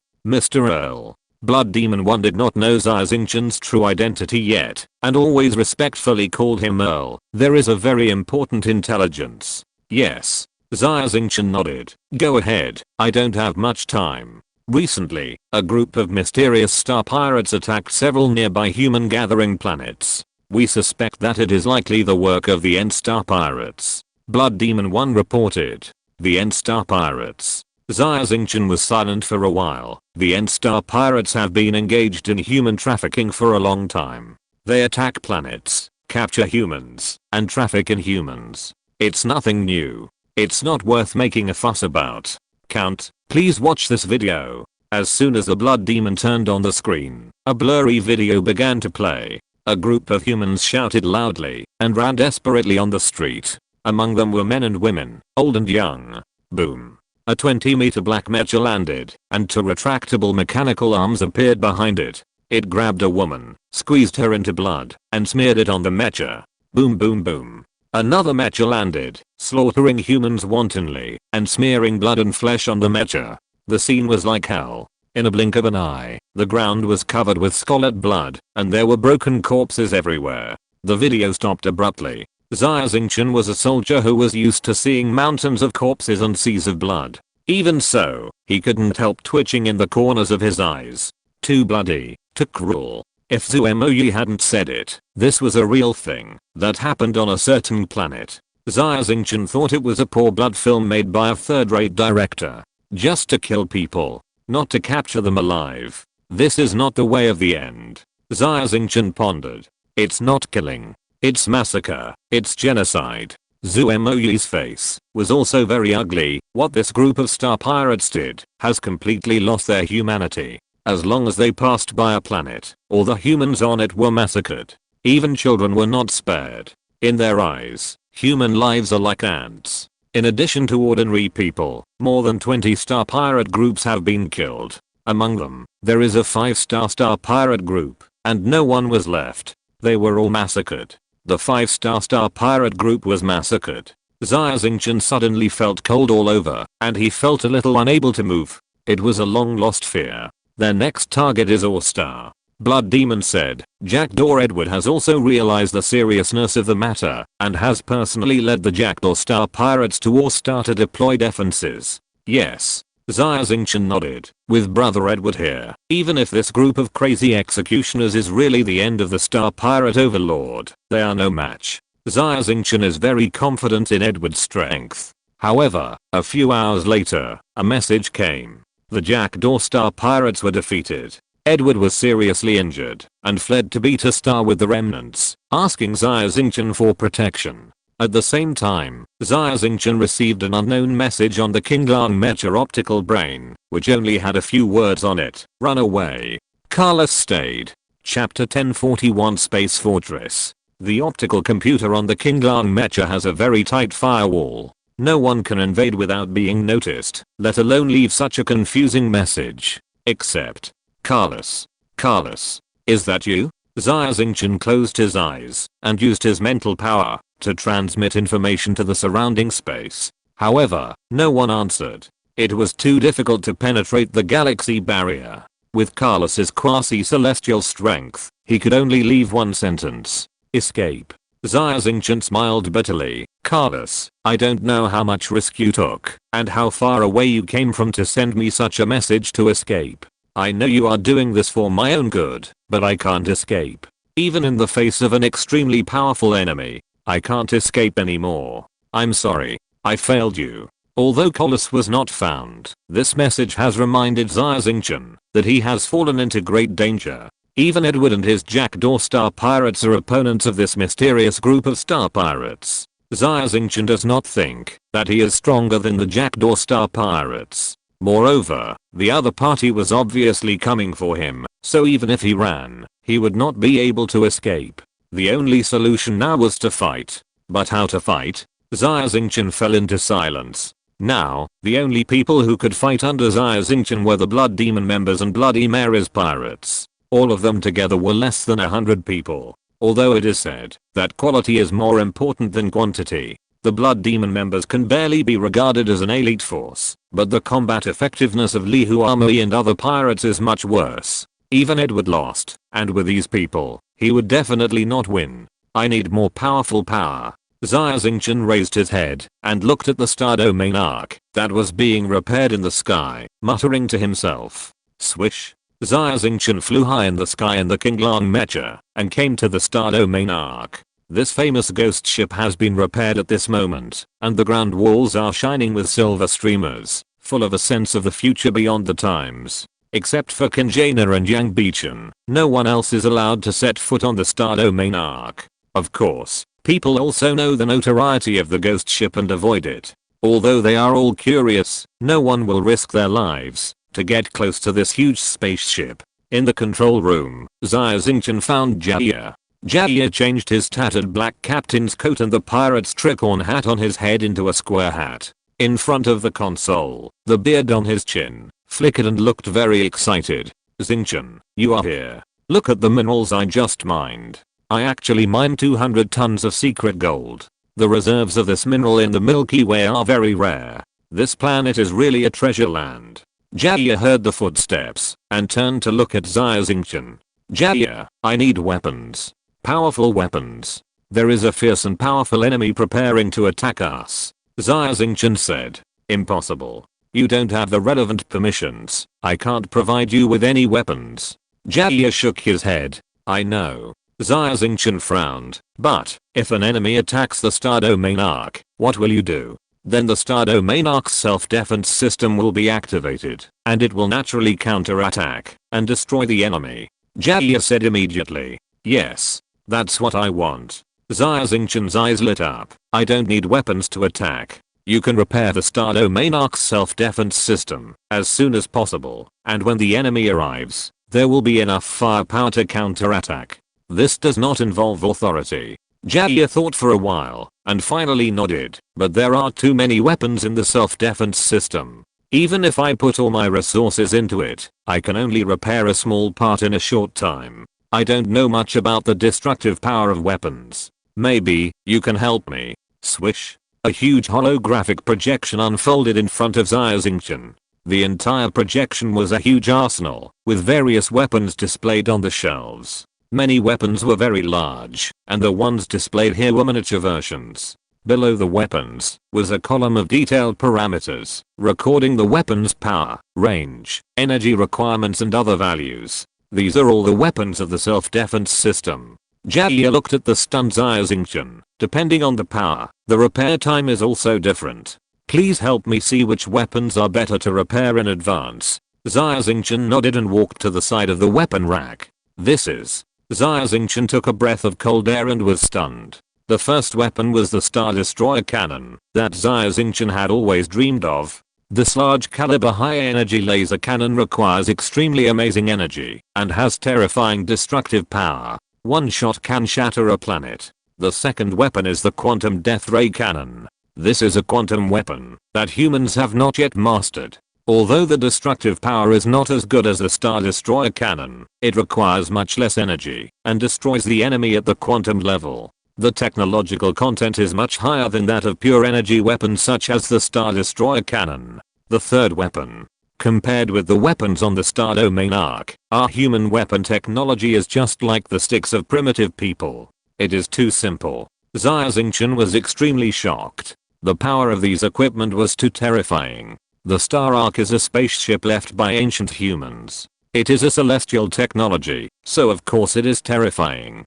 A: Mr. Earl. Blood Demon 1 did not know Xia Xingchen's true identity yet, and always respectfully called him Earl. There is a very important intelligence. Yes. Xia Xingchen nodded. Go ahead, I don't have much time. Recently, a group of mysterious star pirates attacked several nearby human gathering planets. We suspect that it is likely the work of the End Star Pirates. Blood Demon 1 reported. The End Star Pirates. Xia Xingchen was silent for a while. The N-Star pirates have been engaged in human trafficking for a long time. They attack planets, capture humans, and traffic in humans. It's nothing new. It's not worth making a fuss about. Count, please watch this video. As soon as the blood demon turned on the screen, a blurry video began to play. A group of humans shouted loudly and ran desperately on the street. Among them were men and women, old and young. Boom. A 20-meter black mecha landed, and two retractable mechanical arms appeared behind it. It grabbed a woman, squeezed her into blood, and smeared it on the mecha. Boom boom boom. Another mecha landed, slaughtering humans wantonly, and smearing blood and flesh on the mecha. The scene was like hell. In a blink of an eye, the ground was covered with scarlet blood, and there were broken corpses everywhere. The video stopped abruptly. Xia Xingchen was a soldier who was used to seeing mountains of corpses and seas of blood. Even so, he couldn't help twitching in the corners of his eyes. Too bloody, too cruel. If Zhu Moyi hadn't said it, this was a real thing that happened on a certain planet. Xia Xingchen thought it was a poor blood film made by a third-rate director. Just to kill people, not to capture them alive. This is not the way of the end. Xia Xingchen pondered. It's not killing. It's massacre. It's genocide. Zhu Moyi's face was also very ugly. What this group of star pirates did has completely lost their humanity. As long as they passed by a planet, all the humans on it were massacred. Even children were not spared. In their eyes, human lives are like ants. In addition to ordinary people, more than 20 star pirate groups have been killed. Among them, there is a 5-star pirate group, and no one was left. They were all massacred. The 5-star pirate group was massacred. Xia Xingchen suddenly felt cold all over, and he felt a little unable to move. It was a long lost fear. Their next target is All-Star. Blood Demon said. Jackdaw Edward has also realized the seriousness of the matter, and has personally led the Jackdaw Star Pirates to All-Star to deploy defenses. Yes. Xia Xingchen nodded. With Brother Edward here, even if this group of crazy executioners is really the end of the Star Pirate Overlord, they are no match. Xia Xingchen is very confident in Edward's strength. However, a few hours later, a message came. The Jackdaw Star Pirates were defeated. Edward was seriously injured, and fled to Beta Star with the remnants, asking Xia Xingchen for protection. At the same time, Xia Xingchen received an unknown message on the Kinglang Mecha optical brain, which only had a few words on it. Run away. Carlos stayed. Chapter 1041 Space Fortress. The optical computer on the Kinglang Mecha has a very tight firewall. No one can invade without being noticed, let alone leave such a confusing message. Except Carlos. Carlos. Is that you? Xia Xingchen closed his eyes and used his mental power to transmit information to the surrounding space. However, no one answered. It was too difficult to penetrate the galaxy barrier. With Carlos's quasi-celestial strength, he could only leave one sentence. Escape. Xia Xingchen smiled bitterly. Carlos, I don't know how much risk you took, and how far away you came from to send me such a message to escape. I know you are doing this for my own good, but I can't escape. Even in the face of an extremely powerful enemy, I can't escape anymore. I'm sorry. I failed you. Although Carlos was not found, this message has reminded Xia Xingchen that he has fallen into great danger. Even Edward and his Jackdaw Star Pirates are opponents of this mysterious group of Star Pirates. Xia Xingchen does not think that he is stronger than the Jackdaw Star Pirates. Moreover, the other party was obviously coming for him, so even if he ran, he would not be able to escape. The only solution now was to fight. But how to fight? Xia Xingchen fell into silence. Now, the only people who could fight under Xia Xingchen were the Blood Demon members and Bloody Mary's pirates. All of them together were less than 100 people. Although it is said that quality is more important than quantity, the Blood Demon members can barely be regarded as an elite force, but the combat effectiveness of Li Huamui and other pirates is much worse. Even Edward lost, and with these people, he would definitely not win. I need more powerful power. Xia Xingchen raised his head and looked at the star domain arc that was being repaired in the sky, muttering to himself. Swish. Xia Xingchen flew high in the sky in the Kinglang Mecha and came to the star domain arc. This famous ghost ship has been repaired at this moment, and the ground walls are shining with silver streamers. full of a sense of the future beyond the times. Except for Kinjana and Yang Bichen, no one else is allowed to set foot on the Star Domain Arc. Of course, people also know the notoriety of the ghost ship and avoid it. Although they are all curious, no one will risk their lives to get close to this huge spaceship. In the control room, Xia Xingchen found Jia. Jia changed his tattered black captain's coat and the pirate's tricorn hat on his head into a square hat. In front of the console, the beard on his chin flickered and looked very excited. Xingchen, you are here. Look at the minerals I just mined. I actually mined 200 tons of secret gold. The reserves of this mineral in the Milky Way are very rare. This planet is really a treasure land. Jia heard the footsteps and turned to look at Xia Xingchen. Jia, I need weapons. Powerful weapons. There is a fierce and powerful enemy preparing to attack us. Xia Xingchen said. Impossible. You don't have the relevant permissions. I can't provide you with any weapons. Jia shook his head. I know. Xia Xingchen frowned. But, if an enemy attacks the Star Domain Arc, what will you do? Then the Star Domain Arc's self-defense system will be activated, and it will naturally counterattack and destroy the enemy. Jia said immediately. Yes. That's what I want. Xia Xingchen's eyes lit up. I don't need weapons to attack. You can repair the Star Domain Arc's self-defense system as soon as possible, and when the enemy arrives, there will be enough firepower to counterattack. This does not involve authority. Jia thought for a while, and finally nodded, but there are too many weapons in the self-defense system. Even if I put all my resources into it, I can only repair a small part in a short time. I don't know much about the destructive power of weapons. Maybe, you can help me. Swish. A huge holographic projection unfolded in front of Xia Xingchen. The entire projection was a huge arsenal, with various weapons displayed on the shelves. Many weapons were very large, and the ones displayed here were miniature versions. Below the weapons was a column of detailed parameters, recording the weapon's power, range, energy requirements and other values. These are all the weapons of the self-defense system. Jia looked at the stunned Xia Xingchen. Depending on the power, the repair time is also different. Please help me see which weapons are better to repair in advance. Xia Xingchen nodded and walked to the side of the weapon rack. This is. Xia Xingchen took a breath of cold air and was stunned. The first weapon was the Star Destroyer cannon that Xia Xingchen had always dreamed of. This large caliber high energy laser cannon requires extremely amazing energy and has terrifying destructive power. One shot can shatter a planet. The second weapon is the quantum death ray cannon. This is a quantum weapon that humans have not yet mastered. Although the destructive power is not as good as the Star Destroyer cannon, it requires much less energy and destroys the enemy at the quantum level. The technological content is much higher than that of pure energy weapons such as the Star Destroyer cannon. The third weapon. Compared with the weapons on the Star Domain Arc, our human weapon technology is just like the sticks of primitive people. It is too simple. Xia Xingchen was extremely shocked. The power of these equipment was too terrifying. The Star Arc is a spaceship left by ancient humans. It is a celestial technology, so of course it is terrifying.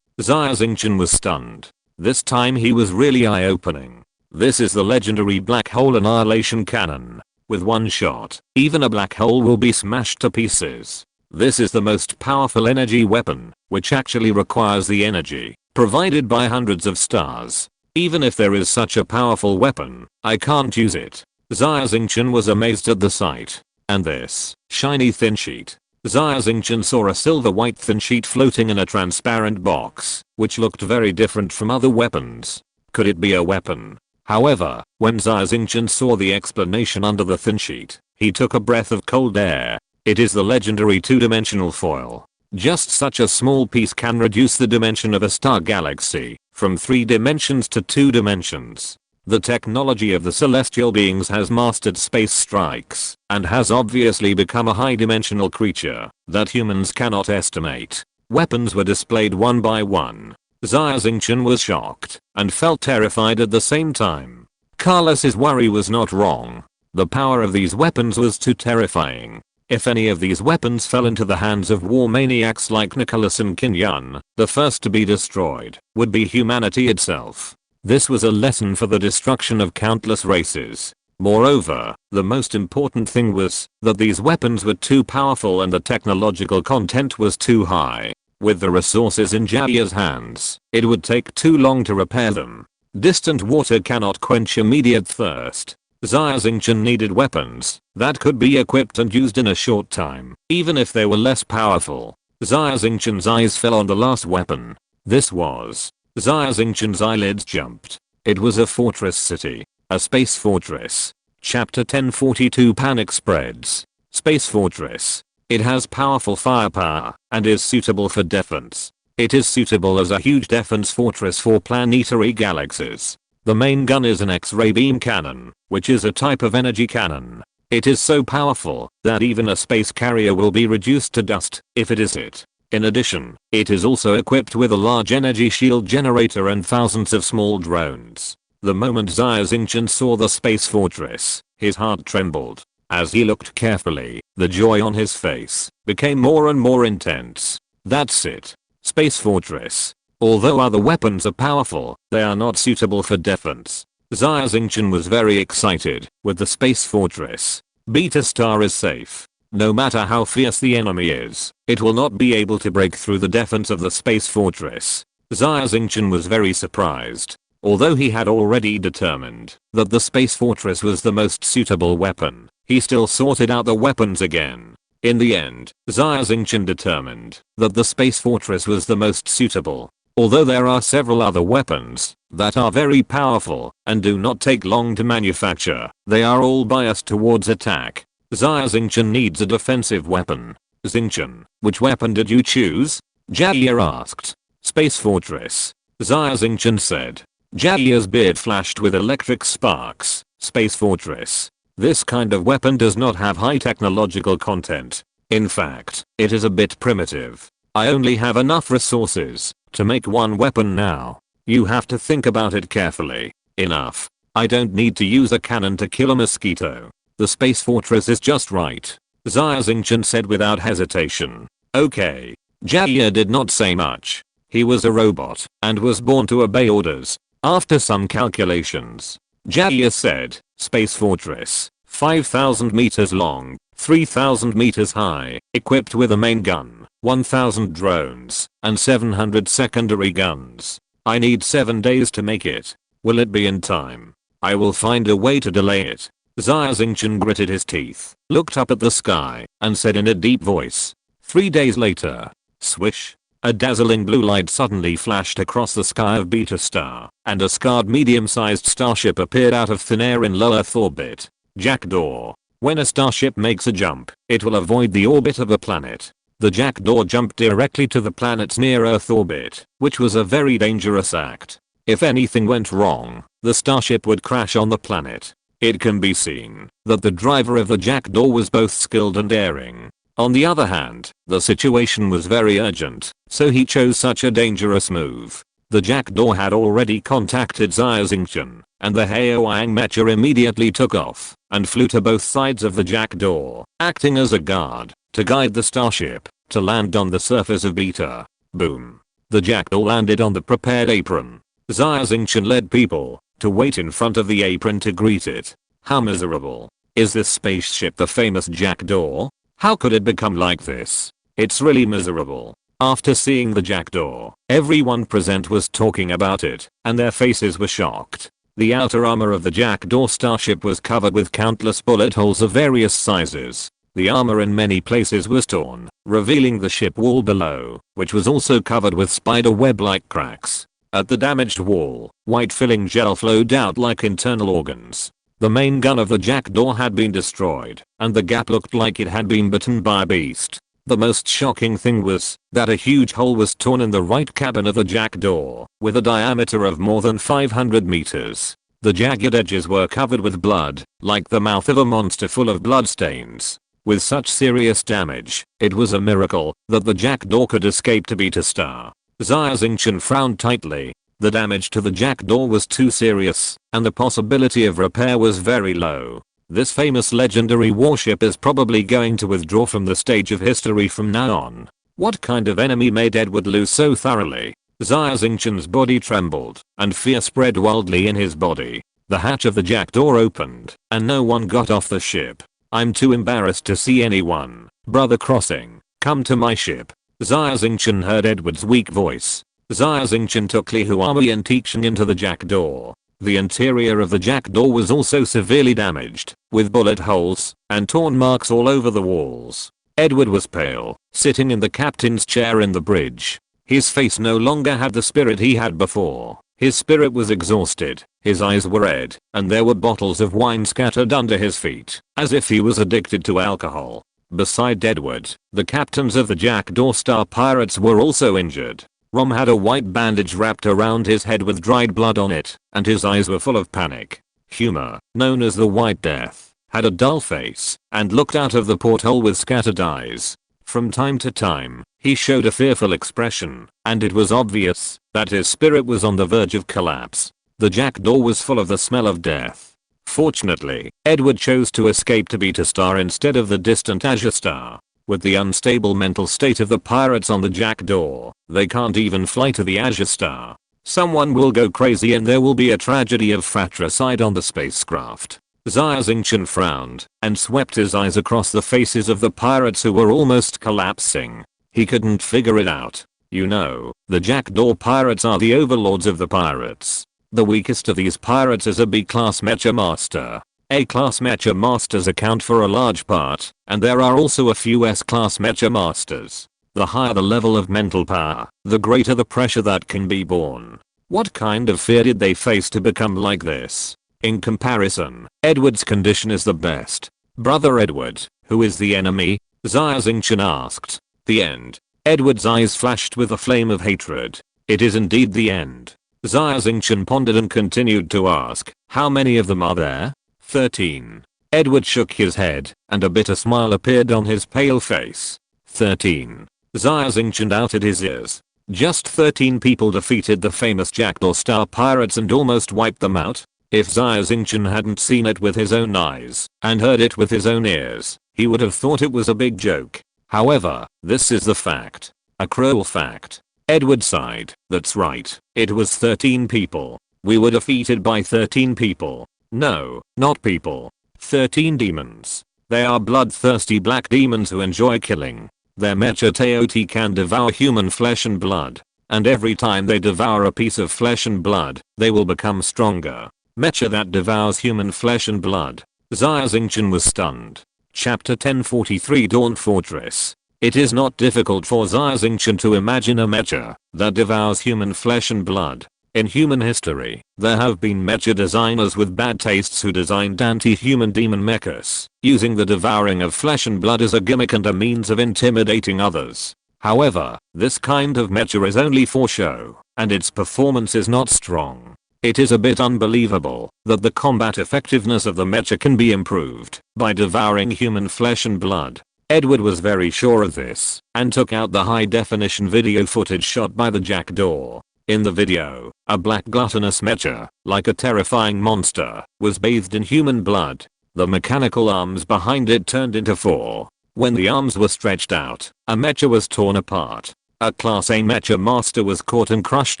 A: Xia Xingchen was stunned. This time he was really eye-opening. This is the legendary black hole annihilation cannon. With one shot, even a black hole will be smashed to pieces. This is the most powerful energy weapon, which actually requires the energy provided by hundreds of stars. Even if there is such a powerful weapon, I can't use it. Xia Xingchen was amazed at the sight. And this shiny thin sheet. Xia Xingchen saw a silver-white thin sheet floating in a transparent box, which looked very different from other weapons. Could it be a weapon? However, when Xia Xingchen saw the explanation under the thin sheet, he took a breath of cold air. It is the legendary two-dimensional foil. Just such a small piece can reduce the dimension of a star galaxy from 3 dimensions to 2 dimensions. The technology of the celestial beings has mastered space strikes and has obviously become a high-dimensional creature that humans cannot estimate. Weapons were displayed one by one. Xia Xingchen was shocked and felt terrified at the same time. Carlos's worry was not wrong. The power of these weapons was too terrifying. If any of these weapons fell into the hands of war maniacs like Nicholas and Kinyan, the first to be destroyed would be humanity itself. This was a lesson for the destruction of countless races. Moreover, the most important thing was that these weapons were too powerful and the technological content was too high. With the resources in Xia's hands, it would take too long to repair them. Distant water cannot quench immediate thirst. Xia Xingchen needed weapons that could be equipped and used in a short time, even if they were less powerful. Xia Xingchen's eyes fell on the last weapon. This was. Xia Xingchen's eyelids jumped. It was a fortress city. A space fortress. Chapter 1042 Panic Spreads. Space Fortress. It has powerful firepower and is suitable for defense. It is suitable as a huge defense fortress for planetary galaxies. The main gun is an X-ray beam cannon, which is a type of energy cannon. It is so powerful that even a space carrier will be reduced to dust if it is hit. In addition, it is also equipped with a large energy shield generator and thousands of small drones. The moment Xia Xingchen saw the space fortress, his heart trembled. As he looked carefully, the joy on his face became more and more intense. That's it. Space fortress. Although other weapons are powerful, they are not suitable for defense. Xia Xingchen was very excited with the space fortress. Beta Star is safe. No matter how fierce the enemy is, it will not be able to break through the defense of the space fortress. Xia Xingchen was very surprised. Although he had already determined that the space fortress was the most suitable weapon, he still sorted out the weapons again. In the end, Xia Xingchen determined that the space fortress was the most suitable. Although there are several other weapons that are very powerful and do not take long to manufacture, they are all biased towards attack. Xia Xingchen needs a defensive weapon. Xingchen, which weapon did you choose? Xia asked. Space fortress. Xia Xingchen said. Xia's beard flashed with electric sparks. Space fortress. This kind of weapon does not have high technological content. In fact, it is a bit primitive. I only have enough resources to make one weapon now. You have to think about it carefully. Enough. I don't need to use a cannon to kill a mosquito. The space fortress is just right. Xia Xingchen said without hesitation. Okay. Xia did not say much. He was a robot and was born to obey orders. After some calculations, Xia said, Space Fortress, 5,000 meters long, 3,000 meters high, equipped with a main gun, 1,000 drones, and 700 secondary guns. I need 7 days to make it. Will it be in time? I will find a way to delay it. Xia Xingchen gritted his teeth, looked up at the sky, and said in a deep voice. 3 days later. Swish. A dazzling blue light suddenly flashed across the sky of Beta Star, and a scarred medium-sized starship appeared out of thin air in low Earth orbit. Jackdaw. When a starship makes a jump, it will avoid the orbit of a planet. The Jackdaw jumped directly to the planet's near-Earth orbit, which was a very dangerous act. If anything went wrong, the starship would crash on the planet. It can be seen that the driver of the Jackdaw was both skilled and daring. On the other hand, the situation was very urgent, so he chose such a dangerous move. The Jackdaw had already contacted Xia Xingchen, and the Haoyang Mecha immediately took off and flew to both sides of the Jackdaw, acting as a guard to guide the starship to land on the surface of Beta. Boom. The Jackdaw landed on the prepared apron. Xia Xingchen led people to wait in front of the apron to greet it. How miserable. Is this spaceship the famous Jackdaw? How could it become like this? It's really miserable. After seeing the Jackdaw, everyone present was talking about it, and their faces were shocked. The outer armor of the Jackdaw starship was covered with countless bullet holes of various sizes. The armor in many places was torn, revealing the ship wall below, which was also covered with spider web-like cracks. At the damaged wall, white filling gel flowed out like internal organs. The main gun of the Jackdaw had been destroyed, and the gap looked like it had been bitten by a beast. The most shocking thing was that a huge hole was torn in the right cabin of the Jackdaw, with a diameter of more than 500 meters. The jagged edges were covered with blood, like the mouth of a monster full of bloodstains. With such serious damage, it was a miracle that the Jackdaw could escape to Beta Star. Xia Xingchen frowned tightly. The damage to the Jackdaw was too serious, and the possibility of repair was very low. This famous legendary warship is probably going to withdraw from the stage of history from now on. What kind of enemy made Edward lose so thoroughly? Xia Xingchen's body trembled, and fear spread wildly in his body. The hatch of the jackdaw opened, and no one got off the ship. I'm too embarrassed to see anyone. Brother Crossing, come to my ship. Xia Xingchen heard Edward's weak voice. Xia Xingchen took Li Huami and Teaching into the jackdaw. The interior of the jackdaw was also severely damaged, with bullet holes and torn marks all over the walls. Edward was pale, sitting in the captain's chair in the bridge. His face no longer had the spirit he had before. His spirit was exhausted, his eyes were red, and there were bottles of wine scattered under his feet, as if he was addicted to alcohol. Beside Edward, the captains of the Jackdaw Star Pirates were also injured. Rom had a white bandage wrapped around his head with dried blood on it, and his eyes were full of panic. Humor, known as the White Death, had a dull face, and looked out of the porthole with scattered eyes. From time to time, he showed a fearful expression, and it was obvious that his spirit was on the verge of collapse. The jackdaw was full of the smell of death. Fortunately, Edward chose to escape to Beta Star instead of the distant Azure Star. With the unstable mental state of the pirates on the jackdaw, they can't even fly to the Azure Star. Someone will go crazy and there will be a tragedy of fratricide on the spacecraft. Xia Xingchen frowned and swept his eyes across the faces of the pirates who were almost collapsing. He couldn't figure it out. You know, the Jackdaw pirates are the overlords of the pirates. The weakest of these pirates is a B-class mecha master. A-class mecha masters account for a large part, and there are also a few S-class mecha masters. The higher the level of mental power, the greater the pressure that can be borne. What kind of fear did they face to become like this? In comparison, Edward's condition is the best. Brother Edward, who is the enemy? Xia Xingchen asked. The end. Edward's eyes flashed with a flame of hatred. It is indeed the end. Xia Xingchen pondered and continued to ask, how many of them are there? 13. Edward shook his head, and a bitter smile appeared on his pale face. 13. Xia Xingchen doubted his ears. Just 13 people defeated the famous Jackdaw Star Pirates and almost wiped them out? If Xia Xingchen hadn't seen it with his own eyes, and heard it with his own ears, he would have thought it was a big joke. However, this is the fact. A cruel fact. Edward sighed. That's right. It was 13 people. We were defeated by 13 people. No, not people. 13 demons. They are bloodthirsty black demons who enjoy killing. Their mecha teoti can devour human flesh and blood. And every time they devour a piece of flesh and blood, they will become stronger. Mecha that devours human flesh and blood. Xia Xingchen was stunned. Chapter 1043 Dawn Fortress. It is not difficult for Xia Xingchen to imagine a mecha that devours human flesh and blood. In human history, there have been mecha designers with bad tastes who designed anti-human demon mechas, using the devouring of flesh and blood as a gimmick and a means of intimidating others. However, this kind of mecha is only for show, and its performance is not strong. It is a bit unbelievable that the combat effectiveness of the mecha can be improved by devouring human flesh and blood. Edward was very sure of this, and took out the high-definition video footage shot by the jackdaw. In the video, a black gluttonous mecha, like a terrifying monster, was bathed in human blood. The mechanical arms behind it turned into 4. When the arms were stretched out, a mecha was torn apart. A Class A mecha master was caught and crushed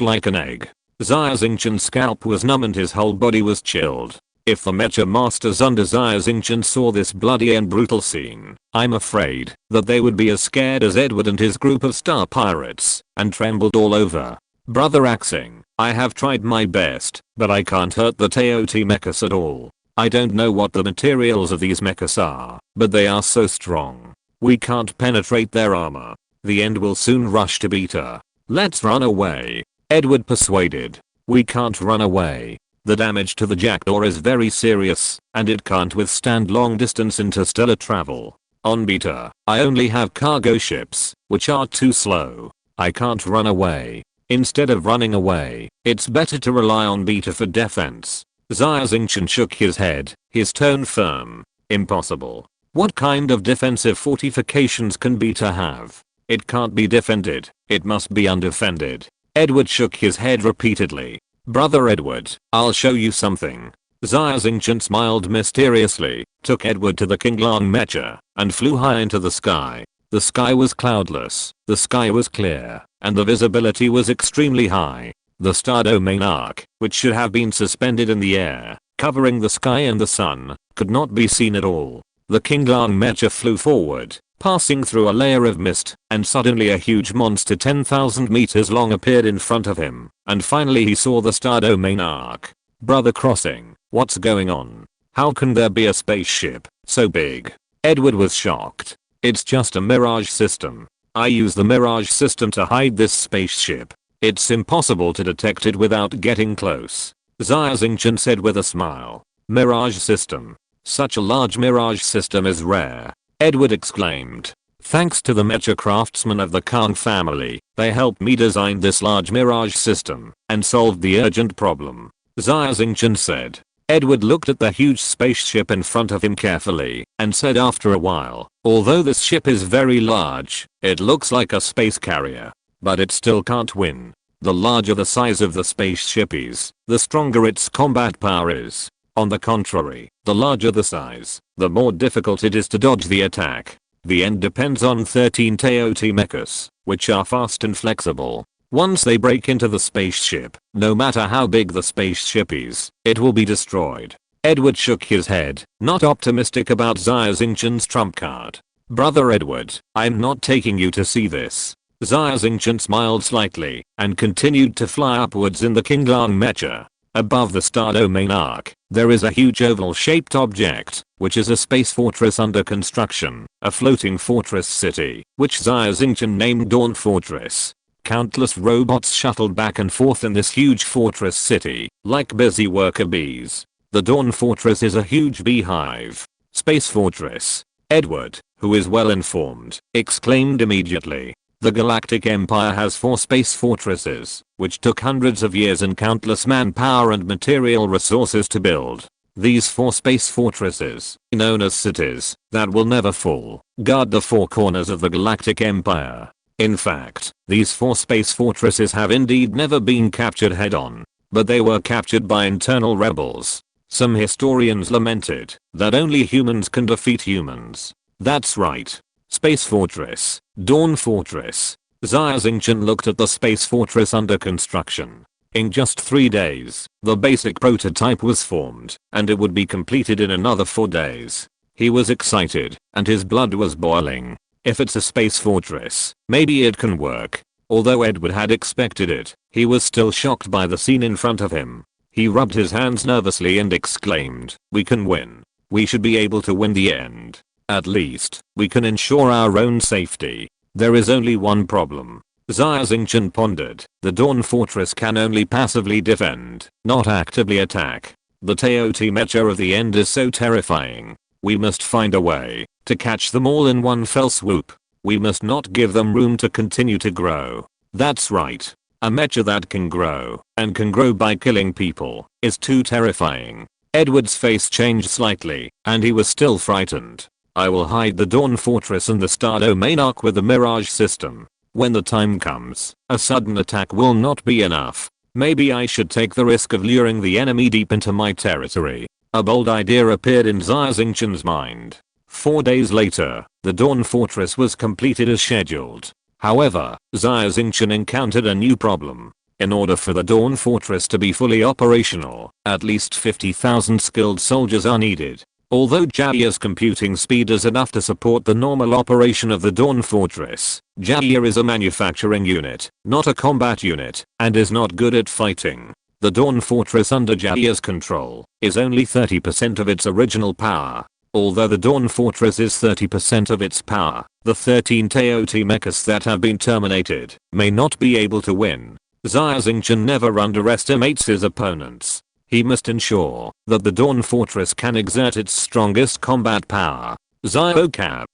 A: like an egg. Xia Xingchen's scalp was numb and his whole body was chilled. If the mecha masters under Xia Xingchen saw this bloody and brutal scene, I'm afraid that they would be as scared as Edward and his group of star pirates, and trembled all over. Brother Axing, I have tried my best, but I can't hurt the teoti mechas at all. I don't know what the materials of these mechas are, but they are so strong. We can't penetrate their armor. The end will soon rush to Beta. Let's run away. Edward persuaded. We can't run away. The damage to the jackdaw is very serious, and it can't withstand long distance interstellar travel. On Beta, I only have cargo ships, which are too slow. I can't run away. Instead of running away, it's better to rely on Beta for defense. Xia Xingchen shook his head, his tone firm. Impossible. What kind of defensive fortifications can Beta have? It can't be defended, it must be undefended. Edward shook his head repeatedly. Brother Edward, I'll show you something. Xia Xingchen smiled mysteriously, took Edward to the Kinglang mecha, and flew high into the sky. The sky was cloudless, the sky was clear, and the visibility was extremely high. The star domain arc, which should have been suspended in the air, covering the sky and the sun, could not be seen at all. The King Lang mecha flew forward, passing through a layer of mist, and suddenly a huge monster 10,000 meters long appeared in front of him, and finally he saw the star domain arc. Brother Crossing, what's going on? How can there be a spaceship so big? Edward was shocked. It's just a mirage system. I use the mirage system to hide this spaceship. It's impossible to detect it without getting close. Xia Xingchen said with a smile. Mirage system. Such a large mirage system is rare. Edward exclaimed. Thanks to the mecha craftsmen of the Kang family, they helped me design this large mirage system and solved the urgent problem. Xia Xingchen said. Edward looked at the huge spaceship in front of him carefully and said after a while, although this ship is very large, it looks like a space carrier. But it still can't win. The larger the size of the spaceship is, the stronger its combat power is. On the contrary, the larger the size, the more difficult it is to dodge the attack. The end depends on 13 TOT mechas, which are fast and flexible. Once they break into the spaceship, no matter how big the spaceship is, it will be destroyed. Edward shook his head, not optimistic about Xia Xingchen's trump card. Brother Edward, I'm not taking you to see this. Xia Xingchen smiled slightly and continued to fly upwards in the King Lang mecha. Above the star domain arc, there is a huge oval-shaped object, which is a space fortress under construction, a floating fortress city, which Xia Xingchen named Dawn Fortress. Countless robots shuttled back and forth in this huge fortress city, like busy worker bees. The Dawn Fortress is a huge beehive. Space Fortress. Edward, who is well informed, exclaimed immediately. The Galactic Empire has 4 space fortresses, which took hundreds of years and countless manpower and material resources to build. These 4 space fortresses, known as cities, that will never fall, guard the 4 corners of the Galactic Empire. In fact, these 4 space fortresses have indeed never been captured head-on, but they were captured by internal rebels. Some historians lamented that only humans can defeat humans. That's right. Space Fortress, Dawn Fortress. Xia Xingchen looked at the space fortress under construction. In just 3 days, the basic prototype was formed, and it would be completed in another 4 days. He was excited, and his blood was boiling. If it's a space fortress, maybe it can work. Although Edward had expected it, he was still shocked by the scene in front of him. He rubbed his hands nervously and exclaimed, "We can win. We should be able to win the end. At least, we can ensure our own safety. There is only one problem." Xia Xingchen pondered. The Dawn Fortress can only passively defend, not actively attack. The TOT mecha of the end is so terrifying. We must find a way to catch them all in one fell swoop. We must not give them room to continue to grow. That's right. A mecha that can grow, and can grow by killing people, is too terrifying. Edward's face changed slightly, and he was still frightened. I will hide the Dawn Fortress and the Star Domain Arc with the Mirage system. When the time comes, a sudden attack will not be enough. Maybe I should take the risk of luring the enemy deep into my territory. A bold idea appeared in Xia Xingchen's mind. 4 days later, the Dawn Fortress was completed as scheduled. However, Xia Xingchen encountered a new problem. In order for the Dawn Fortress to be fully operational, at least 50,000 skilled soldiers are needed. Although Xia's computing speed is enough to support the normal operation of the Dawn Fortress, Xia is a manufacturing unit, not a combat unit, and is not good at fighting. The Dawn Fortress under Xia's control is only 30% of its original power. Although the Dawn Fortress is 30% of its power, the 13 TOT mechas that have been terminated may not be able to win. Xia Xingchen never underestimates his opponents. He must ensure that the Dawn Fortress can exert its strongest combat power. Xia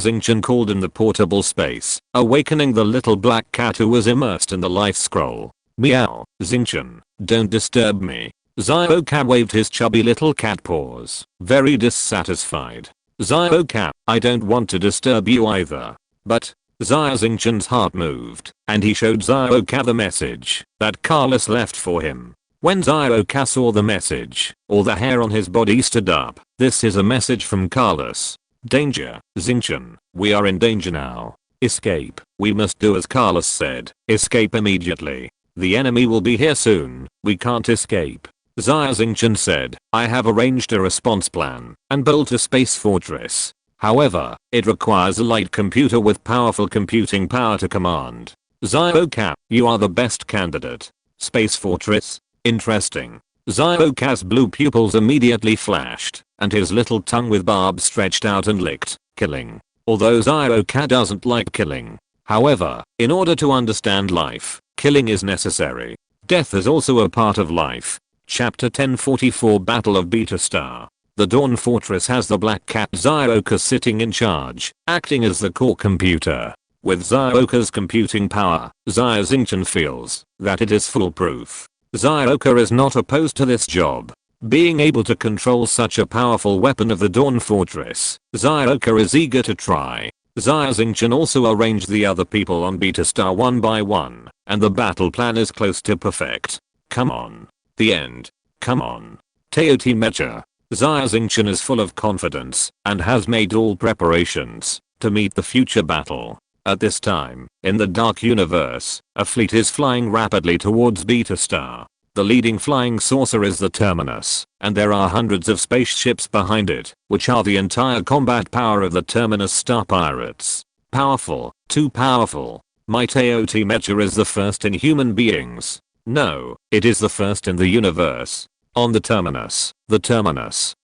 A: Xingchen called in the portable space, awakening the little black cat who was immersed in the life scroll. Meow, Xingchen, don't disturb me. Xia waved his chubby little cat paws, very dissatisfied. Xia, I don't want to disturb you either. But, Xia Xingchen's heart moved, and he showed Xia the message that Carlos left for him. When Xia saw the message, all the hair on his body stood up. This is a message from Carlos. Danger, Xingchen, we are in danger now. Escape. We must do as Carlos said. Escape immediately. The enemy will be here soon. We can't escape. Xia Xingchen said, I have arranged a response plan and built a space fortress. However, it requires a light computer with powerful computing power to command. Zioka, you are the best candidate. Space fortress? Interesting. Zioka's blue pupils immediately flashed, and his little tongue with barbs stretched out and licked, killing. Although Zioka doesn't like killing. However, in order to understand life, killing is necessary. Death is also a part of life. Chapter 1044 Battle of Beta Star. The Dawn Fortress has the Black Cat Zioka sitting in charge, acting as the core computer. With Zioka's computing power, Xia Xingchen feels that it is foolproof. Zioka is not opposed to this job. Being able to control such a powerful weapon of the Dawn Fortress, Zioka is eager to try. Xia Xingchen also arranged the other people on Beta Star one by one, and the battle plan is close to perfect. Come on. The end. Come on. Teoti Mecha. Xia Xingchen is full of confidence and has made all preparations to meet the future battle. At this time, in the Dark Universe, a fleet is flying rapidly towards Beta Star. The leading flying saucer is the Terminus, and there are hundreds of spaceships behind it, which are the entire combat power of the Terminus Star Pirates. Powerful, too powerful. My Teoti Mecha is the first in human beings. No, it is the first in the universe. On the Terminus,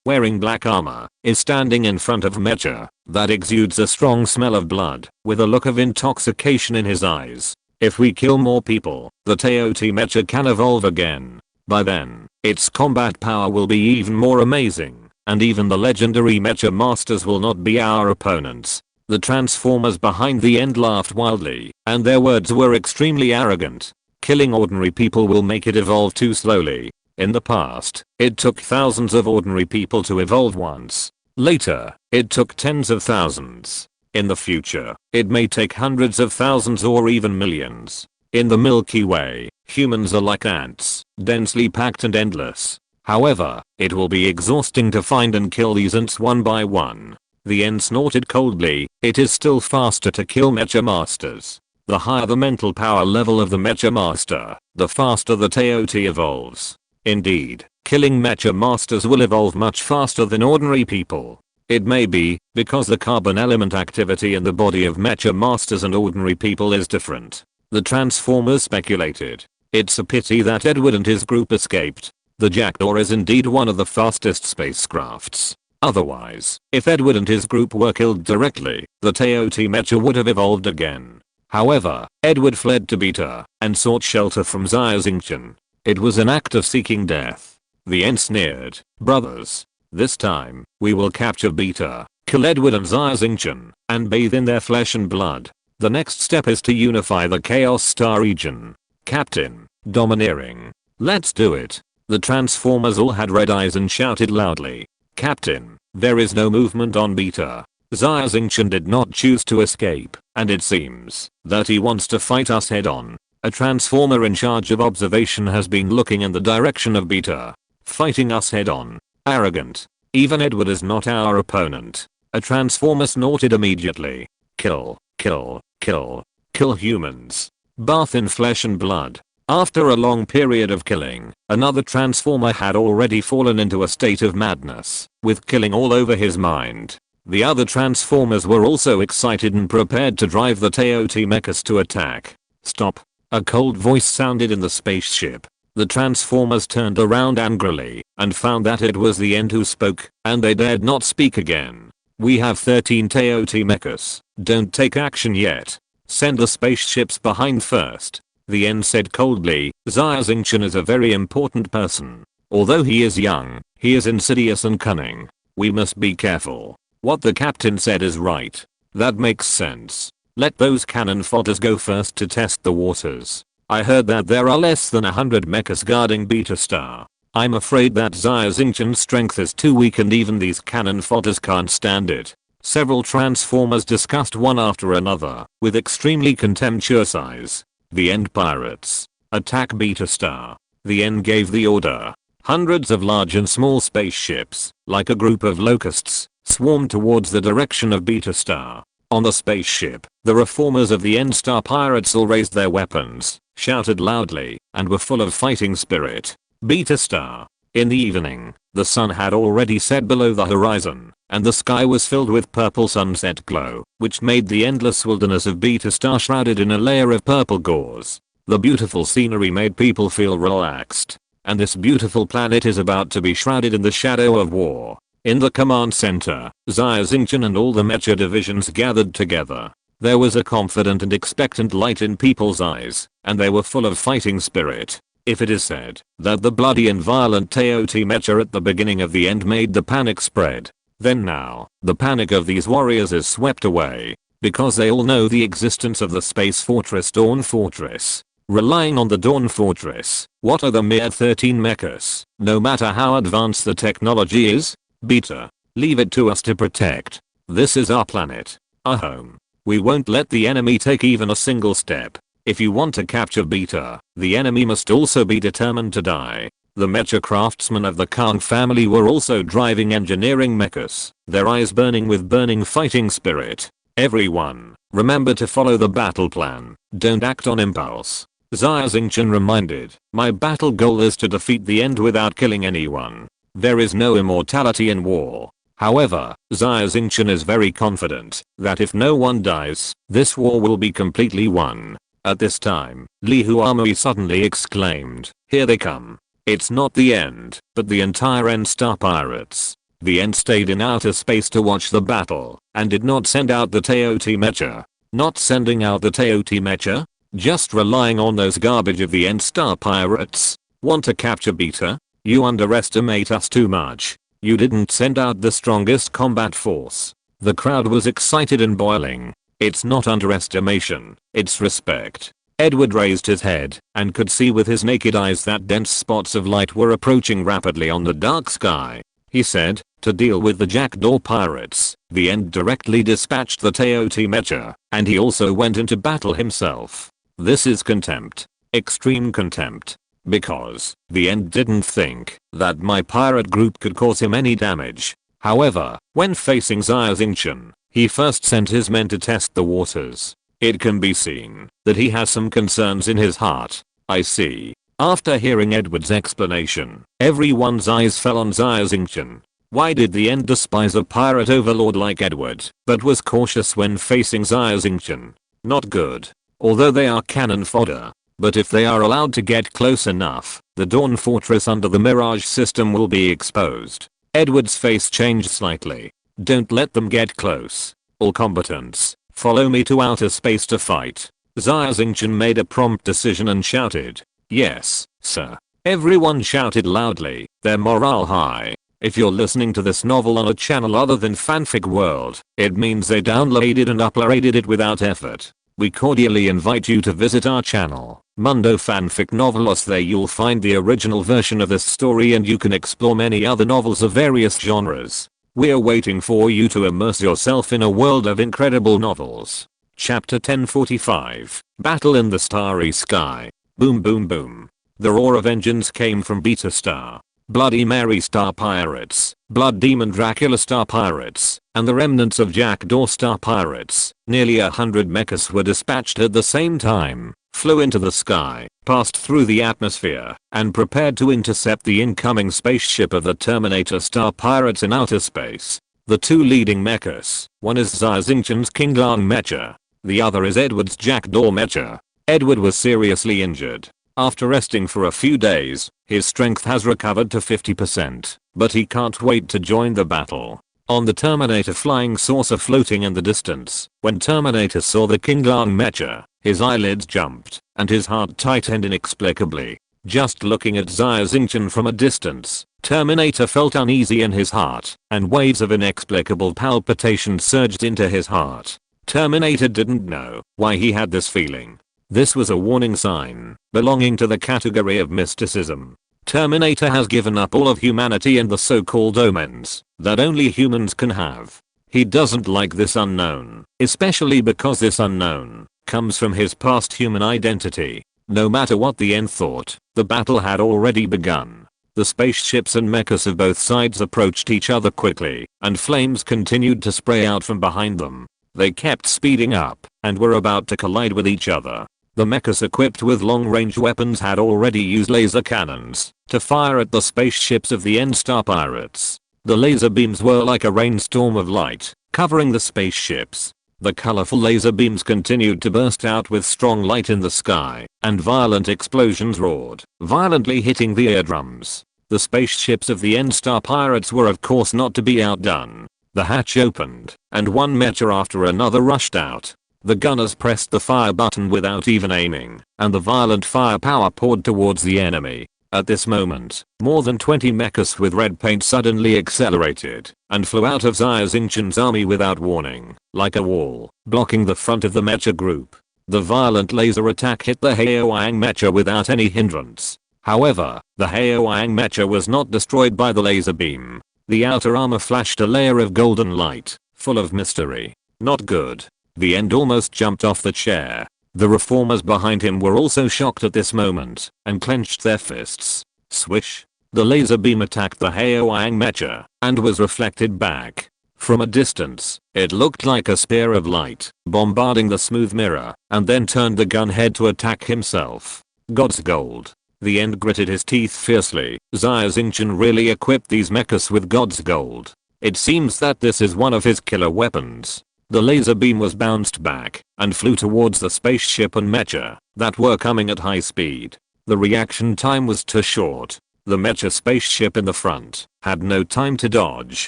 A: wearing black armor, is standing in front of Mecha, that exudes a strong smell of blood, with a look of intoxication in his eyes. If we kill more people, the Teoti Mecha can evolve again. By then, its combat power will be even more amazing, and even the legendary Mecha Masters will not be our opponents. The Transformers behind the end laughed wildly, and their words were extremely arrogant. Killing ordinary people will make it evolve too slowly. In the past, it took thousands of ordinary people to evolve once. Later, it took tens of thousands. In the future, it may take hundreds of thousands or even millions. In the Milky Way, humans are like ants, densely packed and endless. However, it will be exhausting to find and kill these ants one by one. The Ant snorted coldly, it is still faster to kill Mecha Masters. The higher the mental power level of the Mecha Master, the faster the Teoti evolves. Indeed, killing Mecha Masters will evolve much faster than ordinary people. It may be because the carbon element activity in the body of Mecha Masters and ordinary people is different. The Transformers speculated. It's a pity that Edward and his group escaped. The Jackdaw is indeed one of the fastest spacecrafts. Otherwise, if Edward and his group were killed directly, the Teoti Mecha would have evolved again. However, Edward fled to Beta and sought shelter from Xia Xingchen. It was an act of seeking death. The Ent sneered, brothers. This time, we will capture Beta, kill Edward and Xia Xingchen, and bathe in their flesh and blood. The next step is to unify the Chaos Star region. Captain, domineering. Let's do it. The Transformers all had red eyes and shouted loudly. Captain, there is no movement on Beta. Xia Xingchen did not choose to escape, and it seems that he wants to fight us head on. A Transformer in charge of observation has been looking in the direction of Beta. Fighting us head on. Arrogant. Even Edward is not our opponent. A Transformer snorted immediately. Kill, kill, kill, kill humans. Bath in flesh and blood. After a long period of killing, another Transformer had already fallen into a state of madness, with killing all over his mind. The other Transformers were also excited and prepared to drive the Teoti Mechas to attack. Stop. A cold voice sounded in the spaceship. The Transformers turned around angrily and found that it was the End who spoke, and they dared not speak again. We have 13 Teoti Mechas. Don't take action yet. Send the spaceships behind first. The End said coldly. Xia Xingchen is a very important person. Although he is young, he is insidious and cunning. We must be careful. What the captain said is right. That makes sense. Let those cannon fodders go first to test the waters. I heard that there are less than 100 mechas guarding Beta Star. I'm afraid that Xia Xingchen's strength is too weak and even these cannon fodders can't stand it. Several Transformers discussed one after another, with extremely contemptuous eyes. The End pirates. Attack Beta Star. The End gave the order. Hundreds of large and small spaceships, like a group of locusts, swarmed towards the direction of Beta Star. On the spaceship, the reformers of the End Star Pirates all raised their weapons, shouted loudly, and were full of fighting spirit. Beta Star. In the evening, the sun had already set below the horizon, and the sky was filled with purple sunset glow, which made the endless wilderness of Beta Star shrouded in a layer of purple gauze. The beautiful scenery made people feel relaxed. And this beautiful planet is about to be shrouded in the shadow of war. In the command center, Xia Xingchen and all the mecha divisions gathered together. There was a confident and expectant light in people's eyes, and they were full of fighting spirit. If it is said that the bloody and violent Teoti mecha at the beginning of the end made the panic spread, then now, the panic of these warriors is swept away, because they all know the existence of the space fortress Dawn Fortress. Relying on the Dawn Fortress, what are the mere 13 mechas, no matter how advanced the technology is? Beta, leave it to us to protect. This is our planet, our home. We won't let the enemy take even a single step. If you want to capture Beta, the enemy must also be determined to die. The mecha craftsmen of the Kang family were also driving engineering mechas, their eyes burning with burning fighting spirit. Everyone, remember to follow the battle plan, don't act on impulse. Xia Xingchen reminded, my battle goal is to defeat the end without killing anyone. There is no immortality in war. However, Xia Xingchen is very confident that if no one dies, this war will be completely won. At this time, Li Huamui suddenly exclaimed, here they come. It's not the end, but the entire End Star Pirates. The End stayed in outer space to watch the battle, and did not send out the Teoti mecha. Not sending out the Teoti mecha? Just relying on those garbage of the End Star Pirates? Want to capture Beta? You underestimate us too much. You didn't send out the strongest combat force. The crowd was excited and boiling. It's not underestimation, it's respect. Edward raised his head and could see with his naked eyes that dense spots of light were approaching rapidly on the dark sky. He said, to deal with the Jackdaw pirates, the End directly dispatched the Teoti mecha, and he also went into battle himself. This is contempt. Extreme contempt. Because the End didn't think that my pirate group could cause him any damage. However, when facing Xia Xingchen, he first sent his men to test the waters. It can be seen that he has some concerns in his heart. I see. After hearing Edward's explanation, everyone's eyes fell on Xia Xingchen. Why did the End despise a pirate overlord like Edward, but was cautious when facing Xia Xingchen? Not good. Although they are cannon fodder. But if they are allowed to get close enough, the Dawn Fortress under the Mirage system will be exposed. Edward's face changed slightly. Don't let them get close. All combatants, follow me to outer space to fight. Xia Xingchen made a prompt decision and shouted, yes, sir. Everyone shouted loudly, their morale high. If you're listening to this novel on a channel other than Fanfic World, it means they downloaded and uploaded it without effort. We cordially invite you to visit our channel, Mundo Fanfic Novelos. There you'll find the original version of this story and you can explore many other novels of various genres. We're waiting for you to immerse yourself in a world of incredible novels. Chapter 1045, Battle in the Starry Sky. Boom boom boom. The roar of engines came from Beta Star, Bloody Mary Star Pirates, Blood Demon Dracula Star Pirates, and the remnants of Jackdaw Star Pirates. Nearly 100 mechas were dispatched at the same time, flew into the sky, passed through the atmosphere, and prepared to intercept the incoming spaceship of the Terminator Star Pirates in outer space. The two leading mechas, one is Xia Xingchen's King Lang mecha, the other is Edward's Jackdaw mecha. Edward was seriously injured. After resting for a few days, his strength has recovered to 50%, but he can't wait to join the battle. On the Terminator flying saucer floating in the distance, when Terminator saw the King Lang mecha, his eyelids jumped, and his heart tightened inexplicably. Just looking at Xia Xingchen from a distance, Terminator felt uneasy in his heart, and waves of inexplicable palpitation surged into his heart. Terminator didn't know why he had this feeling. This was a warning sign, belonging to the category of mysticism. Terminator has given up all of humanity and the so-called omens that only humans can have. He doesn't like this unknown, especially because this unknown comes from his past human identity. No matter what the End thought, the battle had already begun. The spaceships and mechas of both sides approached each other quickly, and flames continued to spray out from behind them. They kept speeding up, and were about to collide with each other. The mechas equipped with long-range weapons had already used laser cannons to fire at the spaceships of the N-Star pirates. The laser beams were like a rainstorm of light, covering the spaceships. The colorful laser beams continued to burst out with strong light in the sky, and violent explosions roared, violently hitting the eardrums. The spaceships of the N-Star pirates were of course not to be outdone. The hatch opened, and one mecha after another rushed out. The gunners pressed the fire button without even aiming, and the violent firepower poured towards the enemy. At this moment, more than 20 mechas with red paint suddenly accelerated and flew out of Xia Xingchen's army without warning, like a wall, blocking the front of the mecha group. The violent laser attack hit the Haoyang mecha without any hindrance. However, the Haoyang mecha was not destroyed by the laser beam. The outer armor flashed a layer of golden light, full of mystery. Not good. The End almost jumped off the chair. The reformers behind him were also shocked at this moment, and clenched their fists. Swish. The laser beam attacked the Haoyang mecha, and was reflected back. From a distance, it looked like a spear of light, bombarding the smooth mirror, and then turned the gun head to attack himself. God's gold. The End gritted his teeth fiercely. Xia Xingchen really equipped these mechas with God's gold. It seems that this is one of his killer weapons. The laser beam was bounced back and flew towards the spaceship and mecha that were coming at high speed. The reaction time was too short. The mecha spaceship in the front had no time to dodge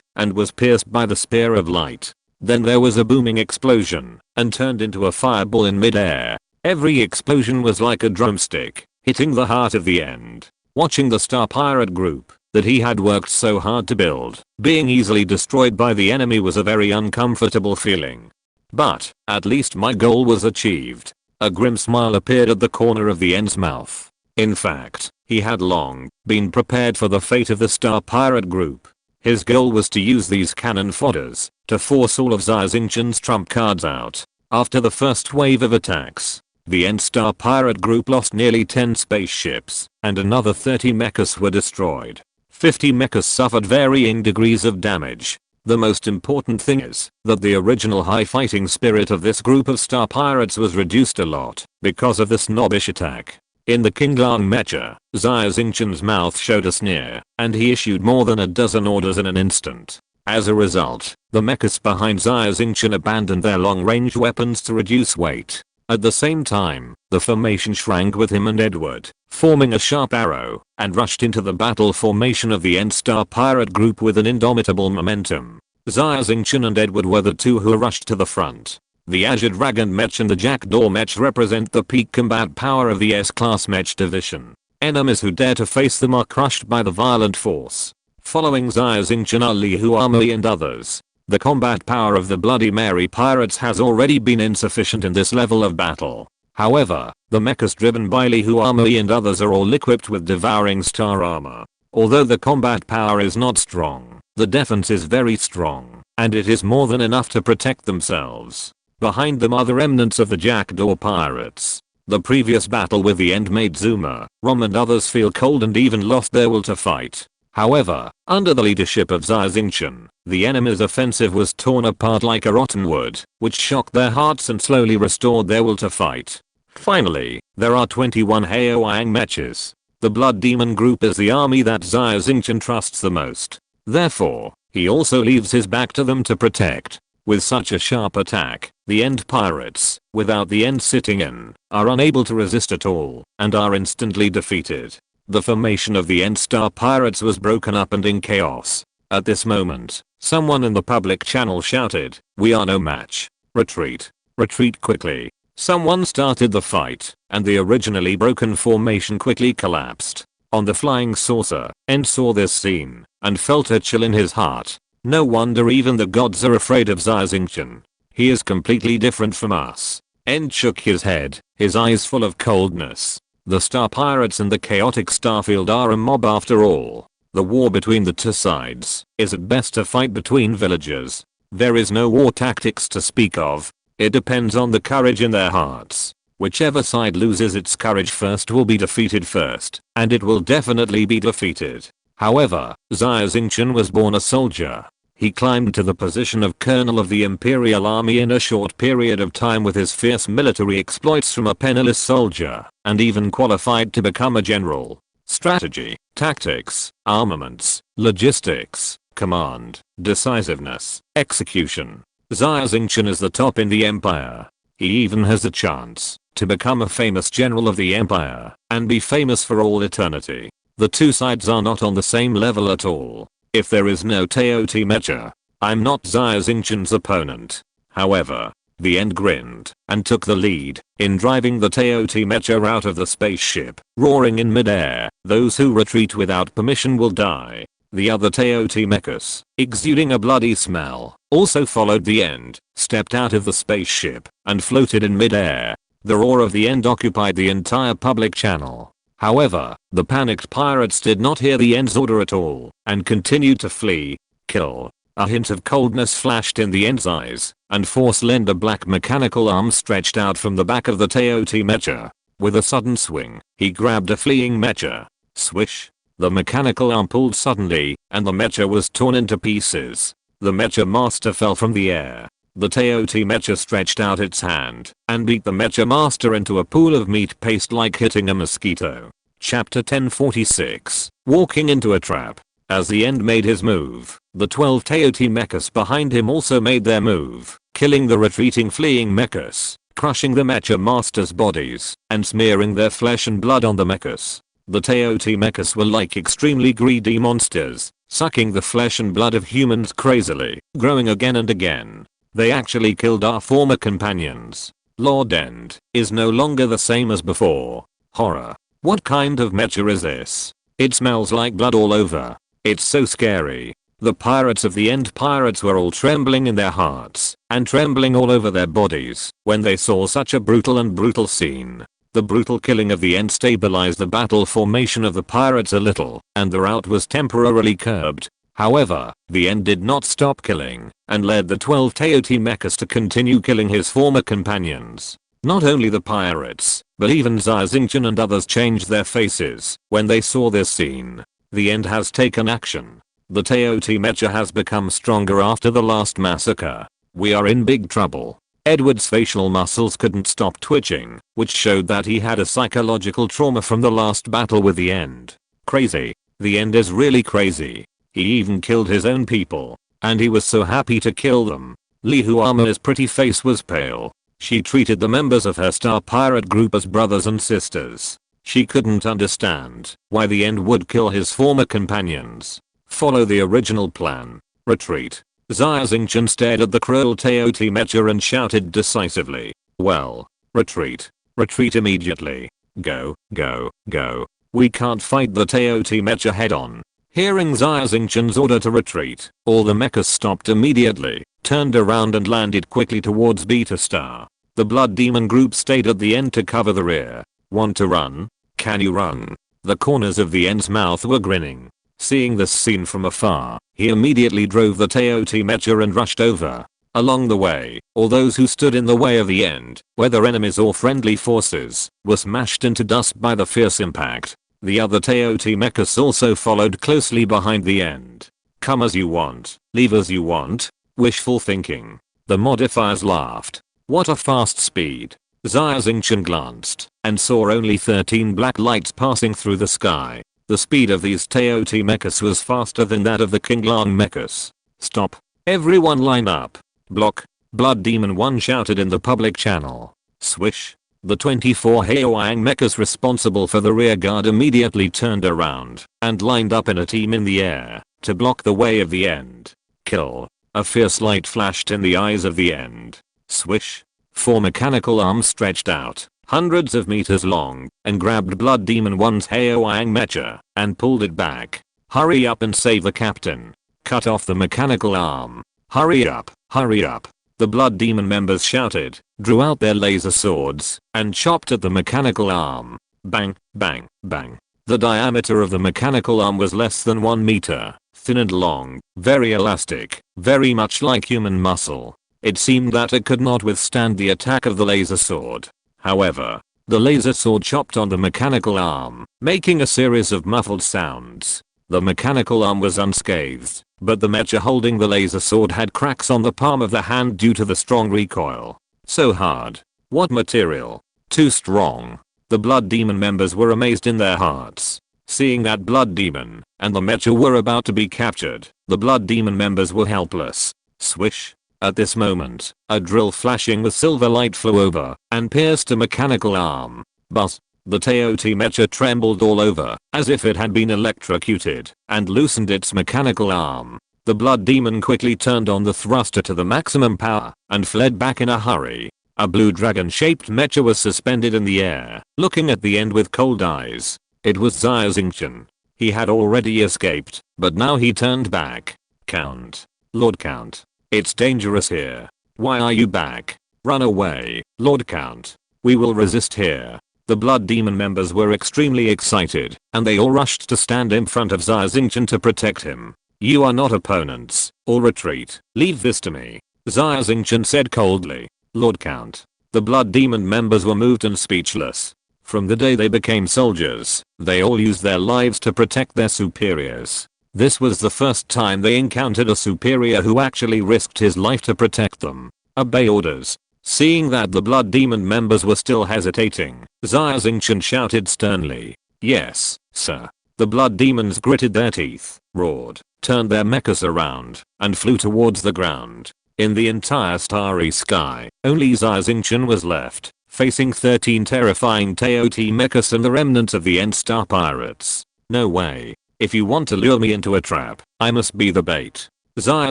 A: and was pierced by the spear of light. Then there was a booming explosion and turned into a fireball in midair. Every explosion was like a drumstick, hitting the heart of the End. Watching the Star Pirate group that he had worked so hard to build being easily destroyed by the enemy was a very uncomfortable feeling. But, at least my goal was achieved. A grim smile appeared at the corner of the End's mouth. In fact, he had long been prepared for the fate of the Star Pirate group. His goal was to use these cannon fodders to force all of Xia Xingchen's trump cards out. After the first wave of attacks, the End Star Pirate group lost nearly 10 spaceships, and another 30 mechas were destroyed. 50 mechas suffered varying degrees of damage. The most important thing is that the original high fighting spirit of this group of Star Pirates was reduced a lot because of the snobbish attack. In the Kinglang mecha, Xia Xingchen's mouth showed a sneer, and he issued more than a dozen orders in an instant. As a result, the mechas behind Xia Xingchen abandoned their long-range weapons to reduce weight. At the same time, the formation shrank with him and Edward, forming a sharp arrow, and rushed into the battle formation of the End Star Pirate group with an indomitable momentum. Xia Xingchen and Edward were the two who rushed to the front. The Azure Dragon Mech and the Jackdaw Mech represent the peak combat power of the S-Class Mech division. Enemies who dare to face them are crushed by the violent force. Following Xia Xingchen are Li Huamui and others. The combat power of the Bloody Mary pirates has already been insufficient in this level of battle. However, the mechas driven by Li Huamui and others are all equipped with devouring star armor. Although the combat power is not strong, the defense is very strong, and it is more than enough to protect themselves. Behind them are the remnants of the Jackdaw pirates. The previous battle with the End made Zuma, Rom and others feel cold and even lost their will to fight. However, under the leadership of Xia Xingchen, the enemy's offensive was torn apart like a rotten wood, which shocked their hearts and slowly restored their will to fight. Finally, there are 21 Haoyang mechas. The Blood Demon group is the army that Xia Xingchen trusts the most. Therefore, he also leaves his back to them to protect. With such a sharp attack, the End pirates, without the End sitting in, are unable to resist at all, and are instantly defeated. The formation of the End Star Pirates was broken up and in chaos. At this moment, someone in the public channel shouted, "We are no match. Retreat. Retreat quickly." Someone started the fight, and the originally broken formation quickly collapsed. On the flying saucer, End saw this scene, and felt a chill in his heart. No wonder even the gods are afraid of Xia Xingchen. He is completely different from us. End shook his head, his eyes full of coldness. The Star Pirates and the Chaotic Starfield are a mob after all. The war between the two sides is at best a fight between villagers. There is no war tactics to speak of. It depends on the courage in their hearts. Whichever side loses its courage first will be defeated first, and it will definitely be defeated. However, Xia Xingchen was born a soldier. He climbed to the position of colonel of the Imperial Army in a short period of time with his fierce military exploits from a penniless soldier, and even qualified to become a general. Strategy, tactics, armaments, logistics, command, decisiveness, execution. Xia Xingchen is the top in the empire. He even has a chance to become a famous general of the empire and be famous for all eternity. The two sides are not on the same level at all. If there is no Teoti Mecha, I'm not Xia Xingchen's opponent. However, the end grinned and took the lead in driving the Teoti Mecha out of the spaceship, roaring in midair, "Those who retreat without permission will die." The other Teoti Mechas, exuding a bloody smell, also followed the end, stepped out of the spaceship, and floated in midair. The roar of the end occupied the entire public channel. However, the panicked pirates did not hear the end's order at all, and continued to flee. Kill. A hint of coldness flashed in the end's eyes, and four slender black mechanical arms stretched out from the back of the Teoti Mecha. With a sudden swing, he grabbed a fleeing Mecha. Swish. The mechanical arm pulled suddenly, and the Mecha was torn into pieces. The Mecha master fell from the air. The Teoti Mecha stretched out its hand and beat the Mecha master into a pool of meat paste like hitting a mosquito. Chapter 1046. Walking into a trap. As the end made his move, the 12 Teoti Mechas behind him also made their move, killing the retreating fleeing Mechas, crushing the Mecha master's bodies, and smearing their flesh and blood on the Mechas. The Teoti Mechas were like extremely greedy monsters, sucking the flesh and blood of humans crazily, growing again and again. They actually killed our former companions. Lord End is no longer the same as before. Horror. What kind of mecha is this? It smells like blood all over. It's so scary. The pirates of the End pirates were all trembling in their hearts and trembling all over their bodies when they saw such a brutal scene. The brutal killing of the End stabilized the battle formation of the pirates a little, and the rout was temporarily curbed. However, the End did not stop killing, and led the 12 Teoti Mechas to continue killing his former companions. Not only the pirates, but even Xia Xingchen and others changed their faces when they saw this scene. The End has taken action. The Teoti Mecha has become stronger after the last massacre. We are in big trouble. Edward's facial muscles couldn't stop twitching, which showed that he had a psychological trauma from the last battle with the End. Crazy. The End is really crazy. He even killed his own people, and he was so happy to kill them. Li Huama's pretty face was pale. She treated the members of her star pirate group as brothers and sisters. She couldn't understand why the End would kill his former companions. Follow the original plan. Retreat. Xia Xingchen stared at the cruel Teoti Mecha and shouted decisively. Well, retreat. Retreat immediately. Go, go, go. We can't fight the Teoti Mecha head on. Hearing Xia Xingchen's order to retreat, all the mechas stopped immediately, turned around and landed quickly towards Beta Star. The Blood Demon group stayed at the end to cover the rear. Want to run? Can you run? The corners of the End's mouth were grinning. Seeing this scene from afar, he immediately drove the Teoti Mecha and rushed over. Along the way, all those who stood in the way of the End, whether enemies or friendly forces, were smashed into dust by the fierce impact. The other Teoti Mechas also followed closely behind the End. Come as you want, leave as you want. Wishful thinking. The modifiers laughed. What a fast speed. Xia Xingchen glanced and saw only 13 black lights passing through the sky. The speed of these Teoti Mechas was faster than that of the Kinglan Mechas. Stop. Everyone line up. Block. Blood Demon 1 shouted in the public channel. Swish. The 24 Haoang Mechas responsible for the rear guard immediately turned around and lined up in a team in the air to block the way of the End. Kill. A fierce light flashed in the eyes of the End. Swish. 4 mechanical arms stretched out, hundreds of meters long, and grabbed Blood Demon 1's Haoang Mecha and pulled it back. Hurry up and save the captain. Cut off the mechanical arm. Hurry up, hurry up. The Blood Demon members shouted, drew out their laser swords, and chopped at the mechanical arm. Bang, bang, bang. The diameter of the mechanical arm was less than 1 meter, thin and long, very elastic, very much like human muscle. It seemed that it could not withstand the attack of the laser sword. However, the laser sword chopped on the mechanical arm, making a series of muffled sounds. The mechanical arm was unscathed, but the mecha holding the laser sword had cracks on the palm of the hand due to the strong recoil. So hard. What material? Too strong. The blood demon members were amazed in their hearts. Seeing that blood demon and the mecha were about to be captured, the blood demon members were helpless. Swish. At this moment, a drill flashing with silver light flew over and pierced a mechanical arm. But the Teoti mecha trembled all over as if it had been electrocuted and loosened its mechanical arm. The blood demon quickly turned on the thruster to the maximum power and fled back in a hurry. A blue dragon-shaped mecha was suspended in the air, looking at the end with cold eyes. It was Xia Xingchen. He had already escaped, but now he turned back. Count. Lord Count. It's dangerous here. Why are you back? Run away, Lord Count. We will resist here. The blood demon members were extremely excited, and they all rushed to stand in front of Xia Xingchen to protect him. You are not opponents. All retreat. Leave this to me. Xia Xingchen said coldly. Lord Count. The blood demon members were moved and speechless. From the day they became soldiers, they all used their lives to protect their superiors. This was the first time they encountered a superior who actually risked his life to protect them. Obey orders. Seeing that the blood demon members were still hesitating, Xia Xingchen shouted sternly. Yes, sir. The blood demons gritted their teeth, roared, turned their mechas around, and flew towards the ground. In the entire starry sky, only Xia Xingchen was left, facing 13 terrifying Teoti mechas and the remnants of the End-Star pirates. No way. If you want to lure me into a trap, I must be the bait. Xia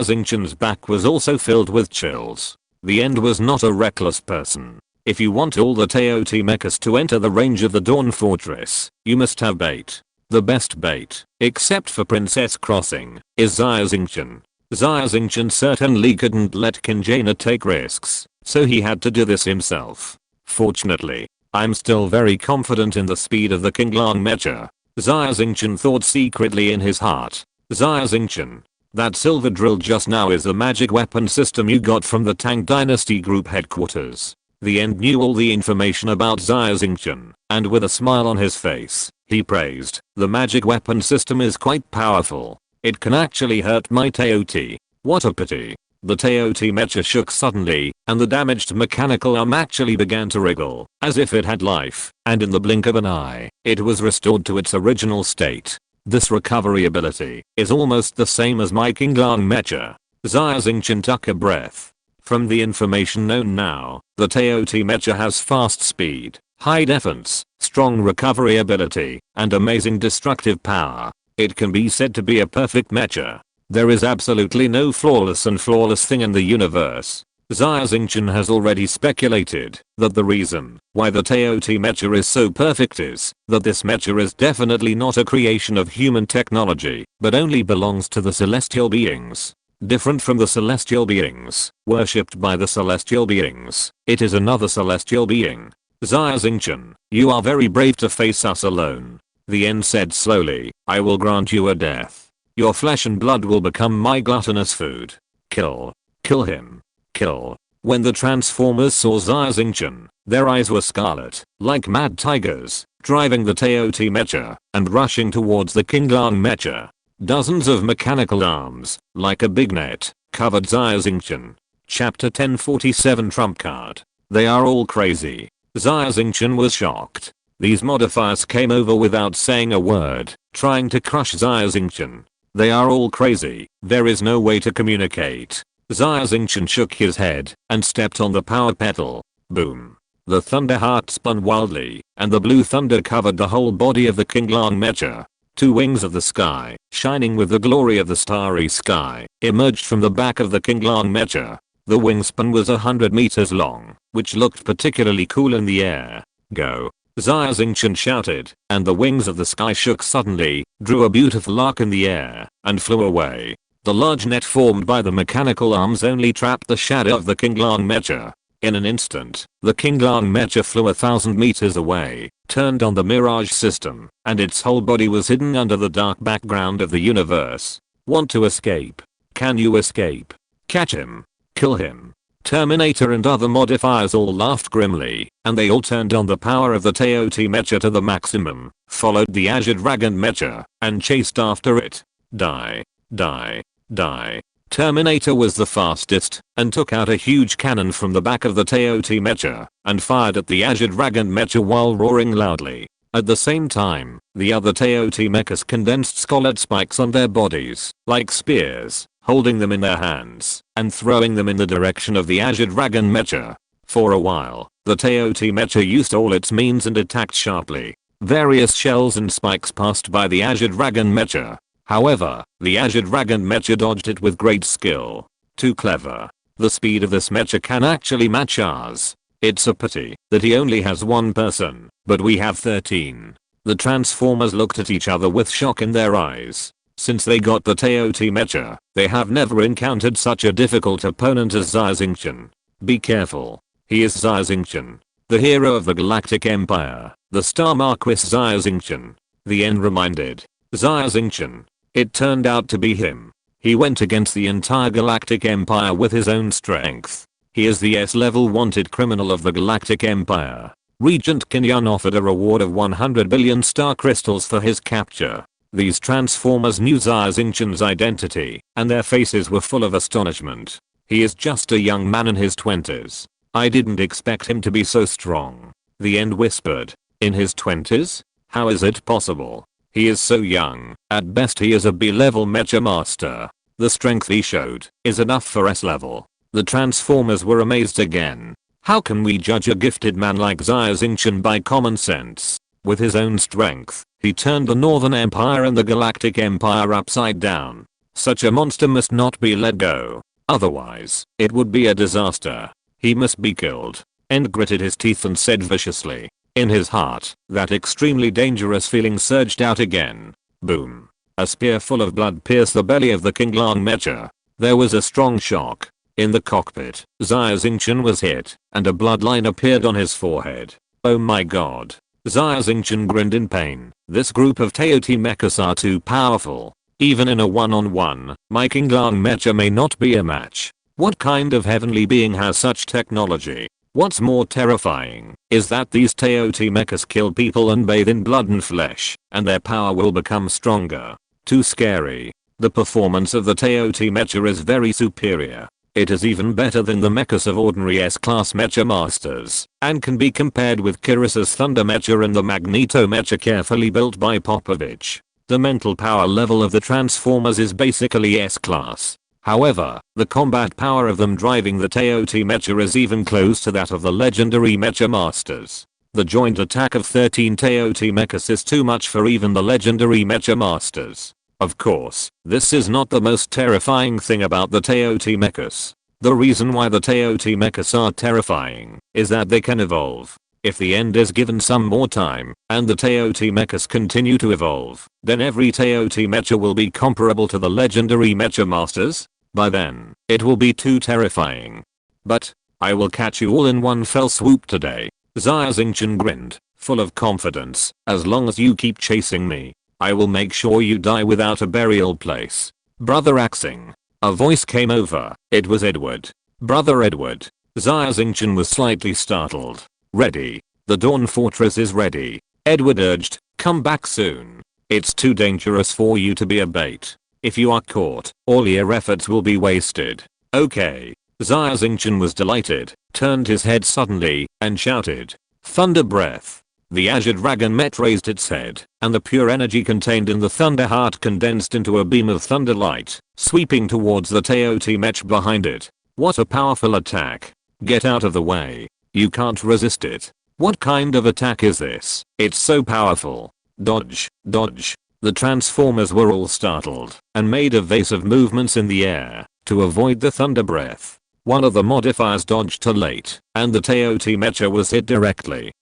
A: Xingchen's back was also filled with chills. The End was not a reckless person. If you want all the Teoti mechas to enter the range of the Dawn Fortress, you must have bait. The best bait, except for Princess Crossing, is Xia Xingchen. Xia Xingchen certainly couldn't let Kinjana take risks, so he had to do this himself. Fortunately, I'm still very confident in the speed of the Qinglang mecha. Xia Xingchen thought secretly in his heart. Xia Xingchen. That silver drill just now is the magic weapon system you got from the Tang Dynasty Group headquarters. The End knew all the information about Xia Xingchen, and with a smile on his face, he praised. The magic weapon system is quite powerful. It can actually hurt my Teoti. What a pity. The Teoti mecha shook suddenly, and the damaged mechanical arm actually began to wriggle, as if it had life, and in the blink of an eye, it was restored to its original state. This recovery ability is almost the same as my Qinglang mecha. Xia Xingchen took a breath. From the information known now, the Teoti mecha has fast speed, high defense, strong recovery ability, and amazing destructive power. It can be said to be a perfect mecha. There is absolutely no flawless thing in the universe. Xia Xingchen has already speculated that the reason why the Teoti mecha is so perfect is that this mecha is definitely not a creation of human technology, but only belongs to the celestial beings. Different from the celestial beings, worshipped by the celestial beings, it is another celestial being. Xia Xingchen, you are very brave to face us alone. The End said slowly. I will grant you a death. Your flesh and blood will become my gluttonous food. Kill. Kill him. Kill. When the Transformers saw Xia Xingchen, their eyes were scarlet, like mad tigers, driving the Teoti mecha and rushing towards the Qinglang mecha. Dozens of mechanical arms, like a big net, covered Xia Xingchen. Chapter 1047 Trump Card. They are all crazy. Xia Xingchen was shocked. These modifiers came over without saying a word, trying to crush Xia Xingchen. They are all crazy. There is no way to communicate. Xia Xingchen shook his head and stepped on the power pedal. Boom. The thunder heart spun wildly, and the blue thunder covered the whole body of the Qinglang mecha. Two wings of the sky, shining with the glory of the starry sky, emerged from the back of the Qinglang mecha. The wingspan was 100 meters long, which looked particularly cool in the air. Go. Xia Xingchen shouted, and the wings of the sky shook suddenly, drew a beautiful arc in the air, and flew away. The large net formed by the mechanical arms only trapped the shadow of the Qinglang mecha. In an instant, the Qinglang mecha flew 1,000 meters away, turned on the mirage system, and its whole body was hidden under the dark background of the universe. Want to escape? Can you escape? Catch him. Kill him. Terminator and other modifiers all laughed grimly, and they all turned on the power of the Teoti mecha to the maximum, followed the Azure Dragon mecha, and chased after it. Die. Die. Die. Terminator was the fastest, and took out a huge cannon from the back of the Teoti mecha, and fired at the Azure Dragon mecha while roaring loudly. At the same time, the other Teoti mechas condensed scarlet spikes on their bodies, like spears, holding them in their hands, and throwing them in the direction of the Azure Dragon mecha. For a while, the Teoti mecha used all its means and attacked sharply. Various shells and spikes passed by the Azure Dragon mecha. However, the Azure Dragon mecha dodged it with great skill. Too clever. The speed of this mecha can actually match ours. It's a pity that he only has one person, but we have 13. The Transformers looked at each other with shock in their eyes. Since they got the Teoti mecha, they have never encountered such a difficult opponent as Xia Xingchen. Be careful. He is Xia Xingchen, the hero of the Galactic Empire, the Star Marquis Xia Xingchen. The end reminded. Xia Xingchen. It turned out to be him. He went against the entire Galactic Empire with his own strength. He is the S-level wanted criminal of the Galactic Empire. Regent Kinyan offered a reward of 100 billion star crystals for his capture. These Transformers knew Xia Xingchen's identity, and their faces were full of astonishment. He is just a young man in his 20s. I didn't expect him to be so strong. The end whispered. In his 20s? How is it possible? He is so young. At best he is a B-level mecha master. The strength he showed is enough for S-level. The Transformers were amazed again. How can we judge a gifted man like Xia Xingchen by common sense? With his own strength, he turned the Northern Empire and the Galactic Empire upside down. Such a monster must not be let go. Otherwise, it would be a disaster. He must be killed. End gritted his teeth and said viciously. In his heart, that extremely dangerous feeling surged out again. Boom. A spear full of blood pierced the belly of the King Lang mecha. There was a strong shock. In the cockpit, Xia Xingchen was hit, and a bloodline appeared on his forehead. Oh my god. Xia Xingchen grinned in pain. This group of Teoti mechas are too powerful. Even in a one-on-one, my King Lang mecha may not be a match. What kind of heavenly being has such technology? What's more terrifying is that these Teoti mechas kill people and bathe in blood and flesh, and their power will become stronger. Too scary. The performance of the Teoti mecha is very superior. It is even better than the mechas of ordinary S-class mecha masters, and can be compared with Kirasa's Thunder mecha and the Magneto mecha carefully built by Popovich. The mental power level of the Transformers is basically S-class. However, the combat power of them driving the Teoti mecha is even close to that of the legendary mecha masters. The joint attack of 13 Teoti mechas is too much for even the legendary mecha masters. Of course, this is not the most terrifying thing about the Teoti mechas. The reason why the Teoti mechas are terrifying is that they can evolve. If the end is given some more time, and the Teoti mechas continue to evolve, then every Teoti mecha will be comparable to the legendary mecha masters. By then, it will be too terrifying. But, I will catch you all in one fell swoop today. Xia Xingchen grinned, full of confidence. As long as you keep chasing me, I will make sure you die without a burial place. Brother Axing. A voice came over. It was Edward. Brother Edward. Xia Xingchen was slightly startled. Ready. The Dawn Fortress is ready. Edward urged, come back soon. It's too dangerous for you to be a bait. If you are caught, all your efforts will be wasted. Okay. Xia Xingchen was delighted, turned his head suddenly, and shouted. Thunder breath. The Azure Dragon Met raised its head, and the pure energy contained in the Thunder Heart condensed into a beam of thunder light, sweeping towards the Teoti mech behind it. What a powerful attack. Get out of the way. You can't resist it. What kind of attack is this? It's so powerful. Dodge, dodge. The Transformers were all startled, and made evasive movements in the air, to avoid the thunder breath. One of the modifiers dodged too late, and the Teoti mecha was hit directly.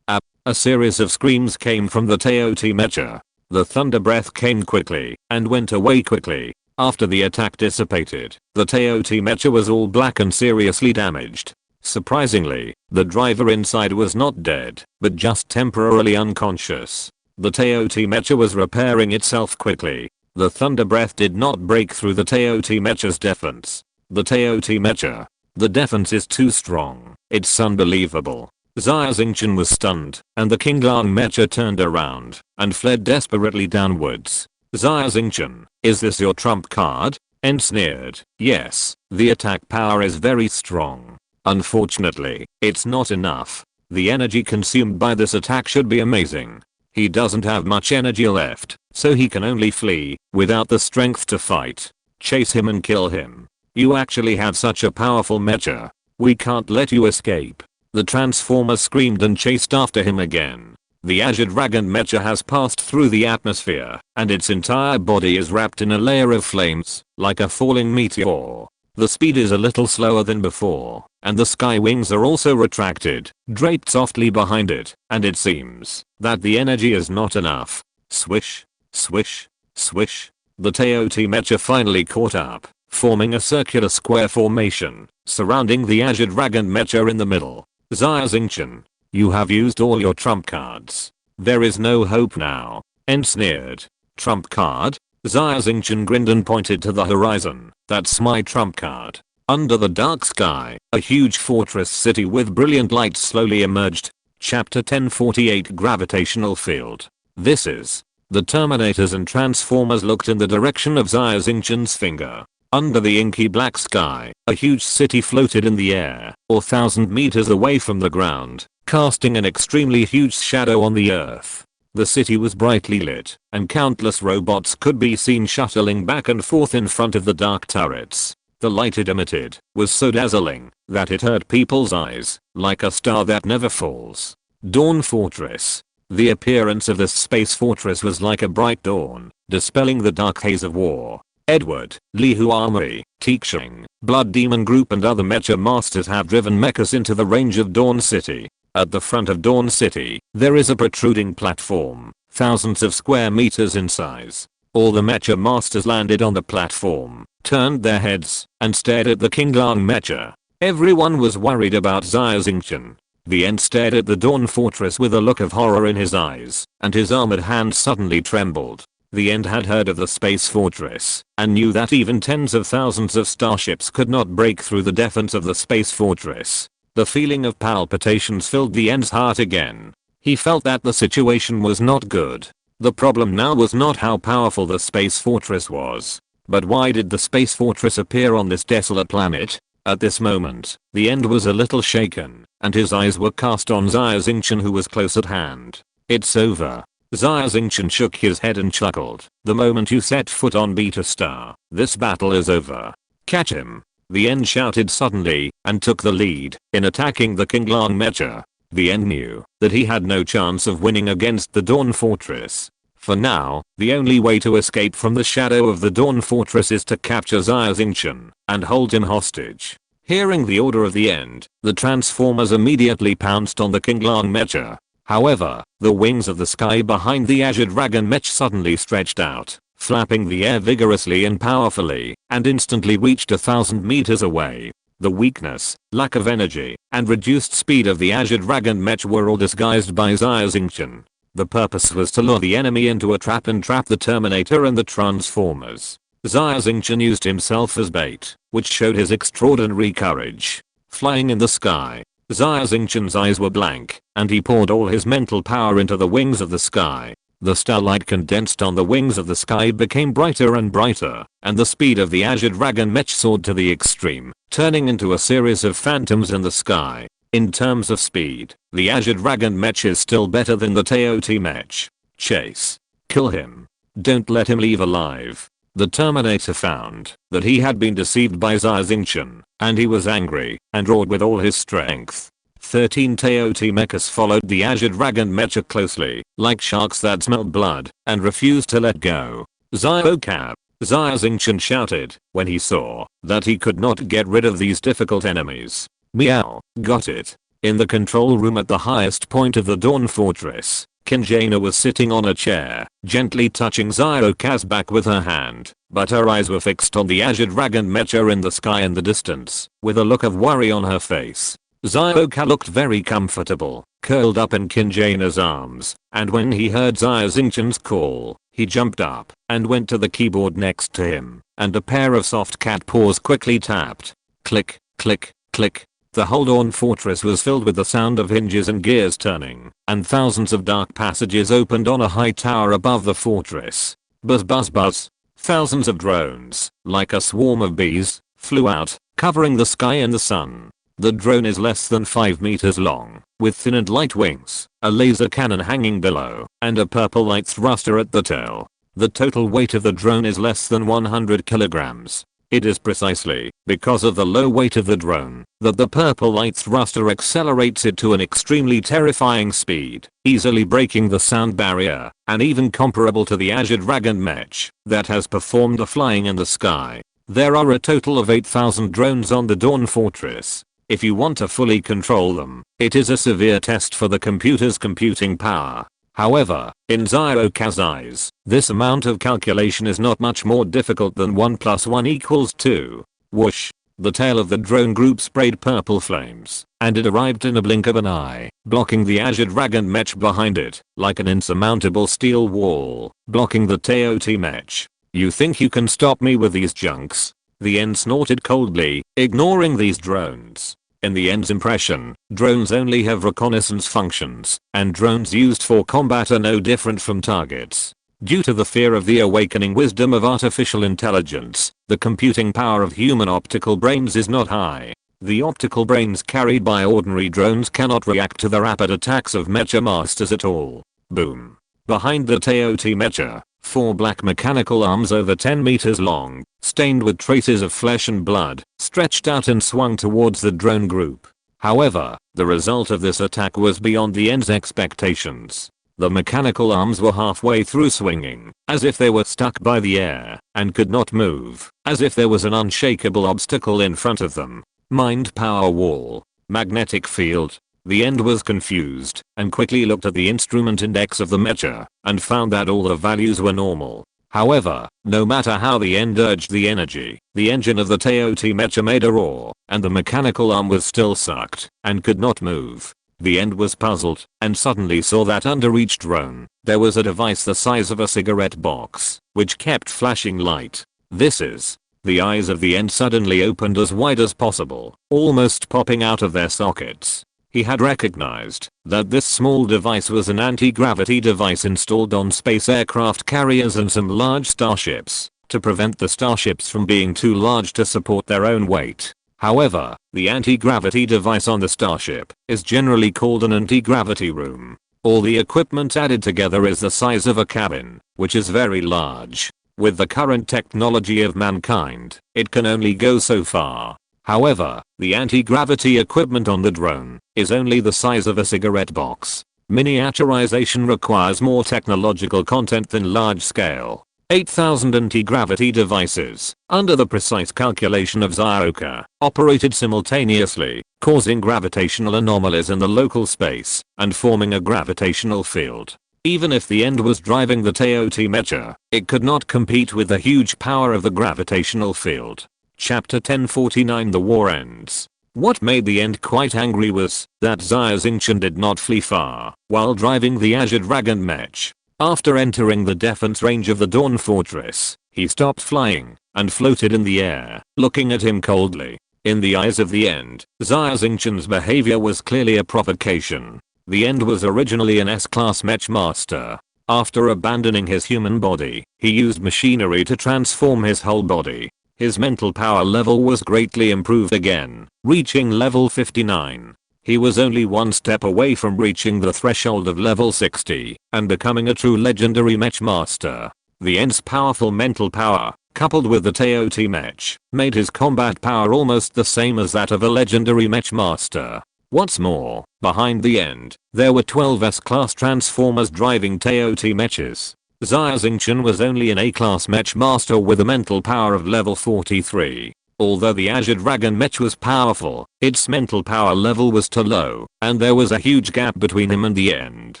A: A series of screams came from the Teoti mecha. The thunder breath came quickly, and went away quickly. After the attack dissipated, the Teoti mecha was all black and seriously damaged. Surprisingly, the driver inside was not dead, but just temporarily unconscious. The Teoti mecha was repairing itself quickly. The thunder breath did not break through the Teoti mecha's defense. The Teoti mecha The defense is too strong. It's unbelievable. Xia Xingchen was stunned, and the King Lang mecha turned around and fled desperately downwards. Xia Xingchen, is this your trump card? And sneered. Yes, the attack power is very strong. Unfortunately, it's not enough. The energy consumed by this attack should be amazing. He doesn't have much energy left, so he can only flee, without the strength to fight. Chase him and kill him. You actually have such a powerful mecha. We can't let you escape. The transformer screamed and chased after him again. The Azure Dragon mecha has passed through the atmosphere, and its entire body is wrapped in a layer of flames, like a falling meteor. The speed is a little slower than before, and the sky wings are also retracted, draped softly behind it, and it seems that the energy is not enough. Swish, swish, swish. The Teoti mecha finally caught up, forming a circular square formation, surrounding the Azure Dragon mecha in the middle. Xia Xingchen, you have used all your trump cards. There is no hope now. And sneered. Trump card? Xia Xingchen grinned and pointed to the horizon. That's my trump card. Under the dark sky, a huge fortress city with brilliant lights slowly emerged. Chapter 1048 Gravitational Field. This is. The Terminators and Transformers looked in the direction of Xia Xingchen's finger. Under the inky black sky, a huge city floated in the air, 1,000 meters away from the ground, casting an extremely huge shadow on the earth. The city was brightly lit, and countless robots could be seen shuttling back and forth in front of the dark turrets. The light it emitted was so dazzling that it hurt people's eyes, like a star that never falls. Dawn Fortress. The appearance of this space fortress was like a bright dawn, dispelling the dark haze of war. Edward, Lihu Armory, Tixing, Blood Demon Group and other mecha masters have driven mechas into the range of Dawn City. At the front of Dawn City, there is a protruding platform, thousands of square meters in size. All the mecha masters landed on the platform, turned their heads, and stared at the King Lang mecha. Everyone was worried about Xia Xingchen. The End stared at the Dawn Fortress with a look of horror in his eyes, and his armored hand suddenly trembled. The End had heard of the space fortress, and knew that even tens of thousands of starships could not break through the defense of the space fortress. The feeling of palpitations filled the End's heart again. He felt that the situation was not good. The problem now was not how powerful the space fortress was, but why did the space fortress appear on this desolate planet? At this moment, the End was a little shaken, and his eyes were cast on Xia Xingchen who was close at hand. It's over. Xia Xingchen shook his head and chuckled. The moment you set foot on Beta Star, this battle is over. Catch him. The End shouted suddenly, and took the lead in attacking the King Lang mecha. The End knew that he had no chance of winning against the Dawn Fortress. For now, the only way to escape from the shadow of the Dawn Fortress is to capture Xia Xingchen and hold him hostage. Hearing the order of the End, the Transformers immediately pounced on the King Lang mecha. However, the wings of the sky behind the Azure Dragon mech suddenly stretched out, flapping the air vigorously and powerfully, and instantly reached 1,000 meters away. The weakness, lack of energy, and reduced speed of the Azure Dragon mech were all disguised by Xia Xingchen. The purpose was to lure the enemy into a trap and trap the Terminator and the Transformers. Xia Xingchen used himself as bait, which showed his extraordinary courage. Flying in the sky, Xia Xingchen's eyes were blank, and he poured all his mental power into the wings of the sky. The starlight condensed on the wings of the sky became brighter and brighter, and the speed of the Azure Dragon mech soared to the extreme, turning into a series of phantoms in the sky. In terms of speed, the Azure Dragon mech is still better than the Teoti mech. Chase. Kill him. Don't let him leave alive. The Terminator found that he had been deceived by Xia Xingchen, and he was angry and roared with all his strength. 13 Teoti mechas followed the Azure Dragon mecha closely, like sharks that smell blood, and refused to let go. Xia Xingchen shouted when he saw that he could not get rid of these difficult enemies. Meow, got it. In the control room at the highest point of the Dawn Fortress, Kinjana was sitting on a chair, gently touching Xioka's back with her hand, but her eyes were fixed on the Azure Dragon mecha in the sky in the distance, with a look of worry on her face. Xioka looked very comfortable, curled up in Kinjana's arms, and when he heard Xia Xingchen's call, he jumped up and went to the keyboard next to him, and a pair of soft cat paws quickly tapped. Click, click, Click. The whole Dawn Fortress was filled with the sound of hinges and gears turning, and thousands of dark passages opened on a high tower above the fortress. Buzz buzz buzz. Thousands of drones, like a swarm of bees, flew out, covering the sky and the sun. The drone is less than 5 meters long, with thin and light wings, a laser cannon hanging below, and a purple light thruster at the tail. The total weight of the drone is less than 100 kilograms. It is precisely because of the low weight of the drone that the purple light thruster accelerates it to an extremely terrifying speed, easily breaking the sound barrier, and even comparable to the Azure Dragon Mech that has performed the flying in the sky. There are a total of 8,000 drones on the Dawn Fortress. If you want to fully control them, it is a severe test for the computer's computing power. However, in Xia Xingchen's eyes, this amount of calculation is not much more difficult than 1 + 1 = 2. Whoosh! The tail of the drone group sprayed purple flames, and it arrived in a blink of an eye, blocking the Azure Dragon Mech behind it, like an insurmountable steel wall, blocking the TOT Mech. You think you can stop me with these junks? The End snorted coldly, ignoring these drones. In the End's impression, drones only have reconnaissance functions, and drones used for combat are no different from targets. Due to the fear of the awakening wisdom of artificial intelligence, the computing power of human optical brains is not high. The optical brains carried by ordinary drones cannot react to the rapid attacks of mecha masters at all. Boom. Behind the TOT mecha, 4 black mechanical arms over 10 meters long, stained with traces of flesh and blood, stretched out and swung towards the drone group. However, the result of this attack was beyond the End's expectations. The mechanical arms were halfway through swinging, as if they were stuck by the air, and could not move, as if there was an unshakable obstacle in front of them. Mind power wall. Magnetic field. The End was confused, and quickly looked at the instrument index of the mecha, and found that all the values were normal. However, no matter how the End urged the energy, the engine of the TOT mecha made a roar, and the mechanical arm was still sucked, and could not move. The End was puzzled, and suddenly saw that under each drone, there was a device the size of a cigarette box, which kept flashing light. This is. The eyes of the End suddenly opened as wide as possible, almost popping out of their sockets. He had recognized that this small device was an anti-gravity device installed on space aircraft carriers and some large starships, to prevent the starships from being too large to support their own weight. However, the anti-gravity device on the starship is generally called an anti-gravity room. All the equipment added together is the size of a cabin, which is very large. With the current technology of mankind, it can only go so far. However, the anti-gravity equipment on the drone is only the size of a cigarette box. Miniaturization requires more technological content than large-scale. 8,000 anti-gravity devices, under the precise calculation of Xia Xingchen, operated simultaneously, causing gravitational anomalies in the local space, and forming a gravitational field. Even if the End was driving the TOT mecha, it could not compete with the huge power of the gravitational field. Chapter 1049 The War Ends. What made the End quite angry was that Xia Xingchen did not flee far while driving the Azure Dragon Mech. After entering the defense range of the Dawn Fortress, he stopped flying and floated in the air, looking at him coldly. In the eyes of the End, Xia Xingchen's behavior was clearly a provocation. The End was originally an S-class mech master. After abandoning his human body, he used machinery to transform his whole body. His mental power level was greatly improved again, reaching level 59. He was only one step away from reaching the threshold of level 60 and becoming a true legendary mech master. The End's powerful mental power, coupled with the TOT mech, made his combat power almost the same as that of a legendary mech master. What's more, behind the End, there were 12 S-class transformers driving TOT mechas. Xia Xingchen was only an A-class mech master with a mental power of level 43. Although the Azure Dragon Mech was powerful, its mental power level was too low, and there was a huge gap between him and the End.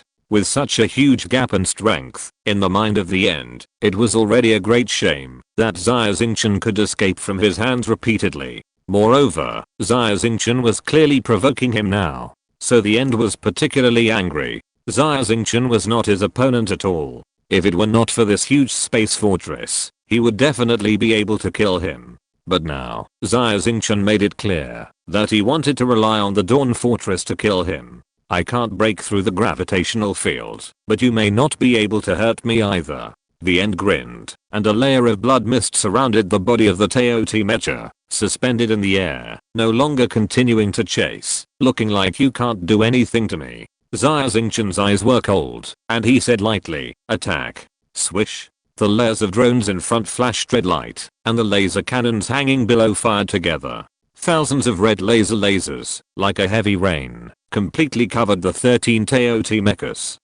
A: With such a huge gap and strength, in the mind of the End, it was already a great shame that Xia Xingchen could escape from his hands repeatedly. Moreover, Xia Xingchen was clearly provoking him now, so the End was particularly angry. Xia Xingchen was not his opponent at all. If it were not for this huge space fortress, he would definitely be able to kill him. But now, Xia Xingchen made it clear that he wanted to rely on the Dawn Fortress to kill him. I can't break through the gravitational field, but you may not be able to hurt me either. The End grinned, and a layer of blood mist surrounded the body of the Teoti Mecha, suspended in the air, no longer continuing to chase, looking like you can't do anything to me. Xia Xingchen's eyes were cold, and he said lightly, attack. Swish. The layers of drones in front flashed red light, and the laser cannons hanging below fired together. Thousands of red lasers, like a heavy rain, completely covered the 13 Teoti Mechas.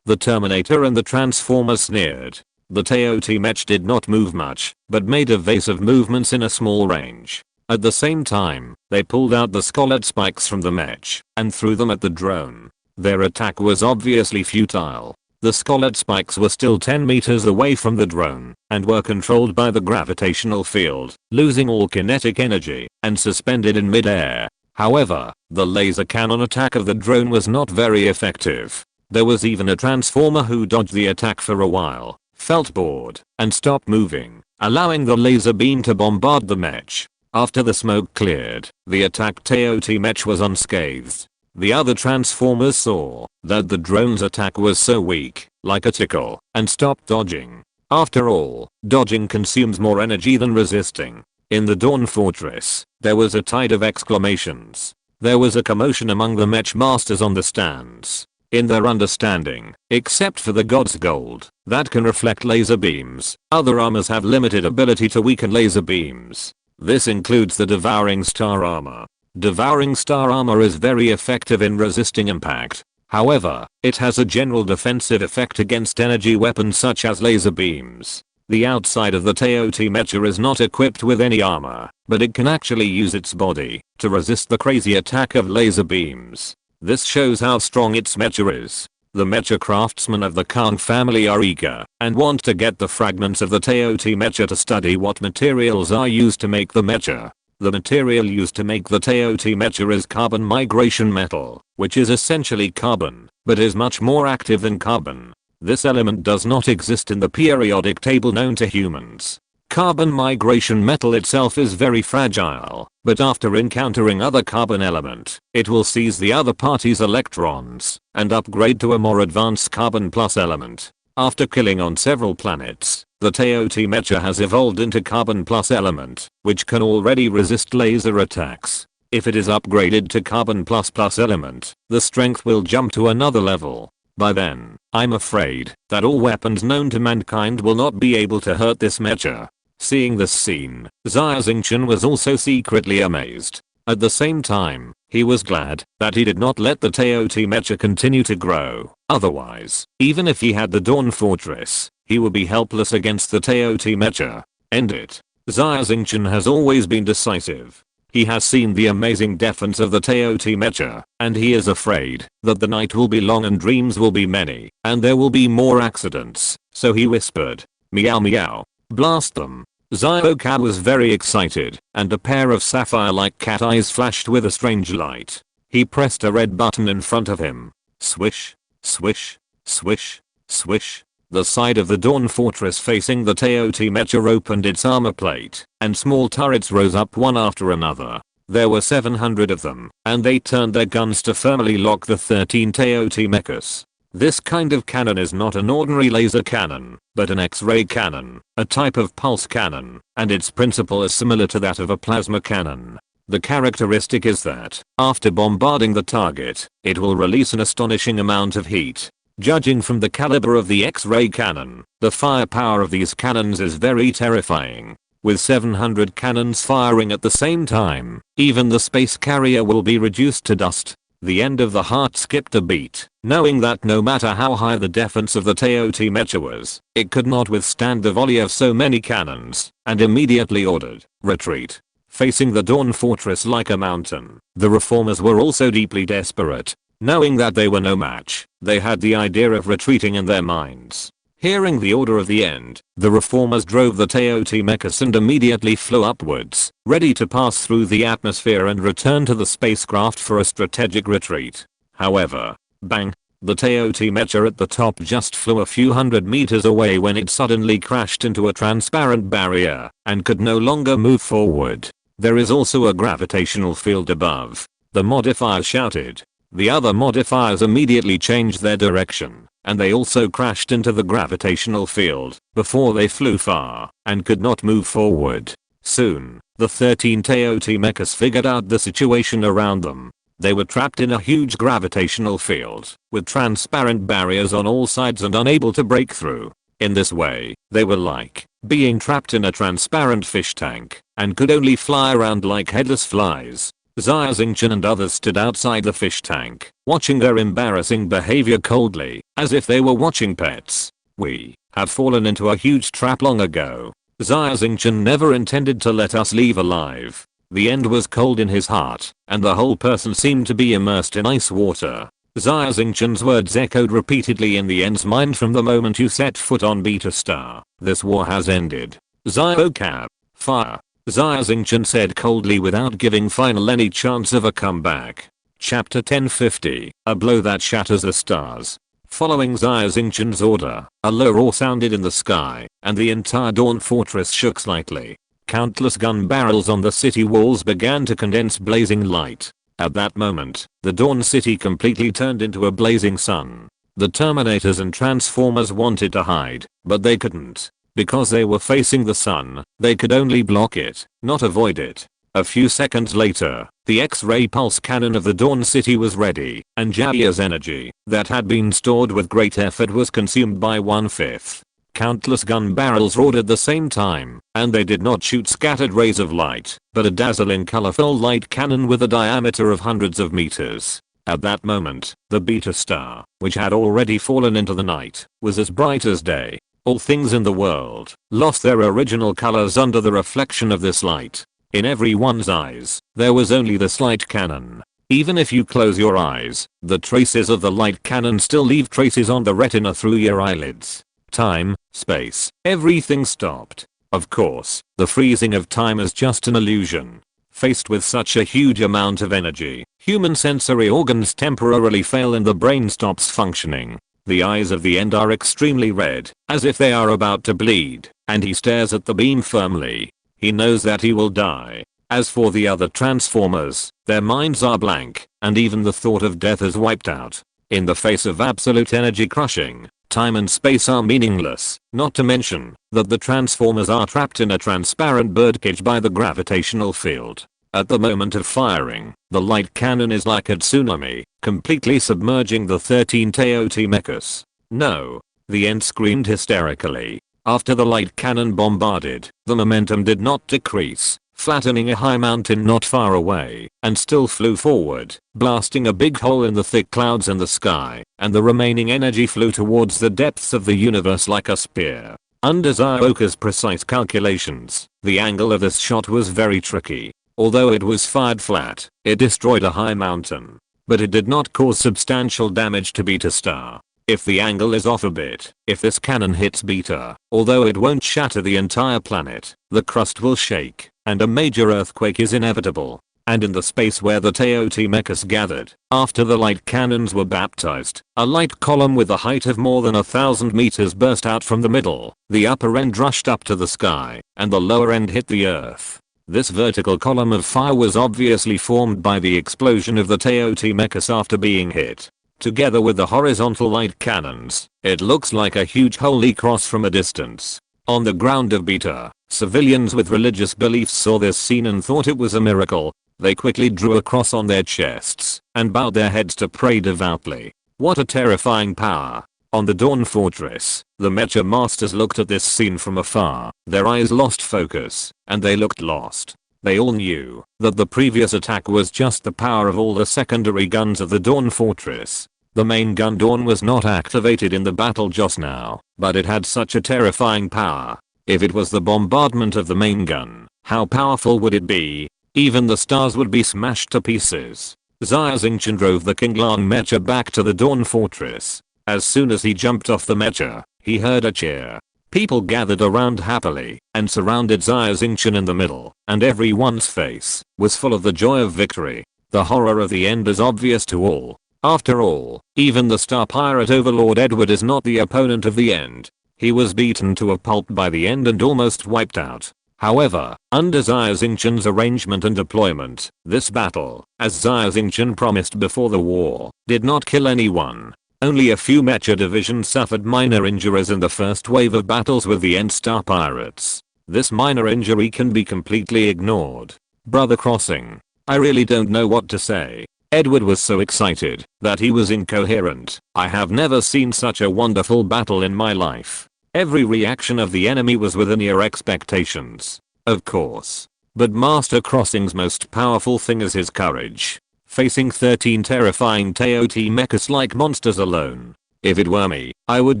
A: The Terminator and the Transformer sneered. The Teoti Mech did not move much, but made evasive movements in a small range. At the same time, they pulled out the scarlet spikes from the mech, and threw them at the drone. Their attack was obviously futile. The scarlet spikes were still 10 meters away from the drone, and were controlled by the gravitational field, losing all kinetic energy, and suspended in mid-air. However, the laser cannon attack of the drone was not very effective. There was even a transformer who dodged the attack for a while, felt bored, and stopped moving, allowing the laser beam to bombard the mech. After the smoke cleared, the attacked Teoti Mech was unscathed. The other transformers saw that the drone's attack was so weak, like a tickle, and stopped dodging. After all, dodging consumes more energy than resisting. In the Dawn Fortress, there was a tide of exclamations. There was a commotion among the mech masters on the stands. In their understanding, except for the God's Gold, that can reflect laser beams, other armors have limited ability to weaken laser beams. This includes the Devouring Star armor. Devouring Star armor is very effective in resisting impact. However, it has a general defensive effect against energy weapons such as laser beams. The outside of the Teoti Mecha is not equipped with any armor, but it can actually use its body to resist the crazy attack of laser beams. This shows how strong its mecha is. The mecha craftsmen of the Khan family are eager and want to get the fragments of the Teoti Mecha to study what materials are used to make the mecha. The material used to make the Teoti Mecha is carbon migration metal, which is essentially carbon, but is much more active than carbon. This element does not exist in the periodic table known to humans. Carbon migration metal itself is very fragile, but after encountering other carbon element, it will seize the other party's electrons and upgrade to a more advanced carbon plus element. After killing on several planets, the Teoti Mecha has evolved into carbon plus element, which can already resist laser attacks. If it is upgraded to carbon plus element, the strength will jump to another level. By then, I'm afraid that all weapons known to mankind will not be able to hurt this mecha. Seeing this scene, Xia Xingchen was also secretly amazed. At the same time, he was glad that he did not let the Teoti Mecha continue to grow. Otherwise, even if he had the Dawn Fortress, he would be helpless against the Teoti Mecha. End it. Xia Xingchen has always been decisive. He has seen the amazing defense of the Teoti Mecha, and he is afraid that the night will be long and dreams will be many, and there will be more accidents, so he whispered, meow meow. Blast them. Xiaoka was very excited, and a pair of sapphire-like cat eyes flashed with a strange light. He pressed a red button in front of him. Swish, swish, swish, swish. The side of the Dawn Fortress facing the Teoti Mecha opened its armor plate, and small turrets rose up one after another. There were 700 of them, and they turned their guns to firmly lock the 13 Teoti Mechas. This kind of cannon is not an ordinary laser cannon, but an X-ray cannon, a type of pulse cannon, and its principle is similar to that of a plasma cannon. The characteristic is that, after bombarding the target, it will release an astonishing amount of heat. Judging from the caliber of the X-ray cannon, the firepower of these cannons is very terrifying. With 700 cannons firing at the same time, even the space carrier will be reduced to dust. The end of the heart skipped a beat, knowing that no matter how high the defense of the Teoti Mecha was, it could not withstand the volley of so many cannons, and immediately ordered, retreat. Facing the Dawn Fortress like a mountain, the reformers were also deeply desperate. Knowing that they were no match, they had the idea of retreating in their minds. Hearing the order of the end, the reformers drove the Teoti Mechas and immediately flew upwards, ready to pass through the atmosphere and return to the spacecraft for a strategic retreat. However, bang! The Teoti mecha at the top just flew a few hundred meters away when it suddenly crashed into a transparent barrier and could no longer move forward. There is also a gravitational field above. The modifier shouted. The other modifiers immediately changed their direction, and they also crashed into the gravitational field before they flew far and could not move forward. Soon, the 13 Teoti mechas figured out the situation around them. They were trapped in a huge gravitational field with transparent barriers on all sides and unable to break through. In this way, they were like being trapped in a transparent fish tank and could only fly around like headless flies. Xia Xingchen and others stood outside the fish tank, watching their embarrassing behavior coldly, as if they were watching pets. We have fallen into a huge trap long ago. Xia Xingchen never intended to let us leave alive. The end was cold in his heart, and the whole person seemed to be immersed in ice water. Xia Xingchen's words echoed repeatedly in the end's mind from the moment you set foot on Beta Star. This war has ended. Xiao fire. Xia Xingchen said coldly without giving Final any chance of a comeback. Chapter 1050, a blow that shatters the stars. Following Xia Xingchen's order, a low roar sounded in the sky, and the entire Dawn Fortress shook slightly. Countless gun barrels on the city walls began to condense blazing light. At that moment, the Dawn City completely turned into a blazing sun. The Terminators and Transformers wanted to hide, but they couldn't. Because they were facing the sun, they could only block it, not avoid it. A few seconds later, the X-ray pulse cannon of the Dawn City was ready, and Javia's energy, that had been stored with great effort, was consumed by 1/5. Countless gun barrels roared at the same time, and they did not shoot scattered rays of light, but a dazzling colorful light cannon with a diameter of hundreds of meters. At that moment, the Beta Star, which had already fallen into the night, was as bright as day. All things in the world lost their original colors under the reflection of this light. In everyone's eyes, there was only this light cannon. Even if you close your eyes, the traces of the light cannon still leave traces on the retina through your eyelids. Time, space, everything stopped. Of course, the freezing of time is just an illusion. Faced with such a huge amount of energy, human sensory organs temporarily fail and the brain stops functioning. The eyes of the End are extremely red, as if they are about to bleed, and he stares at the beam firmly. He knows that he will die. As for the other Transformers, their minds are blank, and even the thought of death is wiped out. In the face of absolute energy crushing, time and space are meaningless, not to mention that the Transformers are trapped in a transparent birdcage by the gravitational field. At the moment of firing, the light cannon is like a tsunami, completely submerging the 13 Teoti mechas. No! The End screamed hysterically. After the light cannon bombarded, the momentum did not decrease, flattening a high mountain not far away, and still flew forward, blasting a big hole in the thick clouds in the sky, and the remaining energy flew towards the depths of the universe like a spear. Under Zioka's precise calculations, the angle of this shot was very tricky. Although it was fired flat, it destroyed a high mountain. But it did not cause substantial damage to Beta Star. If the angle is off a bit, if this cannon hits Beta, although it won't shatter the entire planet, the crust will shake, and a major earthquake is inevitable. And in the space where the Teoti mechas gathered, after the light cannons were baptized, a light column with a height of more than 1,000 meters burst out from the middle. The upper end rushed up to the sky, and the lower end hit the earth. This vertical column of fire was obviously formed by the explosion of the Teoti mechas after being hit. Together with the horizontal light cannons, it looks like a huge holy cross from a distance. On the ground of Beta, civilians with religious beliefs saw this scene and thought it was a miracle. They quickly drew a cross on their chests and bowed their heads to pray devoutly. What a terrifying power. On the Dawn Fortress, the Mecha Masters looked at this scene from afar. Their eyes lost focus, and they looked lost. They all knew that the previous attack was just the power of all the secondary guns of the Dawn Fortress. The main gun Dawn was not activated in the battle just now, but it had such a terrifying power. If it was the bombardment of the main gun, how powerful would it be? Even the stars would be smashed to pieces. Xia Xingchen drove the Qinglang Mecha back to the Dawn Fortress. As soon as he jumped off the Mecha, he heard a cheer. People gathered around happily and surrounded Xia Xingchen in the middle, and everyone's face was full of the joy of victory. The horror of the end is obvious to all. After all, even the star pirate overlord Edward is not the opponent of the end. He was beaten to a pulp by the end and almost wiped out. However, under Xia Xingchen's arrangement and deployment, this battle, as Xia Xingchen promised before the war, did not kill anyone. Only a few mecha divisions suffered minor injuries in the first wave of battles with the end star pirates. This minor injury can be completely ignored. Brother crossing. I really don't know what to say. Edward was so excited that he was incoherent. I have never seen such a wonderful battle in my life. Every reaction of the enemy was within your expectations. Of course. But Master Crossing's most powerful thing is his courage. Facing 13 terrifying TOT mechas like monsters alone. If it were me, I would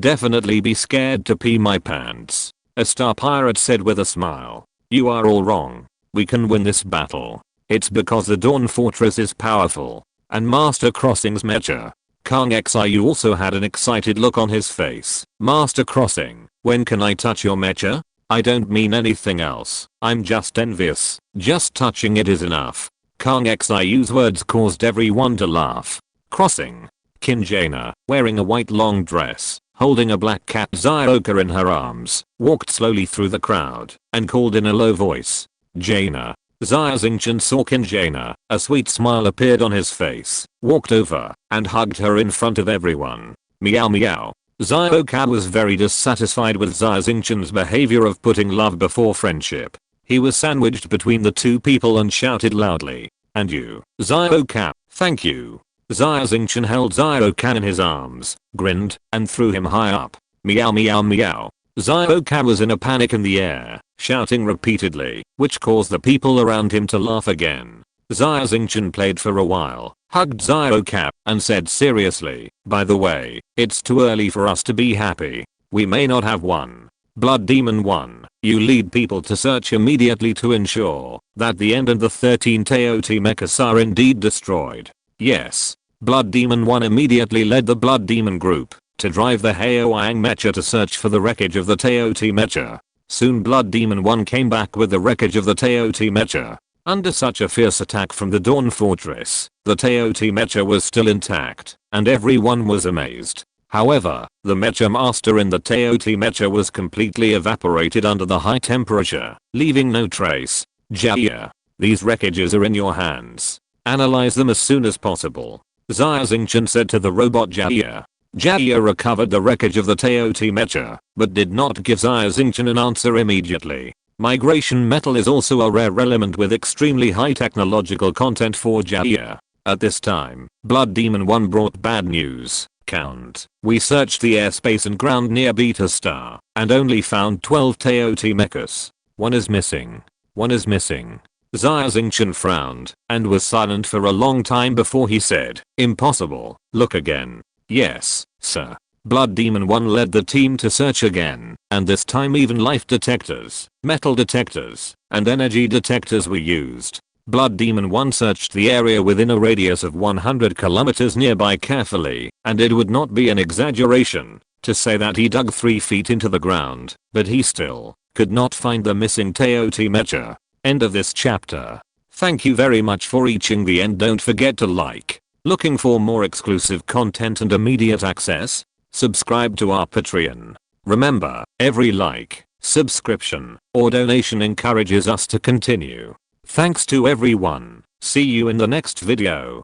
A: definitely be scared to pee my pants. A star pirate said with a smile. You are all wrong. We can win this battle. It's because the Dawn Fortress is powerful. And Master Crossing's mecha. Kang Xiu also had an excited look on his face. Master Crossing, when can I touch your mecha? I don't mean anything else. I'm just envious. Just touching it is enough. Kang Xiu's words caused everyone to laugh. Crossing. Kinjana, wearing a white long dress, holding a black cat Zioka in her arms, walked slowly through the crowd and called in a low voice. Jaina. Xia Xingchen saw Kinjana, a sweet smile appeared on his face, walked over, and hugged her in front of everyone. Meow meow. Zioka was very dissatisfied with Xia Xingchen's behavior of putting love before friendship. He was sandwiched between the two people and shouted loudly. And you, Zioka, thank you. Xia Xingchen held Zioka in his arms, grinned, and threw him high up. Meow meow meow. Zioka was in a panic in the air, shouting repeatedly, which caused the people around him to laugh again. Xia Xingchen played for a while, hugged Zioka, and said seriously, by the way, it's too early for us to be happy. We may not have won. Blood Demon 1, you lead people to search immediately to ensure that the end and the 13 TOT mechas are indeed destroyed. Yes. Blood Demon 1 immediately led the Blood Demon group to drive the Haoang mecha to search for the wreckage of the TOT mecha. Soon Blood Demon 1 came back with the wreckage of the TOT mecha. Under such a fierce attack from the Dawn Fortress, the TOT mecha was still intact, and everyone was amazed. However, the mecha master in the TOT mecha was completely evaporated under the high temperature, leaving no trace. Jia, these wreckages are in your hands. Analyze them as soon as possible. Xia Xingchen said to the robot Jia. Jia recovered the wreckage of the TOT mecha, but did not give Xia Xingchen an answer immediately. Migration metal is also a rare element with extremely high technological content for Jia. At this time, Blood Demon 1 brought bad news. Count. We searched the airspace and ground near Beta Star, and only found 12 TOT mechas. One is missing. One is missing. Xia Xingchen frowned, and was silent for a long time before he said, impossible, look again. Yes, sir. Blood Demon 1 led the team to search again, and this time even life detectors, metal detectors, and energy detectors were used. Blood Demon 1 searched the area within a radius of 100 kilometers nearby carefully, and it would not be an exaggeration to say that he dug 3 feet into the ground, but he still could not find the missing TOT mecha. End of this chapter. Thank you very much for reaching the end. Don't forget to like. Looking for more exclusive content and immediate access? Subscribe to our Patreon. Remember, every like, subscription, or donation encourages us to continue. Thanks to everyone. See you in the next video.